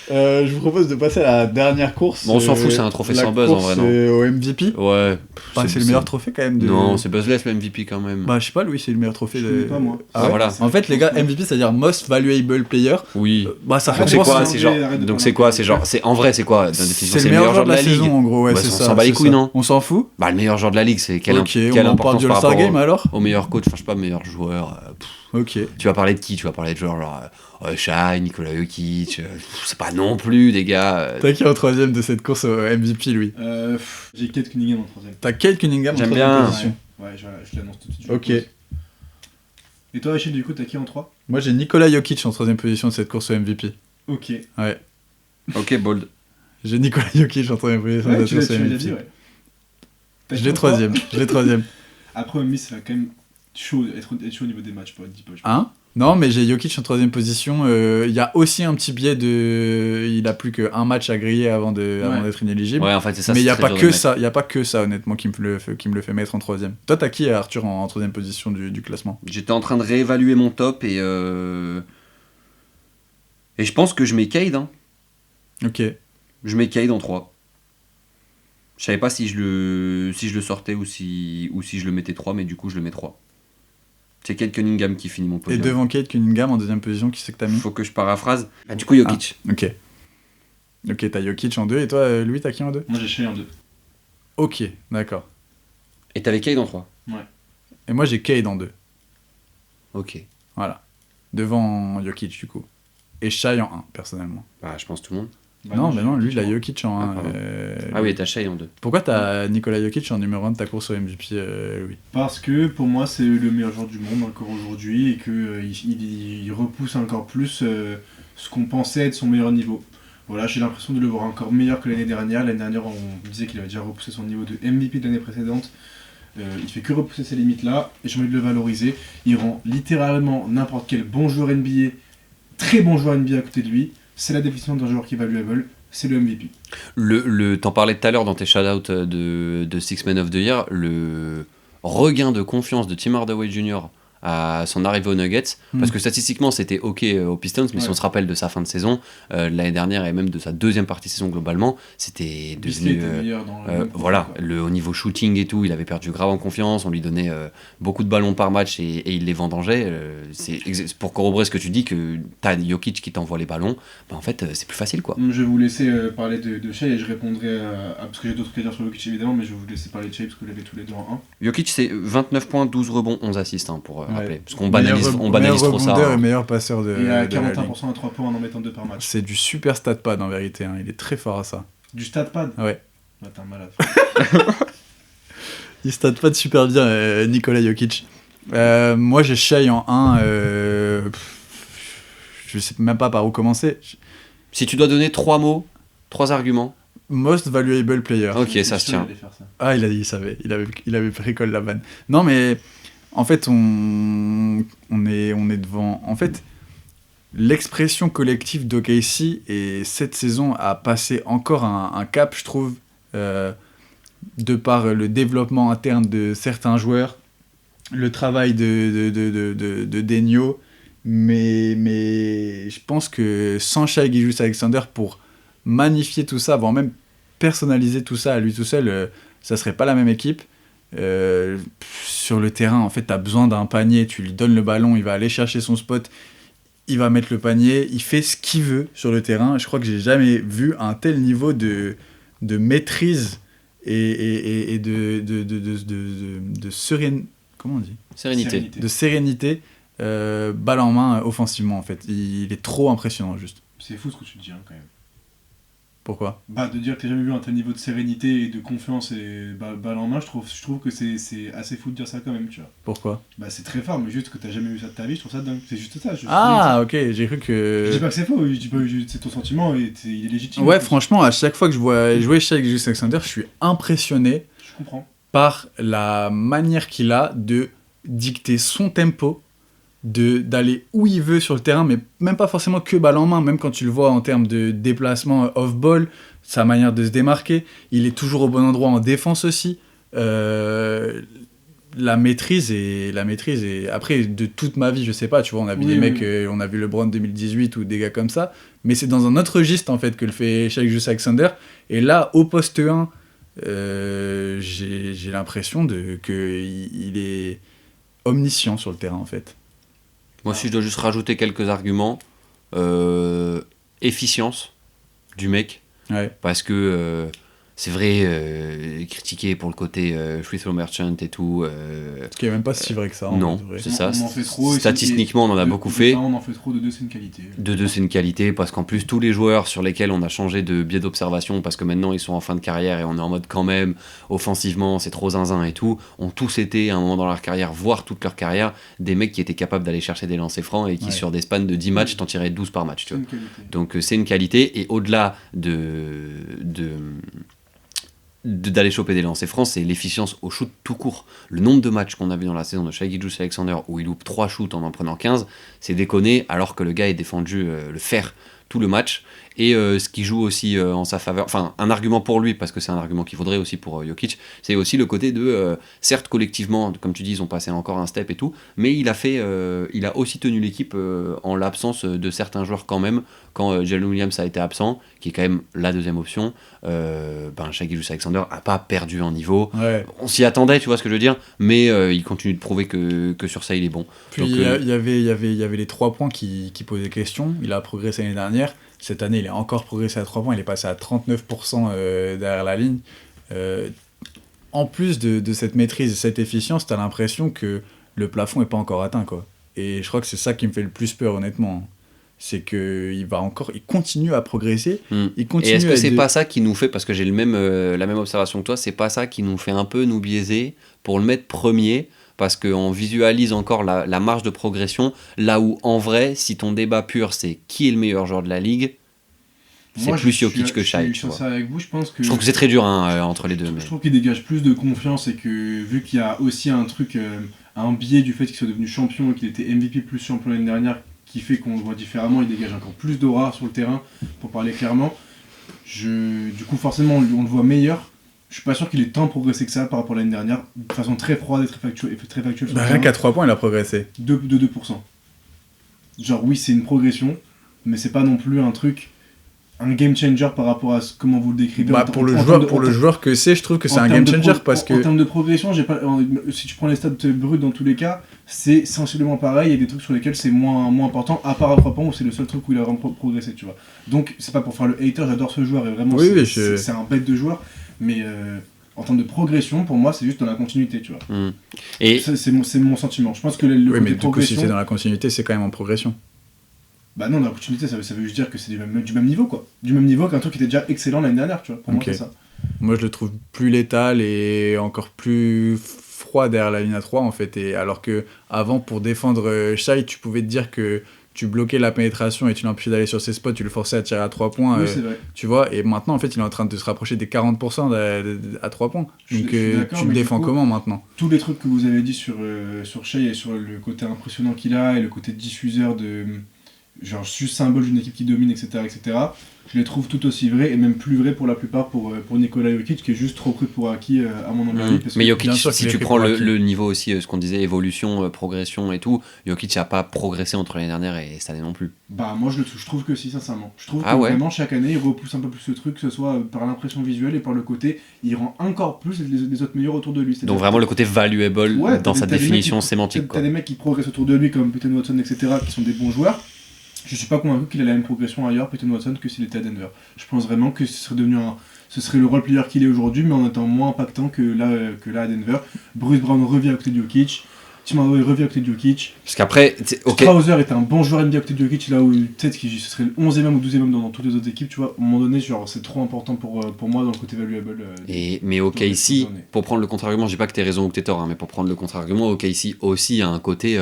Je vous propose de passer à la dernière course. Bon, on s'en fout, c'est un trophée sans buzz en vrai, non? Au MVP. Ouais. C'est le meilleur trophée quand même. Non, c'est buzzless le MVP quand même. Bah, je sais pas, Louis, c'est le meilleur trophée. Je connais pas, moi. Ah, ouais. Voilà. En fait, les gars, MVP, c'est-à-dire Most Valuable Player. Oui. Bah, ça fait Donc c'est quoi? C'est genre. Donc c'est quoi? C'est genre. C'est en vrai, c'est quoi? C'est le meilleur joueur de la saison, en gros. Ouais, c'est ça. On s'en bat les couilles, non? On s'en fout. Bah, le meilleur joueur de la ligue, c'est quelle on parle du All-Star Game alors? Au meilleur coach, enfin, je sais pas, meilleur joueur. Ok. Tu vas parler de qui? Tu vas parler de joueurs genre Shai, Nikola Jokic, c'est pas non plus des gars. T'as qui en troisième de cette course au MVP, lui? J'ai Kate Cunningham en troisième. T'as Kate Cunningham en J'aime troisième bien. position. Ouais, je l'annonce tout de suite. Ok. Et toi, Achille, du coup, t'as qui en 3? Moi, j'ai Nikola Jokic en troisième position de cette course au MVP. Ok. Ouais. Ok, bold. J'ai Nikola Jokic en troisième position de cette course au MVP. Dit, ouais. Je l'ai troisième. Après, Wemby, ça va quand même chaud, être chaud au niveau des matchs pour être 10 poches. Hein? Non, mais j'ai Jokic en troisième position. Il y a aussi un petit biais de. Il a plus qu'un match à griller avant d'être inéligible. Ouais, en fait, c'est ça. Mais il n'y a pas que ça. Il y a pas que ça, honnêtement, qui me le fait mettre en troisième. Toi, t'as qui, Arthur, en troisième position du classement? J'étais en train de réévaluer mon top et je pense que je mets Cade. Hein. Ok. Je mets Cade en 3. Je savais pas si je le sortais ou si je le mettais 3, mais du coup, je le mets 3. C'est Kate Cunningham qui finit mon podium. Et devant Kate Cunningham en deuxième position, qui c'est que t'as mis? Faut que je paraphrase. Ah, du coup, Jokic. Ok. Ok, t'as Jokic en 2, et toi, Louis, t'as qui en 2? Moi, j'ai Shai en 2. Ok, d'accord. Et t'avais Cade en 3. Ouais. Et moi, j'ai Cade en 2. Ok. Voilà. Devant Jokic, du coup. Et Shai en 1, personnellement. Bah, je pense tout le monde. Bah non, lui, il a Jokic en 1. Ah oui, t'as Shai en 2. Pourquoi t'as Nikola Jokic en numéro 1 de ta course au MVP, Louis? Parce que pour moi, c'est le meilleur joueur du monde encore aujourd'hui, et qu'il il repousse encore plus ce qu'on pensait être son meilleur niveau. Voilà, j'ai l'impression de le voir encore meilleur que l'année dernière. L'année dernière, on disait qu'il avait déjà repoussé son niveau de MVP de l'année précédente. Il fait que repousser ces limites-là, et j'ai envie de le valoriser. Il rend littéralement n'importe quel bon joueur NBA, très bon joueur NBA à côté de lui. C'est la définition d'un joueur qui est valuable, c'est le MVP. T'en parlais tout à l'heure dans tes shout-outs de Six Men of the Year, le regain de confiance de Tim Hardaway Jr. à son arrivée aux Nuggets, parce que statistiquement c'était ok aux Pistons, mais si on se rappelle de sa fin de saison, l'année dernière et même de sa deuxième partie de saison globalement, c'était devenu voilà, au niveau shooting et tout, il avait perdu grave en confiance, on lui donnait beaucoup de ballons par match et il les vendangeait. C'est pour corroborer ce que tu dis, que t'as Jokic qui t'envoie les ballons, en fait c'est plus facile quoi. Je vais vous laisser parler de Shai et je répondrai parce que j'ai d'autres trucs à dire sur Jokic évidemment, mais je vais vous laisser parler de Shai parce que vous l'avez tous les deux en 1. Jokic c'est 29 points, 12 rebonds, 11 assists pour rappeler, parce qu'on banalise trop ça. Meilleur meilleur passeur de. Il a 41% à 3 points en mettant 2 par match. C'est du super stat pad en vérité, il est très fort à ça. Du stat pad ? Ouais. T'es un malade. Il stat pad super bien, Nikola Jokic. Moi j'ai Shai en 1. Je sais même pas par où commencer. Si tu dois donner 3 mots, 3 arguments. Most valuable player. Ok, ça se tient. Ah, il savait. Il avait précolle la vanne. Non, mais en fait, on est devant. En fait, l'expression collective d'OKC et cette saison a passé encore un cap, je trouve, de par le développement interne de certains joueurs, le travail de Denio. Mais je pense que sans Shai Gilgeous-Alexander pour magnifier tout ça, voire même personnaliser tout ça à lui tout seul, ça serait pas la même équipe. Sur le terrain, en fait, t'as besoin d'un panier, tu lui donnes le ballon, il va aller chercher son spot, il va mettre le panier, il fait ce qu'il veut sur le terrain. Je crois que j'ai jamais vu un tel niveau de maîtrise et de sérénité. Comment on dit ? Sérénité. De sérénité, balle en main offensivement en fait. Il est trop impressionnant juste. C'est fou ce que tu dis quand même. Pourquoi ? De dire que t'as jamais vu un tel niveau de sérénité et de confiance et balle en main, je trouve que c'est assez fou de dire ça quand même, tu vois. Pourquoi ? C'est très fort, mais juste que t'as jamais vu ça de ta vie, je trouve ça dingue. C'est juste ça. Ok, j'ai cru que... Je dis pas que c'est faux, je dis pas que c'est ton sentiment et il est légitime. Ouais, franchement, à chaque fois que je vois jouer Shai Gilgeous-Alexander, je suis impressionné Je comprends. Par la manière qu'il a de dicter son tempo, d'aller où il veut sur le terrain, mais même pas forcément que balle en main, même quand tu le vois en termes de déplacement off-ball, sa manière de se démarquer, il est toujours au bon endroit en défense aussi. La maîtrise et après de toute ma vie, je sais pas, tu vois, on a vu des mecs, on a vu LeBron 2018 ou des gars comme ça, mais c'est dans un autre registre en fait que le fait Shai Gilgeous-Alexander, et là au poste 1 j'ai l'impression qu'il est omniscient sur le terrain en fait. Moi aussi je dois juste rajouter quelques arguments. Efficience du mec, parce que c'est vrai, critiqué pour le côté free throw merchant et tout. Ce qui est même pas si vrai que ça. Non, c'est ça. On en fait trop. Statistiquement, on en a beaucoup fait. On en fait trop, de deux, c'est une qualité. De deux, c'est une qualité, parce qu'en plus, tous les joueurs sur lesquels on a changé de biais d'observation, parce que maintenant ils sont en fin de carrière et on est en mode quand même, offensivement, c'est trop zinzin et tout, ont tous été à un moment dans leur carrière, voire toute leur carrière, des mecs qui étaient capables d'aller chercher des lancers francs et qui, sur des spans de 10 matchs, t'en tiraient 12 par match. Tu vois. Donc c'est une qualité, et au-delà d'aller choper des lancers francs, c'est l'efficience au shoot tout court. Le nombre de matchs qu'on a vu dans la saison de Shai Gilgeous-Alexander où il loupe 3 shoots en prenant 15, c'est déconné, alors que le gars est défendu le fer tout le match. Et ce qui joue aussi en sa faveur, enfin un argument pour lui, parce que c'est un argument qu'il vaudrait aussi pour Jokic, c'est aussi le côté de, certes collectivement, comme tu dis, ils ont passé encore un step et tout, mais il a aussi tenu l'équipe en l'absence de certains joueurs quand même, quand Jalen Williams a été absent, qui est quand même la deuxième option, Shai Gilgeous-Alexander a pas perdu en niveau, on s'y attendait, tu vois ce que je veux dire, mais il continue de prouver que sur ça il est bon. Puis il y avait les 3 points qui posaient question, il a progressé l'année dernière. Cette année, il a encore progressé à 3 points, il est passé à 39% derrière la ligne. En plus de cette maîtrise et cette efficience, t'as l'impression que le plafond n'est pas encore atteint, quoi. Et je crois que c'est ça qui me fait le plus peur, honnêtement. C'est qu'il continue à progresser. Il continue. Et est-ce que c'est pas ça qui nous fait, parce que j'ai la même observation que toi, c'est pas ça qui nous fait un peu nous biaiser pour le mettre premier, parce qu'on visualise encore la marge de progression, là où en vrai, si ton débat pur c'est qui est le meilleur joueur de la ligue, c'est plus Jokic que Shai. Je trouve que c'est très dur entre les deux. Je trouve qu'il dégage plus de confiance, et que vu qu'il y a aussi un truc, un biais du fait qu'il soit devenu champion et qu'il était MVP plus champion l'année dernière, qui fait qu'on le voit différemment, il dégage encore plus d'aura sur le terrain, pour parler clairement. Du coup forcément on le voit meilleur. Je suis pas sûr qu'il ait tant progressé que ça par rapport à l'année dernière, de façon très froide et très factuelle. Rien qu'à 3 points, il a progressé. De 2%. Genre, oui, c'est une progression, mais c'est pas non plus un game changer par rapport à comment vous le décrivez. Pour le joueur que c'est, je trouve que c'est un game changer parce que. En termes de progression, si tu prends les stats bruts dans tous les cas, c'est sensiblement pareil. Il y a des trucs sur lesquels c'est moins important, à part à 3 points où c'est le seul truc où il a vraiment progressé, tu vois. Donc, c'est pas pour faire le hater, j'adore ce joueur et vraiment, c'est un bête de joueur, mais. En termes de progression, pour moi, c'est juste dans la continuité, tu vois. Et c'est mon sentiment. Je pense que le côté progression... Oui, mais si c'est dans la continuité, c'est quand même en progression. Bah non, dans la continuité, ça veut juste dire que c'est du même niveau, quoi. Du même niveau qu'un truc qui était déjà excellent l'année dernière, tu vois. Pour moi, c'est ça. Moi, je le trouve plus létal et encore plus froid derrière la ligne à 3, en fait. Et alors que avant, pour défendre Shai, tu pouvais te dire que tu bloquais la pénétration et tu l'empêchais d'aller sur ses spots, tu le forçais à tirer à 3 points, oui, c'est vrai. Tu vois, et maintenant en fait il est en train de se rapprocher des 40% à 3 points. Donc tu le défends comment maintenant ? Tous les trucs que vous avez dit sur Shai et sur le côté impressionnant qu'il a et le côté diffuseur de genre juste symbole d'une équipe qui domine, etc., je les trouve tout aussi vrais et même plus vrais pour la plupart pour Nikola Jokic qui est juste trop pris pour acquis à mon avis. Mais Jokic, si tu prends le niveau aussi, ce qu'on disait, évolution, progression et tout, Jokic n'a pas progressé entre l'année dernière et cette année non plus. Bah moi je trouve que si, sincèrement. Je trouve que vraiment chaque année il repousse un peu plus ce truc, que ce soit par l'impression visuelle et par le côté, il rend encore plus les autres meilleurs autour de lui. Donc vraiment le côté valuable dans sa définition sémantique. T'as des mecs qui progressent autour de lui comme Peyton Watson, etc., qui sont des bons joueurs. Je suis pas convaincu qu'il ait la même progression ailleurs, Peyton Watson, que s'il était à Denver. Je pense vraiment que ce serait le role player qu'il est aujourd'hui, mais en étant moins impactant que là à Denver. Bruce Brown revient à côté de Jokic, Tim Hardaway revient à côté de Jokic. Parce qu'après, Strauser est un bon joueur NBA à côté de Jokic, là où peut-être que ce serait le 11e ou 12e dans toutes les autres équipes, tu vois. À un moment donné, genre, c'est trop important pour moi dans le côté valuable. Mais OKC, pour prendre le contre-argument, je dis pas que t'es raison ou que t'es tort, mais pour prendre le contre-argument, OKC aussi a un côté.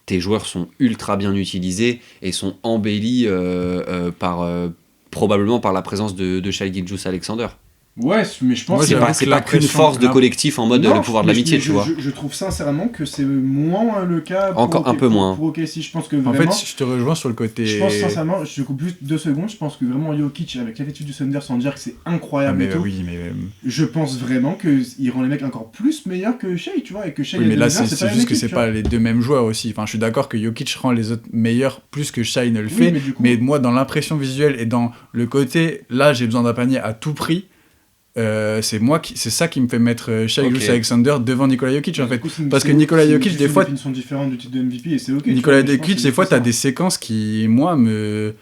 Tes joueurs sont ultra bien utilisés et sont embellis probablement par la présence de Shai Gilgeous-Alexander. Ouais, mais je pense que c'est pas qu'une force de collectif en mode le pouvoir de l'amitié, tu vois. Je trouve sincèrement que c'est moins le cas encore un peu moins. Pour OKC, je pense que vraiment, en fait, je te rejoins sur le côté. Je pense sincèrement, je coupe juste 2 secondes, je pense que vraiment Jokic avec l'attitude du Thunder sans dire que c'est incroyable je pense vraiment qu'il rend les mecs encore plus meilleurs que Shai, tu vois, et que Shai mais là c'est juste que c'est pas les deux mêmes joueurs aussi. Enfin, je suis d'accord que Jokic rend les autres meilleurs plus que Shai ne le fait, mais moi dans l'impression visuelle et dans le côté là, j'ai besoin d'un panier à tout prix. C'est ça qui me fait mettre Shai Gilgeous-Alexander devant Nikola Jokic en fait, parce que Nikola Jokic des fois une définition différente du titre de MVP et c'est ok. Nikola Jokic des fois t'as des séquences qui moi me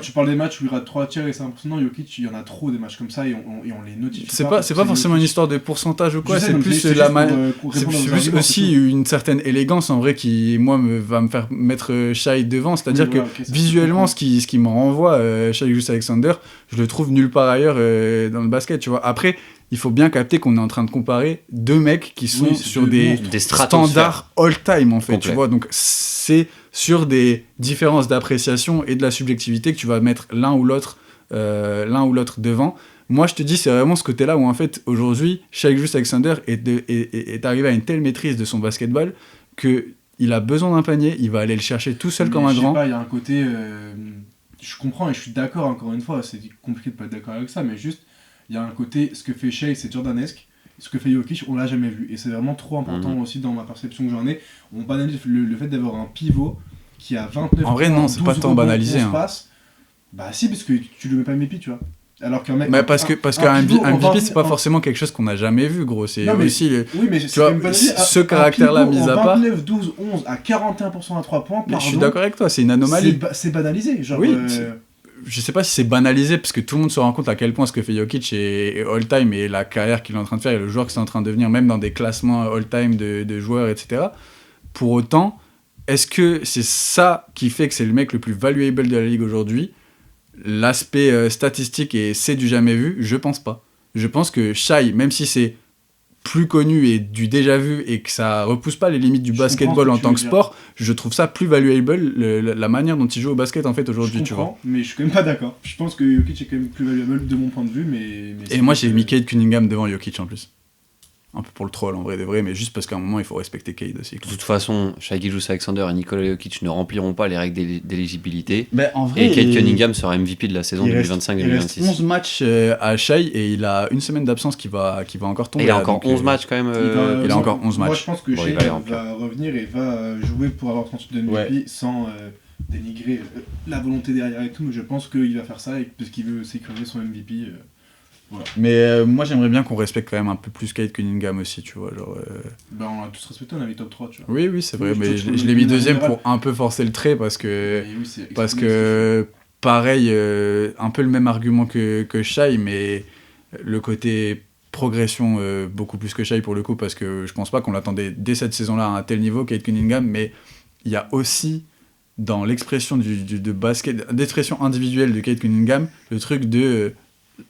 tu parles des matchs où il rate 3 tirs et c'est impressionnant. Jokic, il y en a trop des matchs comme ça et on les notifie. C'est pas forcément une histoire de pourcentage ou quoi, c'est plus aussi une certaine élégance en vrai qui moi va me faire mettre Shai devant, c'est-à-dire que visuellement ce qui me renvoie Shai Gilgeous-Alexander, je le trouve nulle part ailleurs dans le basket, tu vois. Après il faut bien capter qu'on est en train de comparer deux mecs qui sont sur des standards all-time en fait, tu vois. Donc c'est sur des différences d'appréciation et de la subjectivité que tu vas mettre l'un ou l'autre devant. Moi, je te dis, c'est vraiment ce côté-là où en fait, aujourd'hui, Shai Gilgeous-Alexander est arrivé à une telle maîtrise de son basketball qu'il a besoin d'un panier, il va aller le chercher tout seul comme un grand. Je sais pas, il y a un côté... je comprends et je suis d'accord, encore une fois, c'est compliqué de pas être d'accord avec ça, mais juste, il y a un côté, ce que fait Shai, c'est jordanesque. Ce que fait Jokic, on l'a jamais vu. Et c'est vraiment trop important aussi dans ma perception que j'en ai. On banalise le fait d'avoir un pivot qui a 29 en vrai, non, c'est pas tant banalisé. Bah si, parce que tu le mets pas MVP, tu vois. Alors qu'un mec... Bah parce qu'un MVP, c'est pas forcément quelque chose qu'on a jamais vu, gros. C'est aussi... Oui, mais tu vois, ce caractère-là mis à part... 29, 12, 11 à 41% à 3 points, mais je suis d'accord avec toi, c'est une anomalie. C'est banalisé, genre... Oui, je sais pas si c'est banalisé parce que tout le monde se rend compte à quel point ce que fait Jokic est all-time et la carrière qu'il est en train de faire et le joueur qu'il est en train de devenir, même dans des classements all-time de joueurs, etc. Pour autant, est-ce que c'est ça qui fait que c'est le mec le plus valuable de la ligue aujourd'hui ? L'aspect statistique et c'est du jamais vu, je pense pas. Je pense que Shai, même si c'est plus connu et du déjà vu et que ça repousse pas les limites du basketball en tant que sport, je trouve ça plus valuable la manière dont il joue au basket en fait aujourd'hui, tu vois. Mais je suis quand même pas d'accord. Je pense que Jokic est quand même plus valuable de mon point de vue, mais et moi j'ai mis Cade Cunningham devant Jokic en plus. un peu pour le troll en vrai de vrai, mais juste parce qu'à un moment il faut respecter Cade aussi. De toute façon, Shai Gilgeous-Alexander et Nikola Jokic ne rempliront pas les règles d'éligibilité. Mais en vrai, Et Cade Cunningham sera MVP de la saison 2025-2026. Il reste 11 matchs à Shai et il a une semaine d'absence qui va encore tomber. Et il a encore 11 matchs quand même. Il a encore 11 matchs. Moi je pense que Shai va revenir et va jouer pour avoir son titre de MVP sans dénigrer la volonté derrière et tout, mais je pense qu'il va faire ça parce qu'il veut sécuriser son MVP. Voilà. Mais moi j'aimerais bien qu'on respecte quand même un peu plus Cade Cunningham aussi, tu vois. Genre, on a tous respecté, on avait top 3, tu vois. Oui, c'est vrai, mais je l'ai mis deuxième pour un peu forcer le trait parce que pareil, un peu le même argument que Shai, mais le côté progression beaucoup plus que Shai pour le coup, parce que je pense pas qu'on l'attendait dès cette saison-là à un tel niveau, Cade Cunningham, mais il y a aussi dans l'expression de basket, d'expression individuelle de Cade Cunningham, le truc de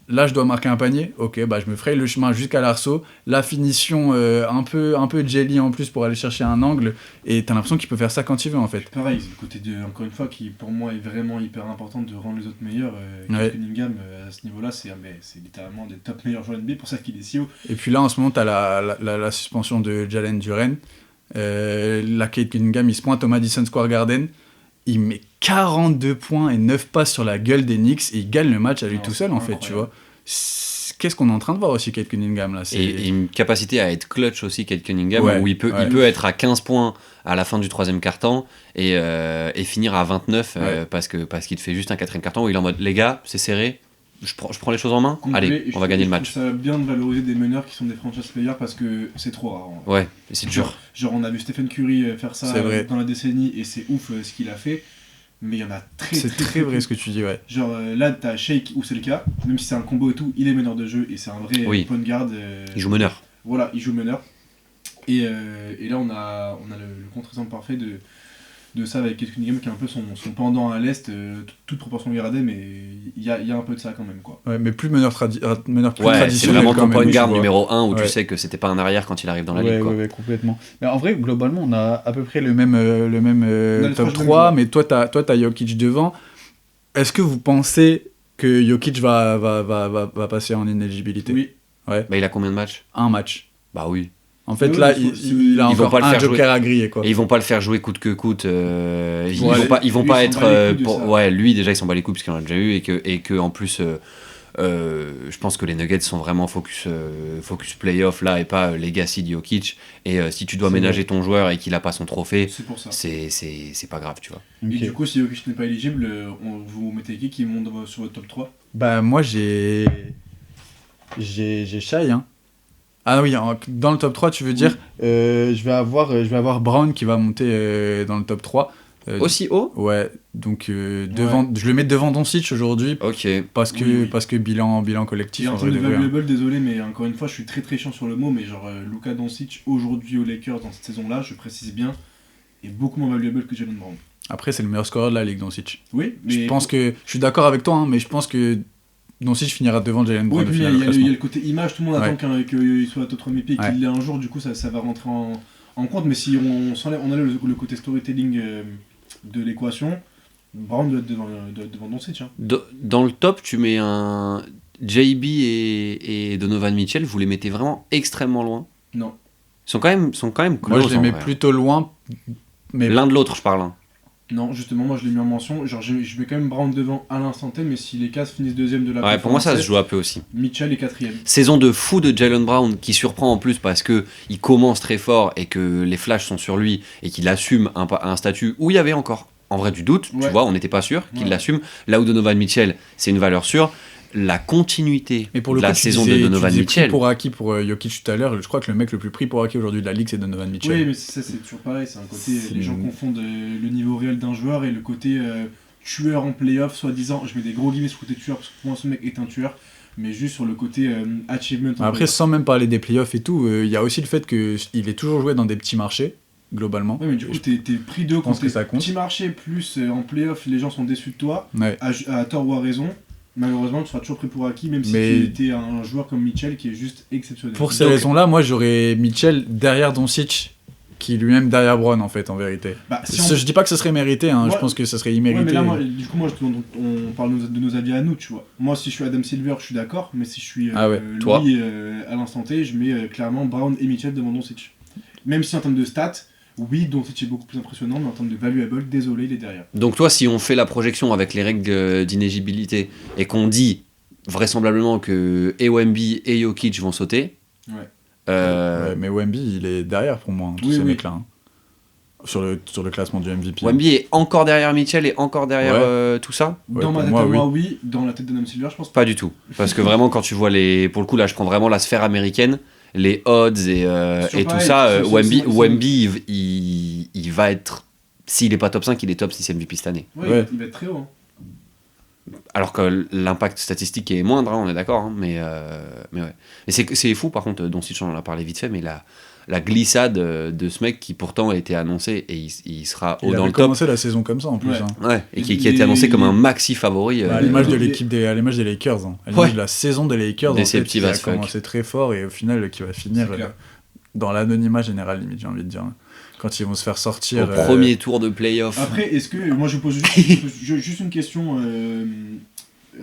là je dois marquer un panier, ok, bah je me ferai le chemin jusqu'à l'arceau, la finition un peu jelly en plus pour aller chercher un angle, et t'as l'impression qu'il peut faire ça quand il veut en fait. Pareil, c'est le côté encore une fois qui pour moi est vraiment hyper important de rendre les autres meilleurs. Cunningham à ce niveau là c'est littéralement des top meilleurs joueurs NBA, pour ça qu'il est si haut. Et puis là en ce moment t'as la suspension de Jalen Duren, la Cade Cunningham il se pointe au Madison Square Garden, il met 42 points et 9 passes sur la gueule des Knicks et il gagne le match à lui tout seul en fait, tu vois. Qu'est-ce qu'on est en train de voir aussi Cade Cunningham là, et une capacité à être clutch aussi Cade Cunningham, où il peut être à 15 points à la fin du troisième quart-temps et finir à 29 parce qu'il te fait juste un quatrième quart-temps où il est en mode les gars c'est serré, je prends les choses en main, allez on va gagner le match. Je trouve ça bien de valoriser des meneurs qui sont des franchise players parce que c'est trop rare. Ouais, c'est dur. Genre on a vu Stephen Curry faire ça dans la décennie et c'est ouf ce qu'il a fait. Mais il y en a très vrai ce que tu dis, ouais. Genre là t'as Shake où c'est le cas, même si c'est un combo et tout, il est meneur de jeu et c'est un vrai point guard. Il joue meneur. Voilà, il joue meneur. Et là on a le contre-exemple parfait de ça avec Cade Cunningham qui est un peu son pendant à l'Est, toute proportion gardée, mais il y a un peu de ça quand même quoi. Ouais, mais plus meneur plus traditionnel. C'est vraiment ton point guard numéro 1 où tu sais que c'était pas un arrière quand il arrive dans la ligue. Ouais, complètement. Mais en vrai, globalement, on a à peu près le même top 3, mais toi t'as Jokic devant. Est-ce que vous pensez que Jokic va passer en inéligibilité ? Oui. Ouais. Bah, il a combien de matchs ? Un match. Bah oui. En fait, là, il a encore un joker à griller, quoi. Et ils vont pas le faire jouer coûte que coûte. Ils vont pas être. Ouais, lui, déjà, ils s'en bat les couilles parce qu'il en a déjà eu. Et que en plus, je pense que les Nuggets sont vraiment focus playoff là et pas legacy de Jokic. Et si tu dois ménager ton joueur et qu'il a pas son trophée, c'est pas grave, tu vois. Okay. Et du coup, si Jokic n'est pas éligible, vous mettez qui monte sur votre top 3 ? Bah, moi, j'ai Shai, hein. Ah oui, dans le top 3, tu veux dire, je vais avoir Brown qui va monter dans le top 3. Aussi haut ? Ouais, donc je le mets devant Doncic aujourd'hui. Ok. Parce que bilan collectif. Et en termes de valuable, désolé, mais encore une fois, je suis très très chiant sur le mot, mais genre Luka Doncic aujourd'hui aux Lakers dans cette saison-là, je précise bien, est beaucoup moins valuable que Jalen Brown. Après, c'est le meilleur scoreur de la ligue, Doncic. Oui, mais je suis d'accord avec toi, hein, mais je pense que Doncic finira devant Jalen Brown. Oui, il y a le côté image, tout le monde attend qu'il soit top 3 MVP et qu'il l'ait un jour, du coup ça va rentrer en compte, mais si on enlève le côté storytelling de l'équation, Brown doit être devant Doncic. Hein. Dans le top, tu mets un JB et Donovan Mitchell, vous les mettez vraiment extrêmement loin ? Non. Ils sont quand même close. Moi je les mets plutôt loin. Mais l'un de l'autre, je parle. Hein. Non, justement, moi je l'ai mis en mention. Genre, je mets quand même Brown devant à l'instant T, mais si les Cavs finissent deuxième de la conférence, pour moi ça se joue un peu aussi. Mitchell est quatrième. Saison de fou de Jalen Brown qui surprend en plus parce que il commence très fort et que les flashs sont sur lui et qu'il assume un statut où il y avait encore en vrai du doute. Tu vois, on n'était pas sûr qu'il l'assume. Là où Donovan Mitchell, c'est une valeur sûre. La continuité de la saison de Donovan Mitchell. Pris pour acquis pour Jokic tout à l'heure, je crois que le mec le plus pris pour acquis aujourd'hui de la ligue c'est Donovan Mitchell. Oui, mais ça c'est toujours pareil, c'est un côté, les gens confondent le niveau réel d'un joueur et le côté tueur en playoff, soi-disant, je mets des gros guillemets sur le côté tueur parce que pour moi ce mec est un tueur, mais juste sur le côté achievement. Après, sans même parler des playoffs et tout, il y a aussi le fait qu'il est toujours joué dans des petits marchés, globalement. Oui, mais du coup, t'es pris deux quand t'es petit marché, plus en playoff, les gens sont déçus de toi, à tort ou à raison. Malheureusement, tu seras toujours pris pour acquis, même si tu étais un joueur comme Mitchell qui est juste exceptionnel. Pour ces raisons-là, moi j'aurais Mitchell derrière Doncic qui est lui-même derrière Bron, en fait, en vérité. Bah, Je dis pas que ce serait mérité, hein, Ouais. je pense que ça serait immérité. Ouais, mais là, du coup, on parle de nos avis à nous, tu vois. Moi, si je suis Adam Silver, je suis d'accord, mais si je suis Toi Louis, à l'instant T, je mets clairement Brown et Mitchell devant Doncic. Même si en termes de stats, oui, Doncic est beaucoup plus impressionnant, mais en termes de valuable, désolé, il est derrière. Donc toi, si on fait la projection avec les règles d'inéligibilité et qu'on dit vraisemblablement que et Wemby et Jokic vont sauter, Ouais. Ouais, mais Wemby, il est derrière pour moi, tous Oui, ces oui. mecs-là. Hein. Sur le classement du MVP. Wemby est encore derrière Mitchell et encore derrière tout ça. Ouais, Dans ma pour tête moi, à moi, oui. Dans la tête d'Adam Silver, je pense pas. Pas du tout. Parce que vraiment, quand tu vois pour le coup, là, je prends vraiment la sphère américaine, les odds et tout pareil, ça. c'est- Wemby, il va être, s'il est pas top 5, il est top 6 MVP cette année. Ouais, Ouais. il va être très haut. Hein. Alors que l'impact statistique est moindre, hein, on est d'accord, hein, mais ouais. Mais c'est fou, par contre, Doncic, on en a parlé vite fait, mais la glissade de ce mec qui pourtant a été annoncé et il sera haut Il dans avait le top. commencé la saison comme ça en plus. Ouais. Hein. Ouais, et qui a été annoncé comme un maxi favori. À l'image de les- l'équipe à l'image des Lakers, hein. À l'image Ouais. de la saison des Lakers, en fait, Déceptive qui a as fuck. commencé très fort et au final qui va finir C'est clair. dans l'anonymat général, limite, j'ai envie de dire. Quand ils vont se faire sortir. Au premier tour de playoff. Après, est-ce que. Moi, je pose juste une question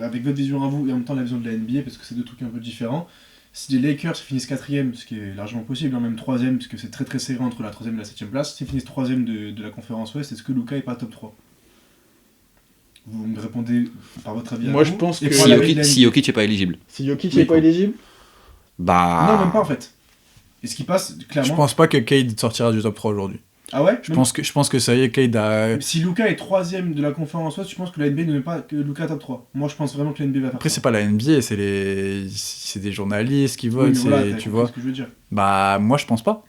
avec votre vision à vous et en même temps la vision de la NBA, parce que c'est deux trucs un peu différents. Si les Lakers finissent 4ème, ce qui est largement possible, hein, même 3ème, parce que c'est très très serré entre la 3ème et la 7ème place, s'ils finissent 3ème de la conférence Ouest, est-ce que Luka est pas top 3 ? Vous me répondez par votre avis. Moi, à je vous, pense et que- pour Si l'avis de Jokic, la si NBA. Jokic est pas éligible. Si Jokic Oui, n'est pas quoi. éligible, Bah. Non, même pas en fait. Est-ce qu'il passe clairement je pense pas que Cade sortira du top 3 aujourd'hui. Ah ouais Je pense que ça y est, Cade a. Si Luka est 3ème de la conférence Ouest, je pense que la NBA ne met pas que Luka top 3. Moi, je pense vraiment que la NBA va faire Après, ça. c'est pas la NBA, c'est des journalistes qui Oui, votent, mais voilà, c'est- t'as tu compris vois. ce que je veux dire. Bah, moi, je pense pas.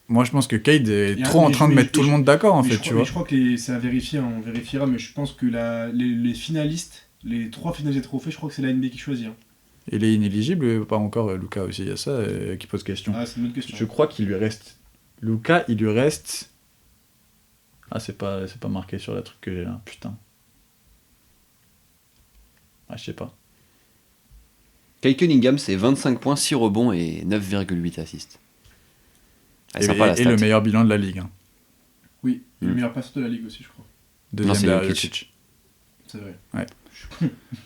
Moi, je pense que Cade est Et trop en train de mettre tout le monde d'accord, en Mais fait, je tu crois- vois. mais je crois que c'est à vérifier, hein, on vérifiera, mais je pense que les finalistes, les 3 finalistes des trophées, je crois que c'est la NBA qui choisit. Hein. Il est inéligible, pas encore, Luka aussi, il y a ça qui pose question. Ah, c'est une autre question. Je crois qu'il lui reste. Luka, il lui reste. Ah, c'est pas marqué sur la truc que j'ai là, putain. Ah, je sais pas. Kyle Cunningham, c'est 25 points, 6 rebonds et 9,8 assists. Ah, Et, sympa la et stat. le meilleur bilan de la ligue. Hein. Oui, le Hmm. meilleur passeur de la ligue aussi, je crois. Deuxième c'est derrière Jokic. Jokic. C'est vrai. Ouais.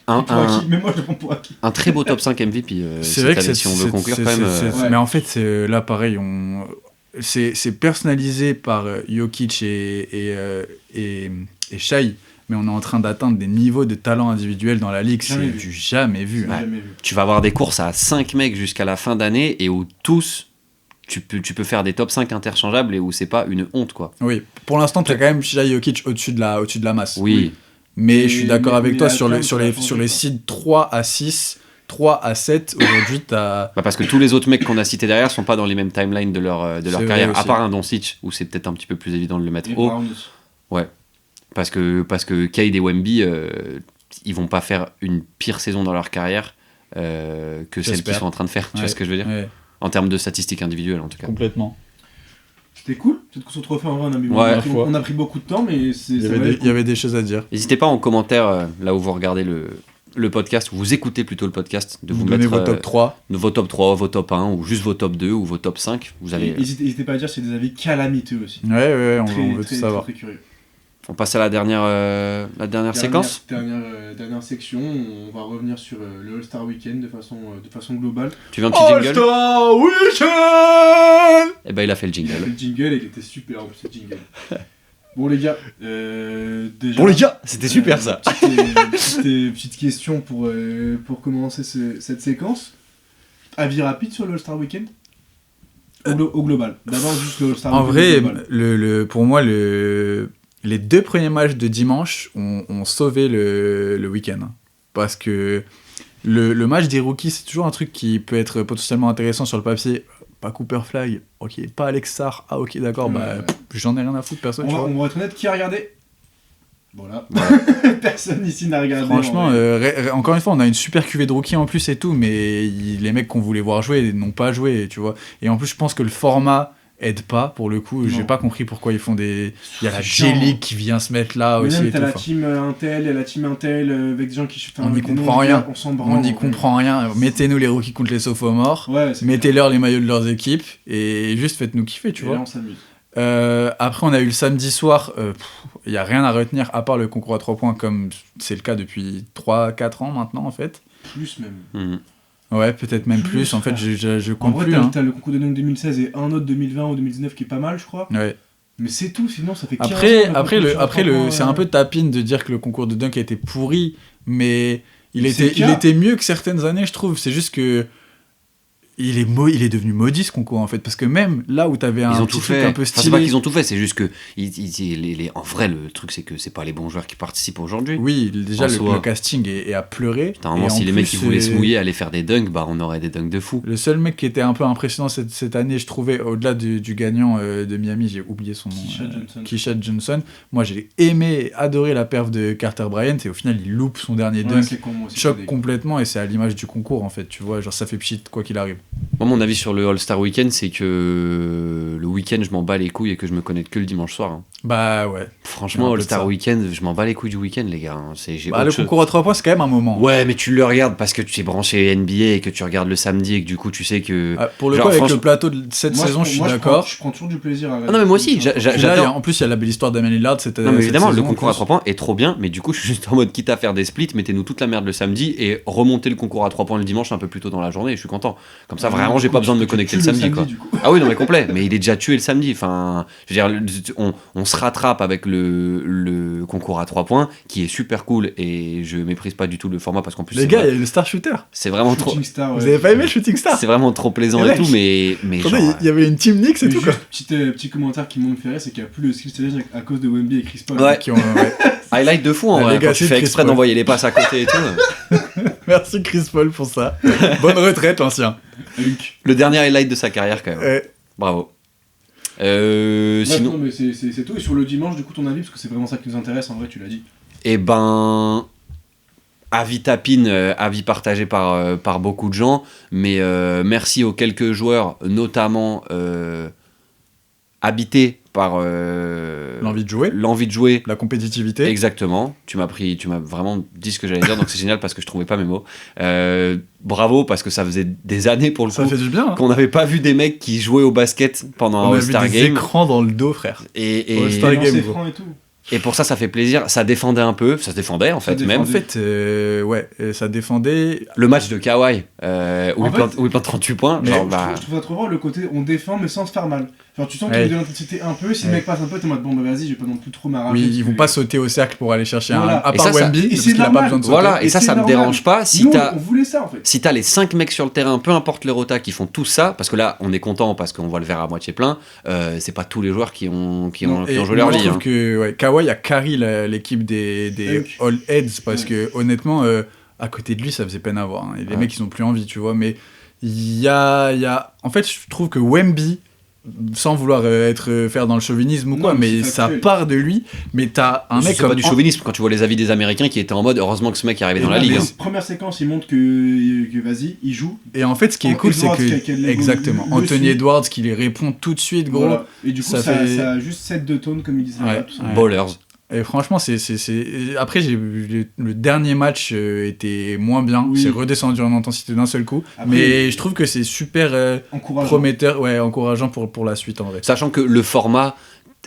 Un, Pour acquis, un, mais moi je prends pour acquis. un très beau top 5 MVP. C'est vrai que cette année, c'est, si on veut conclure quand même. Ouais. Mais en fait, là, pareil, c'est personnalisé par Jokic et Shai, mais on est en train d'atteindre des niveaux de talent individuel dans la ligue, Jamais c'est vu. du jamais vu. J'ai Hein. jamais vu. Tu vas avoir des courses à 5 mecs jusqu'à la fin d'année et où tous, tu peux faire des top 5 interchangeables et où c'est pas une honte, quoi. Oui, pour l'instant, tu as quand même Shai Jokic au-dessus de la masse. Oui. Mais je suis d'accord avec mais toi à sur terme, les, sur ça va les, changer, sur les quoi. seeds 3 à 6, 3 à 7, aujourd'hui, t'as. Bah parce que tous les autres mecs qu'on a cités derrière sont pas dans les mêmes timelines de leur C'est vrai carrière, à aussi. part un Doncic où c'est peut-être un petit peu plus évident de le mettre Et haut. Brown aussi. Parce que Cade et Wemby, ils vont pas faire une pire saison dans leur carrière que celle qu'ils J'espère. sont en train de faire. Tu vois Ouais. ce que je veux dire Ouais, En termes de statistiques individuelles, en tout cas. complètement. C'était cool. Peut-être qu'on se retrouve en vrai, on a, mis- Ouais. on a pris beaucoup de temps, mais c'est Il y, ça avait valait des, le coup. il y avait des choses à dire. N'hésitez pas en commentaire, là où vous regardez le podcast, ou vous écoutez plutôt le podcast, de vous Vous donnez mettre vos top 3. vos top 3, vos top 1, ou juste vos top 2, ou vos top 5. Vous allez, N'hésitez pas à dire si c'est des avis calamiteux aussi. Ouais, on Très, veut très, tout savoir. Très, très curieux. on passe à la dernière séquence. Dernière section, on va revenir sur le All-Star Weekend de façon globale. Tu veux un petit jingle All-Star Weekend. Eh ben il a fait le Il a fait jingle. le jingle et il était super en plus ce jingle. Bon les gars, déjà... Bon les gars, c'était super ça. Petite question pour commencer cette séquence. Avis rapide sur le All-Star Weekend au global. D'abord juste le All-Star En Weekend vrai, au global. pour moi, les 2 premiers matchs de dimanche ont sauvé le week-end. Hein. Parce que le match des rookies, c'est toujours un truc qui peut être potentiellement intéressant sur le papier. Pas Cooper Flag, ok. Pas Alex Sarr, ah ok, d'accord, bah j'en ai rien à foutre, personne. tu vois. On va être honnête, qui a regardé? Voilà. Personne ici n'a regardé. Franchement, en vrai. encore une fois, on a une super cuvée de rookies en plus et tout, mais les mecs qu'on voulait voir jouer n'ont pas joué, tu vois. Et en plus, je pense que le format aide pas, pour le coup. J'ai Non. pas compris pourquoi ils font des... Il y a la C'est chiant. J-League qui vient se mettre là Mais aussi même et t'as tout. la Enfin, team Intel et la team Intel avec des gens qui... On n'y avec des comprend noms rien. bizarres, On s'en branle. on en n'y vrai. comprend rien. Mettez-nous les rookies contre les sophomores. Ouais, c'est Mettez-leur les maillots de leurs équipes et juste faites-nous kiffer, tu Et vois. là, on s'amuse. Après, on a eu le samedi soir. Il n'y a rien à retenir à part le concours à 3 points, comme c'est le cas depuis 3-4 ans maintenant, en fait. Plus même. Ouais, peut-être même plus. En fait, je En compte vrai, plus. t'as le concours de dunk 2016 et un autre 2020 ou 2019 qui est pas mal, je crois. Ouais. Mais c'est tout, sinon ça fait 15 Après, c'est un peu tapine de dire que le concours de dunk a été pourri, mais il était mieux que certaines années, je trouve. C'est juste que il est devenu maudit ce concours en fait, parce que même là où t'avais un petit truc un peu stylé. C'est pas qu'ils ont tout fait, c'est juste que en vrai le truc c'est que c'est pas les bons joueurs qui participent aujourd'hui. Oui, déjà le casting est à pleurer. Putain, si les mecs qui voulaient se mouiller allaient faire des dunks, bah on aurait des dunks de fou. Le seul mec qui était un peu impressionnant cette année, je trouvais, au-delà du gagnant de Miami, j'ai oublié son nom, Keisha Johnson. Moi j'ai adoré la perf de Carter Bryant, et au final il loupe son dernier dunk, choque complètement, et c'est à l'image du concours en fait, tu vois, genre ça fait pchit quoi qu'il arrive. Moi, mon avis sur le All-Star Weekend, c'est que le week-end, je m'en bats les couilles et que je me connecte que le dimanche soir. Hein. Bah ouais. Franchement, All-Star Weekend, je m'en bats les couilles du week-end, les gars. Hein. Le concours à 3 points, c'est quand même un moment. Ouais, mais tu le regardes parce que tu es branché NBA et que tu regardes le samedi et que du coup, tu sais que. Pour le coup, avec le plateau de cette saison, je suis d'accord. Je prends toujours du plaisir à regarder. Ah non, mais moi aussi, j'adore. En plus, il y a la belle histoire d'Amen Lillard cette Non, mais évidemment, cette le saison, concours à 3 points est trop bien, mais du coup, je suis juste en mode quitte à faire des splits, mettez-nous toute la merde le samedi et remontez le concours à 3 points le dimanche un peu plus tôt dans la journée et je suis content. Comme ça, vraiment, j'ai pas besoin de me connecter le samedi, quoi. Ah oui, non, mais complet, mais il est déjà tué le samedi. Enfin, je veux dire, on se rattrape avec le concours à 3 points qui est super cool et je méprise pas du tout le format parce qu'en plus. Les gars, il y a le Star Shooter. C'est vraiment trop. Star, Vous avez pas aimé le Shooting Star? C'est vraiment trop plaisant et tout, mais genre. Il y avait une Team Knicks et tout, quoi. Petit commentaire qui m'ont fait rire, c'est qu'il n'y a plus le skill challenge à cause de Wemby et Chris Paul. Ouais. Highlight de fou en vrai, quand tu fais exprès d'envoyer les passes à côté et tout. Merci Chris Paul pour ça. Bonne retraite, l'ancien. Le dernier highlight de sa carrière, quand même. Ouais. Bravo. Sinon... Non, mais c'est tout. Et sur le dimanche, du coup, ton avis, parce que c'est vraiment ça qui nous intéresse, en vrai, tu l'as dit. Eh ben. Avis tapine, avis partagé par beaucoup de gens, mais merci aux quelques joueurs, notamment habités par l'envie de jouer, la compétitivité. Exactement. Tu m'as vraiment dit ce que j'allais dire, donc c'est génial parce que je trouvais pas mes mots. Bravo, parce que ça faisait des années pour le coup. Ça fait du bien. Hein. Qu'on n'avait pas vu des mecs qui jouaient au basket pendant un All-Star Game. On a vu des écrans dans le dos, frère. Et All-Star Game, et tout. Et pour ça fait plaisir. Ça défendait un peu. Ça se défendait, en fait, même. En fait, ça défendait. Le match de Kawhi, où il plante 38 points. Mais genre, je trouve ça trop drôle, le côté on défend, mais sans se faire mal. Genre, tu sens qu'il y a de l'intensité un peu. Si le mec passe un peu, t'es en mode bon, bah vas-y, je vais pas non plus trop m'arracher. Oui, ils vont pas sauter au cercle pour aller chercher un. À et part Wemby, parce qu'il a pas besoin de sauter. Voilà, et ça me dérange pas. Si on voulait ça, en fait. Si t'as les 5 mecs sur le terrain, peu importe les rotas, qui font tout ça, parce que là, on est content parce qu'on voit le verre à moitié plein, c'est pas tous les joueurs qui ont joué leur vie. Je trouve que Kawhi a carry l'équipe des All Heads, parce que honnêtement, à côté de lui, ça faisait peine à voir. Hein. Et les mecs, ils ont plus envie, tu vois. Mais il y a. En fait, je trouve que Wemby, sans vouloir faire dans le chauvinisme ou quoi, mais ça part de lui. Mais t'as un mec comme. C'est pas du chauvinisme quand tu vois les avis des Américains qui étaient en mode heureusement que ce mec est arrivé dans la ligue. Première séquence, il montre que vas-y, il joue. Et en fait, ce qui est cool, c'est que. Exactement. Anthony Edwards qui les répond tout de suite, gros. Voilà. Et du coup, ça a juste 7 de tone, comme il disait. Ballers. Et franchement, Après, le dernier match était moins bien. C'est redescendu en intensité d'un seul coup. Après, mais je trouve que c'est super prometteur, encourageant pour la suite en vrai. Sachant que le format,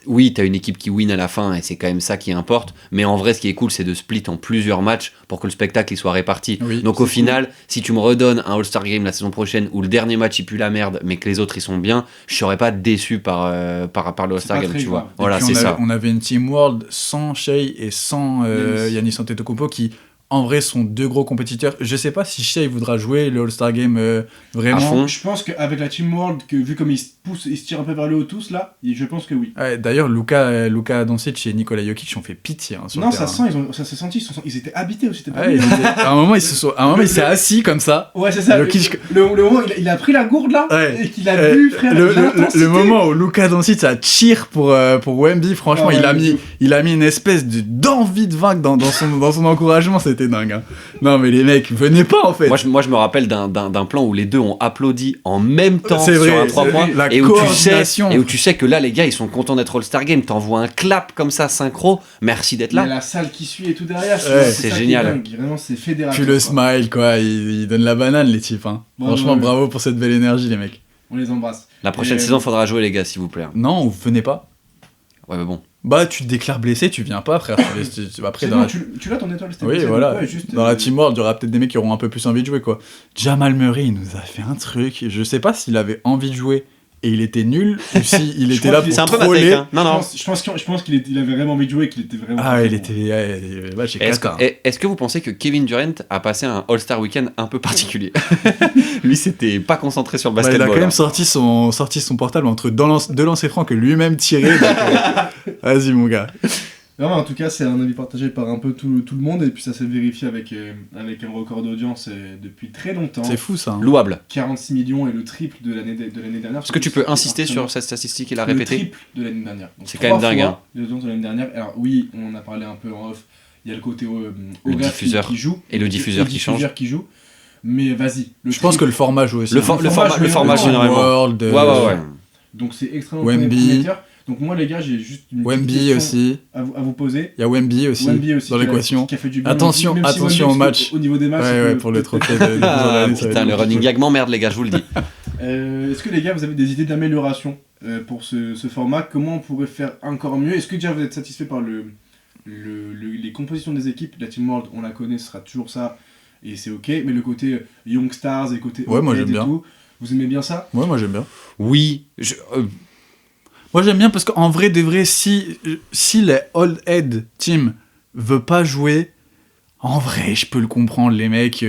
oui, t'as une équipe qui win à la fin et c'est quand même ça qui importe. Mais en vrai, ce qui est cool, c'est de split en plusieurs matchs pour que le spectacle il soit réparti. Oui, donc au final, si tu me redonnes un All-Star Game la saison prochaine où le dernier match il pue la merde, mais que les autres ils sont bien, je serais pas déçu par le All-Star Game, tu vois. Voilà, c'est ça. On avait une Team World sans Shai et sans Giannis Antetokounmpo qui en vrai sont deux gros compétiteurs. Je sais pas si Shai voudra jouer le All-Star Game vraiment. Je pense qu'avec la Team World, vu comme ils se tirent un peu vers le haut tous là, je pense que oui. D'ailleurs, Luka Doncic et Nikola Jokic ont fait pitié. Sur non, ça s'est senti, ils étaient habités aussi. À un moment, il s'est assis comme ça. Ouais, c'est ça. Le moment où il a pris la gourde là et qu'il a bu, frère. Le moment où Luka Doncic a cheer pour Wemby, franchement, il a mis une espèce d'envie de vaincre dans son encouragement. C'était dingue. Hein. Non, mais les mecs, venez pas en fait. Moi, je me rappelle d'un plan où les deux ont applaudi en même temps sur un 3 points. Et où tu sais que là, les gars, ils sont contents d'être All-Star Game. T'envoies un clap comme ça, synchro. Merci d'être là. Il y a la salle qui suit et tout derrière. C'est génial. Vraiment, c'est fédérateur. Puis le smile, quoi. Ils donnent la banane, les types. Hein. Franchement, bravo pour cette belle énergie, les mecs. On les embrasse. La prochaine saison, faudra jouer, les gars, s'il vous plaît. Non, vous venez pas. Ouais, mais bon. Bah, tu te déclares blessé, tu viens pas, frère. Après, tu l'as ton étoile, c'était oui, voilà. Dans la Team World, il y aura peut-être des mecs qui auront un peu plus envie de jouer, quoi. Jamal Murray, il nous a fait un truc. Je sais pas s'il avait envie de jouer et il était nul ou s'il était là pour c'est un peu troller. hein. Non. Je pense qu'il avait vraiment envie de jouer et qu'il était vraiment. Ah, il était. J'ai Est-ce que vous pensez que Kevin Durant a passé un All-Star Weekend un peu particulier? Lui, c'était pas concentré sur le basketball. Il a quand même sorti son portable entre deux lancers francs que lui-même tirait. Vas-y, mon gars. Non, en tout cas, c'est un avis partagé par un peu tout le monde, et puis ça s'est vérifié avec un record d'audience depuis très longtemps. C'est fou, ça. Hein. Louable. 46 millions et le triple de l'année dernière. Est-ce que tu peux insister sur cette statistique et la répéter? Le triple de l'année dernière. Donc, c'est quand même dingue. Hein. L'audience de l'année dernière. Alors oui, on en a parlé un peu en off, il y a le côté le diffuseur qui joue. Et le diffuseur qui change. Qui joue. Mais vas-y. Je pense que le format joue aussi. Le format joue énormément. World, ouais. Donc c'est extrêmement Wemby. Donc moi les gars, j'ai juste une Wemby aussi à vous poser. Il y a Wemby aussi dans l'équation. Qui a fait du bien. Attention au match. Au niveau des matchs. Ouais, pour le trophée de putain, le running gag m'emmerde, les gars, je vous le dis. Est-ce que les gars, vous avez des idées d'amélioration pour ce format? Comment on pourrait faire encore mieux? Est-ce que déjà vous êtes satisfait par les compositions des équipes? La Team World, on la connaît, ce sera toujours ça et c'est ok. Mais le côté Young Stars et le côté moi j'aime bien. Tout, vous aimez bien ça? Ouais, moi j'aime bien. Oui. Moi j'aime bien parce qu'en vrai de vrai, si les Old Head Team veut pas jouer, en vrai je peux le comprendre, les mecs,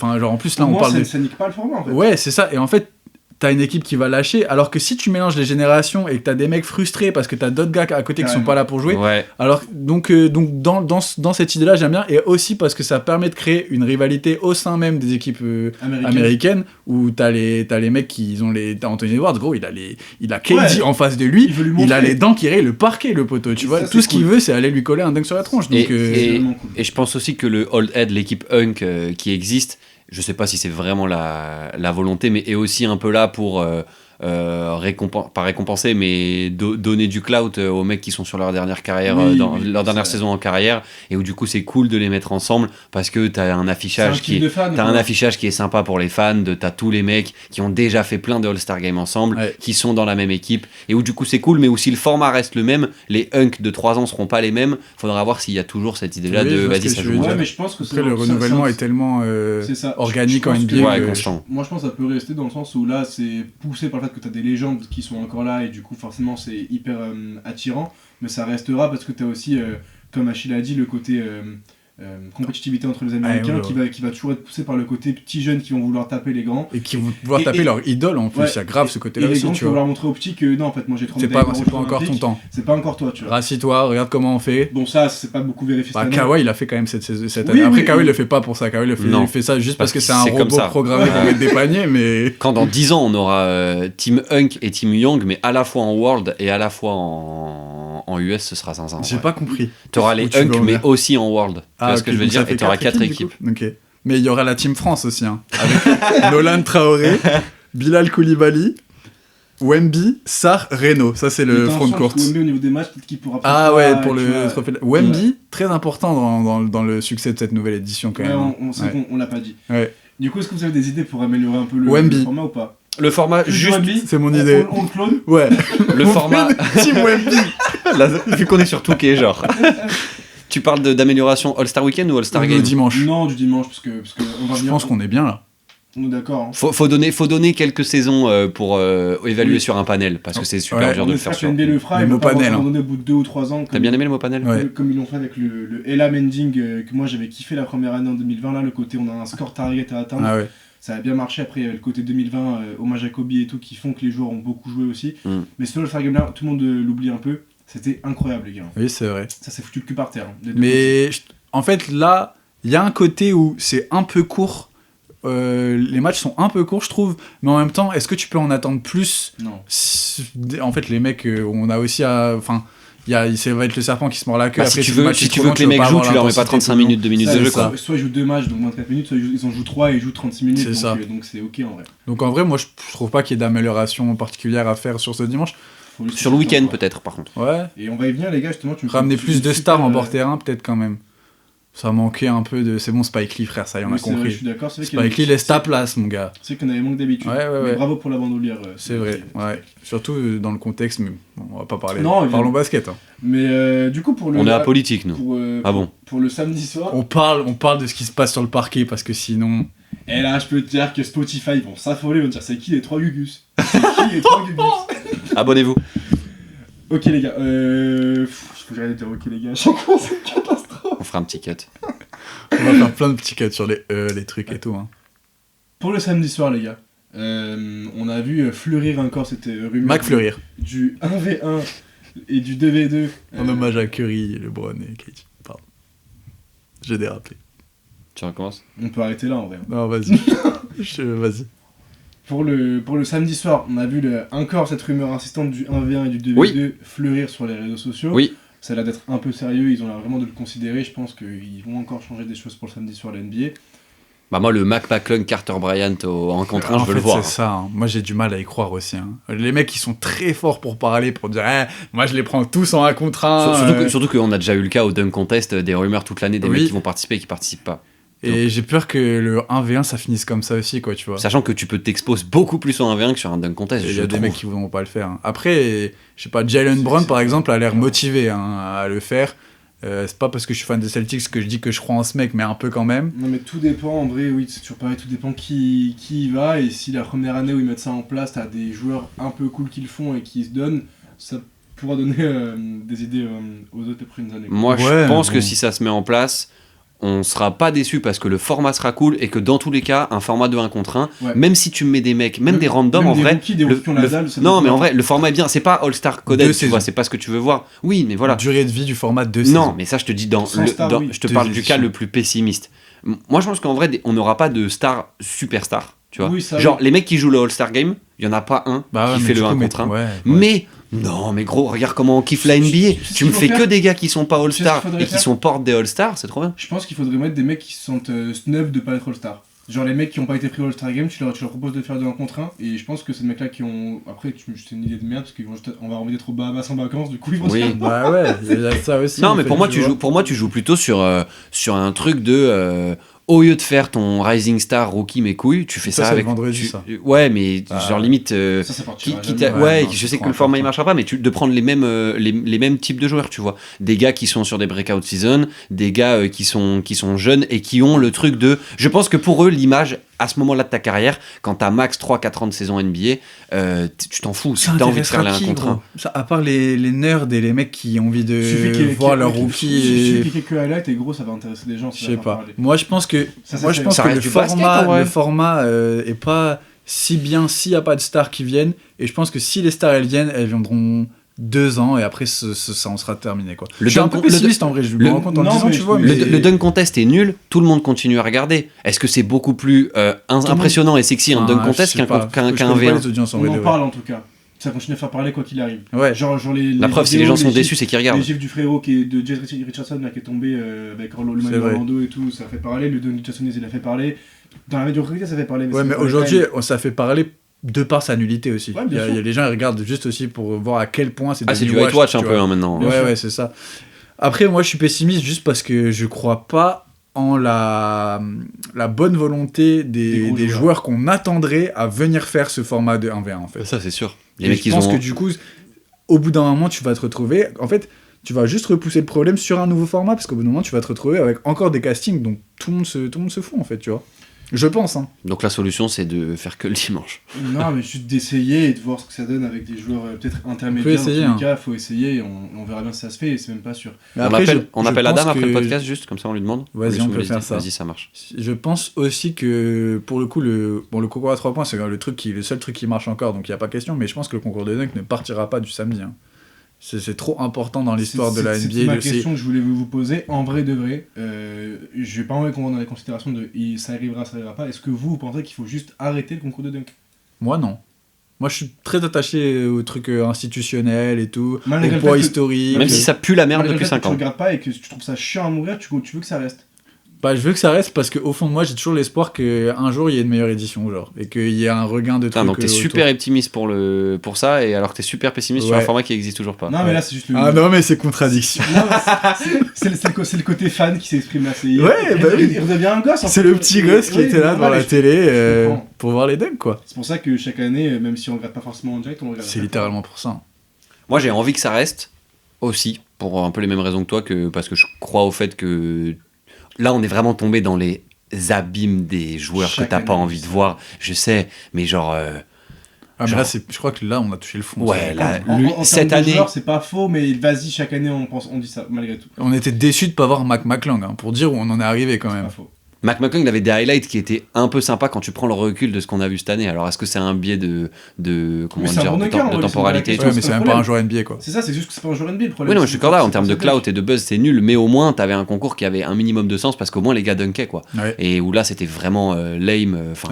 en plus là on parle ça nique pas le format en fait. Ouais, c'est ça, et en fait t'as une équipe qui va lâcher, alors que si tu mélanges les générations et que t'as des mecs frustrés parce que t'as d'autres gars à côté qui sont pas là pour jouer, alors donc dans cette idée-là j'aime bien, et aussi parce que ça permet de créer une rivalité au sein même des équipes américaines, où t'as les mecs qui ont t'as Anthony Edwards, gros, il a KD en face de lui, il a les dents qui rayent le parquet, le poteau, tu vois, tout ce qu'il veut c'est aller lui coller un dunk sur la tronche. Donc, et je pense aussi que le Old Head, l'équipe Hunk qui existe, je sais pas si c'est vraiment la volonté, mais est aussi un peu là pour pas récompenser, mais donner du clout aux mecs qui sont sur leur dernière carrière, leur dernière saison en carrière, et où du coup c'est cool de les mettre ensemble parce que t'as un affichage qui est sympa pour les fans, t'as tous les mecs qui ont déjà fait plein de All-Star Games ensemble, qui sont dans la même équipe, et où du coup c'est cool, mais aussi le format reste le même, les Hunk de 3 ans seront pas les mêmes, faudra voir s'il y a toujours cette idée là de vas-y ça joue. Mais je pense que après le renouvellement est tellement organique en NBA, constant. Moi je pense que ça peut rester dans le sens où là c'est poussé par le fait que t'as des légendes qui sont encore là, et du coup forcément c'est hyper attirant, mais ça restera parce que t'as aussi comme Achille a dit, le côté compétitivité entre les Américains qui va toujours être poussé par le côté petits jeunes qui vont vouloir taper les grands et qui vont vouloir taper leur idole en plus. Il y a grave ce côté là aussi, les grands qui vont vouloir montrer aux petits que non, en fait moi j'ai trop c'est pas encore ton temps, c'est pas encore toi, tu vois. Rassis-toi, regarde comment on fait. Bon, ça c'est pas beaucoup vérifié cette année. Kawhi il a fait quand même cette année. Après Kawhi le fait pas pour ça, Kawhi il fait ça juste parce que c'est un robot programmé pour mettre des paniers. Mais quand dans 10 ans on aura Team Hunk et Team Young, mais à la fois en World et à la fois en US, ce sera zinzin. J'ai pas compris. T'auras les Hunk mais aussi en World. Tu vois ce que je veux dire? Et t'auras 4 équipes. Ok. Mais il y aura la Team France aussi, hein, avec Nolan Traoré, Bilal Koulibaly, Wemby, Sarr, Reno. Ça c'est le front de court. Wemby au niveau des matchs, peut-être qu'il pourra. Pour le trophée. Wemby, très important dans le succès de cette nouvelle édition quand même. On sait qu'on l'a pas dit. Ouais. Du coup, est-ce que vous avez des idées pour améliorer un peu le format ou pas? Le format juste, c'est mon idée. On le clone. Ouais. Le format. Team Wemby. Vu qu'on est sur tout qui est genre. Tu parles d'amélioration All-Star Weekend ou All-Star Game? Du dimanche. Non, du dimanche, parce que on va je pense qu'on est bien là. On est d'accord. Hein. Faut donner quelques saisons pour évaluer sur un panel, parce que c'est super dur de le faire sur. Le fera, le mot panel. Au bout de 2 ou 3 ans. T'as bien aimé le mot panel? Comme ils l'ont fait avec le Ella Mending, que moi j'avais kiffé la première année en 2020, là, le côté on a un score target à atteindre. Ah ouais. Ça a bien marché. Après, il y avait le côté 2020, hommage à Kobe et tout, qui font que les joueurs ont beaucoup joué aussi. Mais sinon, le All-Star Game là, tout le monde l'oublie un peu. C'était incroyable, les gars. Oui, c'est vrai. Ça s'est foutu le cul par terre. Mais en fait, là, il y a un côté où c'est un peu court. Les matchs sont un peu courts, je trouve. Mais en même temps, est-ce que tu peux en attendre plus? Non. En fait, les mecs, on a aussi à. Enfin, ça va être le serpent qui se mord la queue. Après, si tu veux que les mecs jouent, tu leur mets pas 35 minutes, 2 minutes de jeu. Soit ils jouent 2 matchs, donc 24 minutes, soit ils en jouent 3 et ils jouent 36 minutes. C'est ça. Donc c'est ok en vrai. Donc en vrai, moi, je trouve pas qu'il y ait d'amélioration particulière à faire sur ce dimanche. Sur le week-end peut-être par contre. Ouais. Et on va y venir les gars, justement. Ramener plus de stars en bord terrain peut-être quand même. Ça manquait un peu de. C'est bon, Spike Lee, frère, ça y est, on a Oui, c'est vrai, compris. je suis d'accord. C'est vrai qu'il y a Spike Lee laisse ta place, mon gars. C'est qu'on avait manque d'habitude. Ouais, ouais, Mais ouais. bravo pour la bandoulière. C'est vrai, ouais. Surtout dans le contexte, mais bon, on va pas parler. Non, Parlons basket. Hein. Mais du coup, pour le. On est apolitique, nous. Ah bon. Pour le samedi soir. On parle de ce qui se passe sur le parquet parce que sinon. Et là, je peux te dire que Spotify vont s'affoler, ils vont dire c'est qui les 3 Gugus. C'est qui les 3 Gugus. Abonnez-vous. Ok, les gars. Je faut que j'arrête de dire ok, les gars. À chaque fois, c'est une catastrophe. On fera un petit cut. On va faire plein de petits cuts sur les trucs et tout. Hein. Pour le samedi soir, les gars, on a vu fleurir encore cette rumeur Mac Fleurir. du 1v1 et du 2v2. En hommage à Curry, LeBron et Katie. Pardon. J'ai dérapé. Tu recommences? On peut arrêter là en vrai. Non, vas-y. Vas-y. Pour le samedi soir, on a vu encore cette rumeur insistante du 1v1 et du 2v2 Oui. fleurir sur les réseaux sociaux. Oui. Ça a l'air d'être un peu sérieux, ils ont l'air vraiment de le considérer. Je pense qu'ils vont encore changer des choses pour le samedi soir à la NBA. Bah moi, le Mac McClung, Carter Bryant en contre 1, je veux le voir. C'est ça. Hein. Moi, j'ai du mal à y croire aussi. Hein. Les mecs, ils sont très forts pour parler, pour dire moi, je les prends tous en 1 contre 1. Surtout qu'on a déjà eu le cas au Dunk Contest, des rumeurs toute l'année, des mecs qui vont participer et qui participent pas. Et j'ai peur que le 1v1, ça finisse comme ça aussi, quoi, tu vois. Sachant que tu peux t'exposer beaucoup plus en 1v1 que sur un Dunk Contest. Il y a des mecs qui voudront pas le faire. Hein. Après, je sais pas, Jalen Brown, par exemple, a l'air motivé à le faire. C'est pas parce que je suis fan des Celtics que je dis que je crois en ce mec, mais un peu quand même. Non mais tout dépend, en vrai, oui, c'est toujours pareil, tout dépend qui y va, et si la première année où ils mettent ça en place, t'as des joueurs un peu cool qui le font et qui se donnent, ça pourra donner des idées aux autres les prochaines années. Moi, je pense que si ça se met en place, on sera pas déçu parce que le format sera cool et que dans tous les cas, un format de 1 contre 1, même si tu mets des mecs, même des randoms en vrai. Non, mais en vrai, le format est bien, c'est pas All-Star Coded, tu vois, c'est pas ce que tu veux voir. Oui, mais voilà. Durée de vie du format de saison. Non, mais ça, je te dis, je te parle du cas le plus pessimiste. Moi, je pense qu'en vrai, on n'aura pas de star superstar, tu vois. Oui, ça, genre, les mecs qui jouent le All-Star Game, il y en a pas un qui fait le 1 contre 1. Mais. Non, mais gros, regarde comment on kiffe la NBA. Tu me fais que des gars qui sont pas All-Star et qui sont porte des All-Star, c'est trop bien. Je pense qu'il faudrait mettre des mecs qui se sentent snub de pas être All-Star. Genre les mecs qui ont pas été pris au All-Star Game, tu leur proposes de faire de 1 contre 1, et je pense que ces mecs-là qui ont. Après, c'est une idée de merde, parce qu'on va envie d'être au Bahamas en vacances, du coup ils vont oui. Bah ouais, il y a ça aussi. Non, mais pour moi, tu joues plutôt sur un truc de. Au lieu de faire ton Rising Star rookie mes couilles, tu fais ça avec. Vendredi, ça. Ouais, mais genre limite. Ça partira je sais que le format il marchera pas, mais de prendre les mêmes types de joueurs, tu vois. Des gars qui sont sur des breakout season, des gars qui sont jeunes et qui ont le truc de. Je pense que pour eux, l'image à ce moment-là de ta carrière, quand t'as max 3-4 ans de saison NBA, tu t'en fous. Si t'as envie de faire les 1 contre 1. Ça, à part les nerds et les mecs qui ont envie de voir leur rookie. Il suffit qu'il y ait quelques highlights et gros, ça va intéresser des gens. Je sais pas. Moi, je pense que le format est pas si bien s'il n'y a pas de stars qui viennent. Et je pense que si les stars elles viendront 2 ans et après ça on sera terminé quoi. Je suis un peu pessimiste en vrai, je me rends compte en disant, tu vois. Le dunk contest est nul, tout le monde continue à regarder. Est-ce que c'est beaucoup plus impressionnant et sexy un dunk contest qu'un V1 On en parle en tout cas. Ça continue à faire parler quoi qu'il arrive. Ouais. Genre la preuve, si les gens sont déçus, c'est qu'ils regardent. Les gifs du frérot de Jess Richardson là, qui est tombé avec le maillot Orlando et tout, ça fait parler. Le dunk de Jason il a fait parler. Dans la médiocrité, ça fait parler. Mais aujourd'hui, ça fait parler de par sa nullité aussi. Ouais, il y a les gens ils regardent juste aussi pour voir à quel point c'est du hate watch un peu maintenant. Ouais, c'est ça. Après, moi je suis pessimiste juste parce que je crois pas en la bonne volonté des joueurs qu'on attendrait à venir faire ce format de 1v1 en fait. Ça c'est sûr. Je pense que du coup, au bout d'un moment, tu vas te retrouver. En fait, tu vas juste repousser le problème sur un nouveau format parce qu'au bout d'un moment, tu vas te retrouver avec encore des castings dont tout le monde se fout en fait, tu vois. Je pense. Hein. Donc la solution, c'est de faire que le dimanche. Non, mais juste d'essayer et de voir ce que ça donne avec des joueurs peut-être intermédiaires. Faut essayer, dans tous les cas, faut essayer et on verra bien si ça se fait et c'est même pas sûr. Mais on appelle Adam après le podcast, juste comme ça on lui demande. Vas-y, on peut faire ça. Vas-y, ça marche. Je pense aussi que pour le coup, le concours à 3 points, c'est le seul truc qui marche encore, donc il n'y a pas question, mais je pense que le concours de dunk ne partira pas du samedi. Hein. C'est trop important dans l'histoire de la NBA. C'est ma question que je voulais vous poser. En vrai de vrai, je vais pas envie qu'on rentre dans les considérations de ça arrivera pas. Est-ce que vous pensez qu'il faut juste arrêter le concours de dunk ? Moi, non. Moi, je suis très attaché aux trucs institutionnels et tout, au poids historique. Même si ça pue la merde depuis 5 ans. Tu regardes pas et que tu trouves ça chiant à mourir, tu veux que ça reste. Bah, je veux que ça reste parce qu'au fond de moi, j'ai toujours l'espoir qu'un jour il y ait une meilleure édition, genre, et qu'il y ait un regain de trucs. Donc t'es super optimiste pour ça, et alors que t'es super pessimiste sur un format qui existe toujours pas. Non, mais là, c'est juste le. Ah non, mais c'est contradiction. Non, c'est le côté fan qui s'exprime là. Il redevient un gosse. C'est le petit gosse qui était là devant la télé pour voir les dunks, quoi. C'est pour ça que chaque année, même si on regarde pas forcément en direct, on regarde. C'est littéralement pour ça. Moi, j'ai envie que ça reste aussi, pour un peu les mêmes raisons que toi, parce que je crois au fait que là, on est vraiment tombé dans les abîmes des joueurs que t'as pas envie de voir. Je sais, mais genre. Mais là, je crois que là, on a touché le fond. Ouais, là, en cette année. Joueurs, c'est pas faux, mais vas-y, chaque année, on dit ça, malgré tout. On était déçus de pas voir Mac McClung, pour dire où on en est arrivé quand même. C'est pas faux. Mac McClung avait des highlights qui étaient un peu sympas quand tu prends le recul de ce qu'on a vu cette année. Alors, est-ce que c'est un biais de temporalité et tout. Ouais, mais c'est même pas un joueur NBA, quoi. C'est ça, c'est juste que c'est pas un joueur NBA le problème. Oui, non, mais je suis d'accord là, en termes de clout et de buzz, c'est nul, mais au moins, t'avais un concours qui avait un minimum de sens parce qu'au moins les gars dunkaient, quoi. Ouais. Et où là, c'était vraiment lame. Enfin,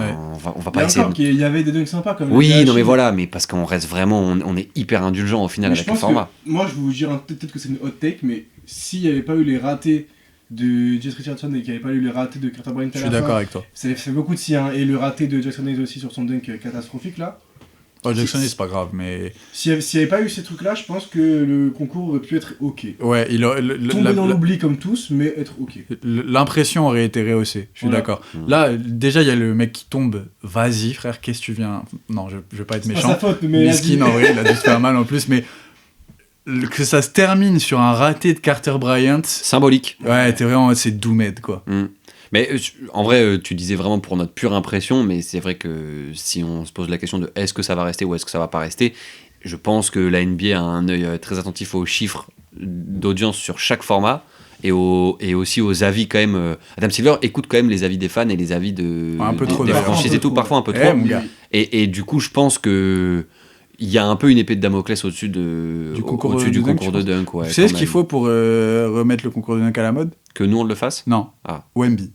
on va pas essayer. Il y avait des dunks sympas quand même. Oui, non, mais voilà, mais parce qu'on reste vraiment, on est hyper indulgent au final avec le format. Moi, je vais vous dire, peut-être que c'est une hot take, mais s'il y avait pas eu les ratés de Jess Richardson et qu'il n'y avait pas eu le raté de Carter Bryant, je suis d'accord avec toi. Ça fait beaucoup de si, hein, et le raté de Jackson Hayes aussi sur son dunk catastrophique là. Oh, Jackson c'est pas grave, mais. S'il n'y avait pas eu ces trucs là, je pense que le concours aurait pu être ok. Ouais, tomber dans l'oubli comme tous, mais être ok. L'impression aurait été rehaussée, je suis d'accord. Là, déjà, il y a le mec qui tombe. Vas-y, frère, qu'est-ce que tu viens. Non, je vais pas être méchant. C'est pas sa faute, mais. Miskin, en vrai, il a dû se faire mal en plus, mais. Que ça se termine sur un raté de Carter Bryant. Symbolique. Ouais, c'est Doomed, quoi. Mais en vrai, tu disais vraiment pour notre pure impression, mais c'est vrai que si on se pose la question de est-ce que ça va rester ou est-ce que ça va pas rester, je pense que la NBA a un œil très attentif aux chiffres d'audience sur chaque format et aussi aux avis quand même. Adam Silver écoute quand même les avis des fans et les avis des franchises et tout, parfois un peu trop. Et du coup, je pense que il y a un peu une épée de Damoclès au-dessus du concours de dunk. Ouais, tu sais ce qu'il faut pour remettre le concours de dunk à la mode ? Que nous on le fasse ? Non. Wemby.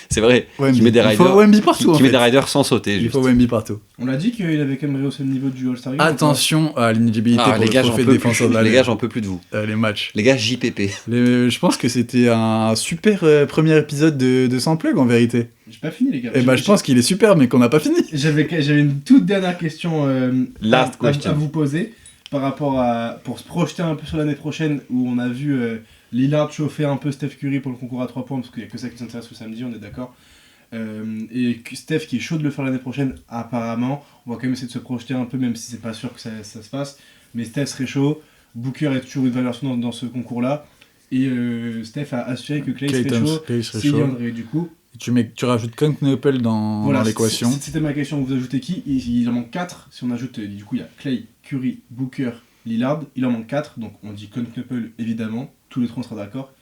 C'est vrai. Wemby. Qui met des riders. Il faut Wemby partout. Qui met des riders sans sauter. Il faut Wemby partout. On l'a dit qu'il avait quand même rehaussé le niveau du All-Star Game. Attention à l'inéligibilité pour les gars, le trophée de défenseur de l'année. Les gars, j'en peux plus de vous. Les matchs. Les gars, JPP. Je pense que c'était un super premier épisode de Sans Plug en vérité. J'ai pas fini les gars. Je pense qu'il est super mais qu'on n'a pas fini. J'avais une toute dernière question à vous poser par rapport à pour se projeter un peu sur l'année prochaine où on a vu Lillard chauffer un peu Steph Curry pour le concours à 3 points parce qu'il y a que ça qui nous intéresse le samedi, on est d'accord. Et Steph qui est chaud de le faire l'année prochaine apparemment, on va quand même essayer de se projeter un peu même si c'est pas sûr que ça se fasse, mais Steph serait chaud, Booker est toujours une valeur sûre dans ce concours là et Steph a assuré que Clay serait chaud s'il viendrait du coup. Tu rajoutes Knoepel dans l'équation. C'était ma question, vous ajoutez qui ? Il en manque 4, si on ajoute, du coup il y a Clay, Curry, Booker, Lillard, il en manque 4, donc on dit Knoepel évidemment, tous les trois on sera d'accord.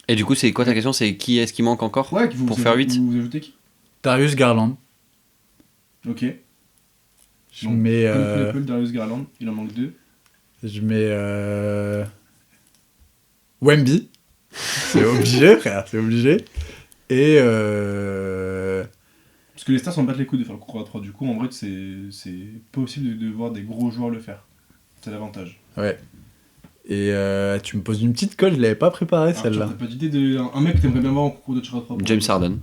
Et du coup c'est quoi ta question ? C'est qui est-ce qui manque encore pour faire 8 ? Vous ajoutez qui ? Darius Garland. Ok. Je mets... Knoepel, Darius Garland, il en manque 2. Je mets... Wemby. C'est obligé, frère, c'est obligé. Et Parce que les Stars s'en battent les couilles de faire le concours à 3, du coup en vrai c'est possible de voir des gros joueurs le faire. C'est l'avantage. Ouais. Et tu me poses une petite colle, je l'avais pas préparée celle-là. T'as pas d'idée de... Un mec que t'aimerais bien voir en concours de tir à 3 points. James Harden.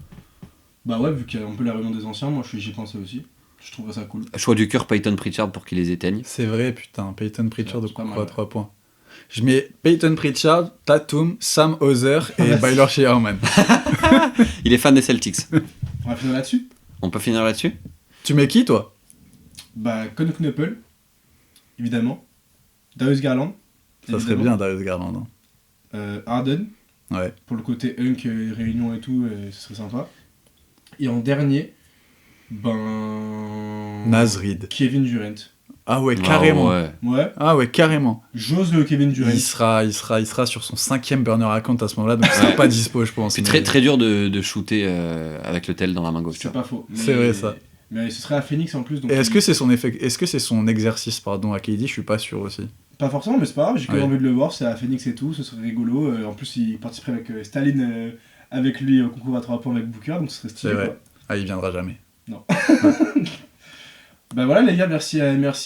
Bah ouais, vu qu'il y a un peu la réunion des anciens, moi j'y pensais aussi. Je trouverais ça cool. Choix du cœur, Peyton Pritchard pour qu'il les éteigne. C'est vrai, putain, Peyton Pritchard de concours à 3 points. Je mets Peyton Pritchard, Tatum, Sam Hauser et Baylor Shearman. Il est fan des Celtics. On va finir là-dessus. On peut finir là-dessus ? Tu mets qui, toi ? Bah, Knoepel, évidemment. Darius Garland. Ça serait bien, Darius Garland. Harden. Ouais. Pour le côté Hunk, réunion et tout, ce serait sympa. Et en dernier, Naz Reid. Kevin Durant. Ah ouais, carrément. Ouais. Ah ouais, carrément. J'ose le Kevin Durant. Il sera sur son 5e burner account à ce moment-là, donc il sera pas dispo, je pense. C'est très dur de shooter avec le tel dans la main gauche. C'est pas faux. C'est vrai ça. Mais ce serait à Phoenix en plus. Donc et est-ce que c'est son exercice à KD ? Je suis pas sûr aussi. Pas forcément, mais c'est pas grave, j'ai quand même envie de le voir, c'est à Phoenix et tout, ce serait rigolo. En plus, il participerait avec Staline avec lui au concours à 3 points avec Booker, donc ce serait stylé. C'est vrai. Ah, il viendra jamais. Non. Bah voilà les gars, merci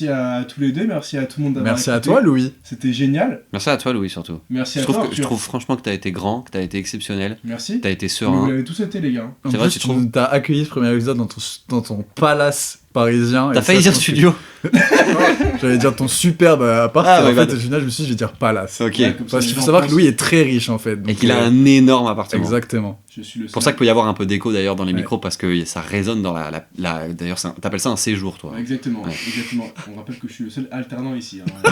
à tous les deux, merci à tout le monde d'avoir Merci à écouté. toi, Louis. C'était génial. Merci à toi, Louis, surtout. Merci à Je toi. trouve, je trouve franchement que t'as été grand, que t'as été exceptionnel, Merci. t'as été Mais vous serein. l'avez tous été les gars. En C'est vrai, plus, tu tu trouves t'as accueilli ce premier épisode dans ton palace parisien. T'as et failli ça, dire je pense que- studio. J'allais dire ton superbe appart, Ah, et ouais, en fait, bah- au final, je me suis dit, je vais dire palace. Ok. Ouais, comme ça, Parce les qu'il faut gens savoir que pensent- Louis est très riche, en fait. Et donc, qu'il a un énorme appartement. Exactement. Je suis le C'est pour seul. ça qu'il peut y avoir un peu d'écho d'ailleurs dans les Ouais. micros parce que ça résonne dans d'ailleurs, t'appelles ça un séjour, toi. Ouais, exactement, Ouais. exactement. On rappelle que je suis le seul alternant ici. Hein.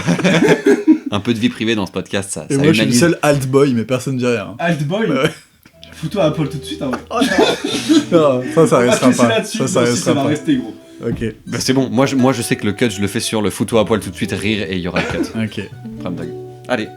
Un peu de vie privée dans ce podcast, ça, Et ça moi, je suis le humanise. seul alt boy, mais personne ne dit rien. Altboy. Ouais. Fous-toi à Paul tout de suite. Hein, ouais. Non, ça On va restera laisser pas. là-dessus. Ça moi aussi, restera va pas. rester gros. Ok, Bah, c'est bon, moi je sais que le cut, je le fais sur le photo à poil tout de suite, rire et il y aura le cut. ok. Prom dog. Allez,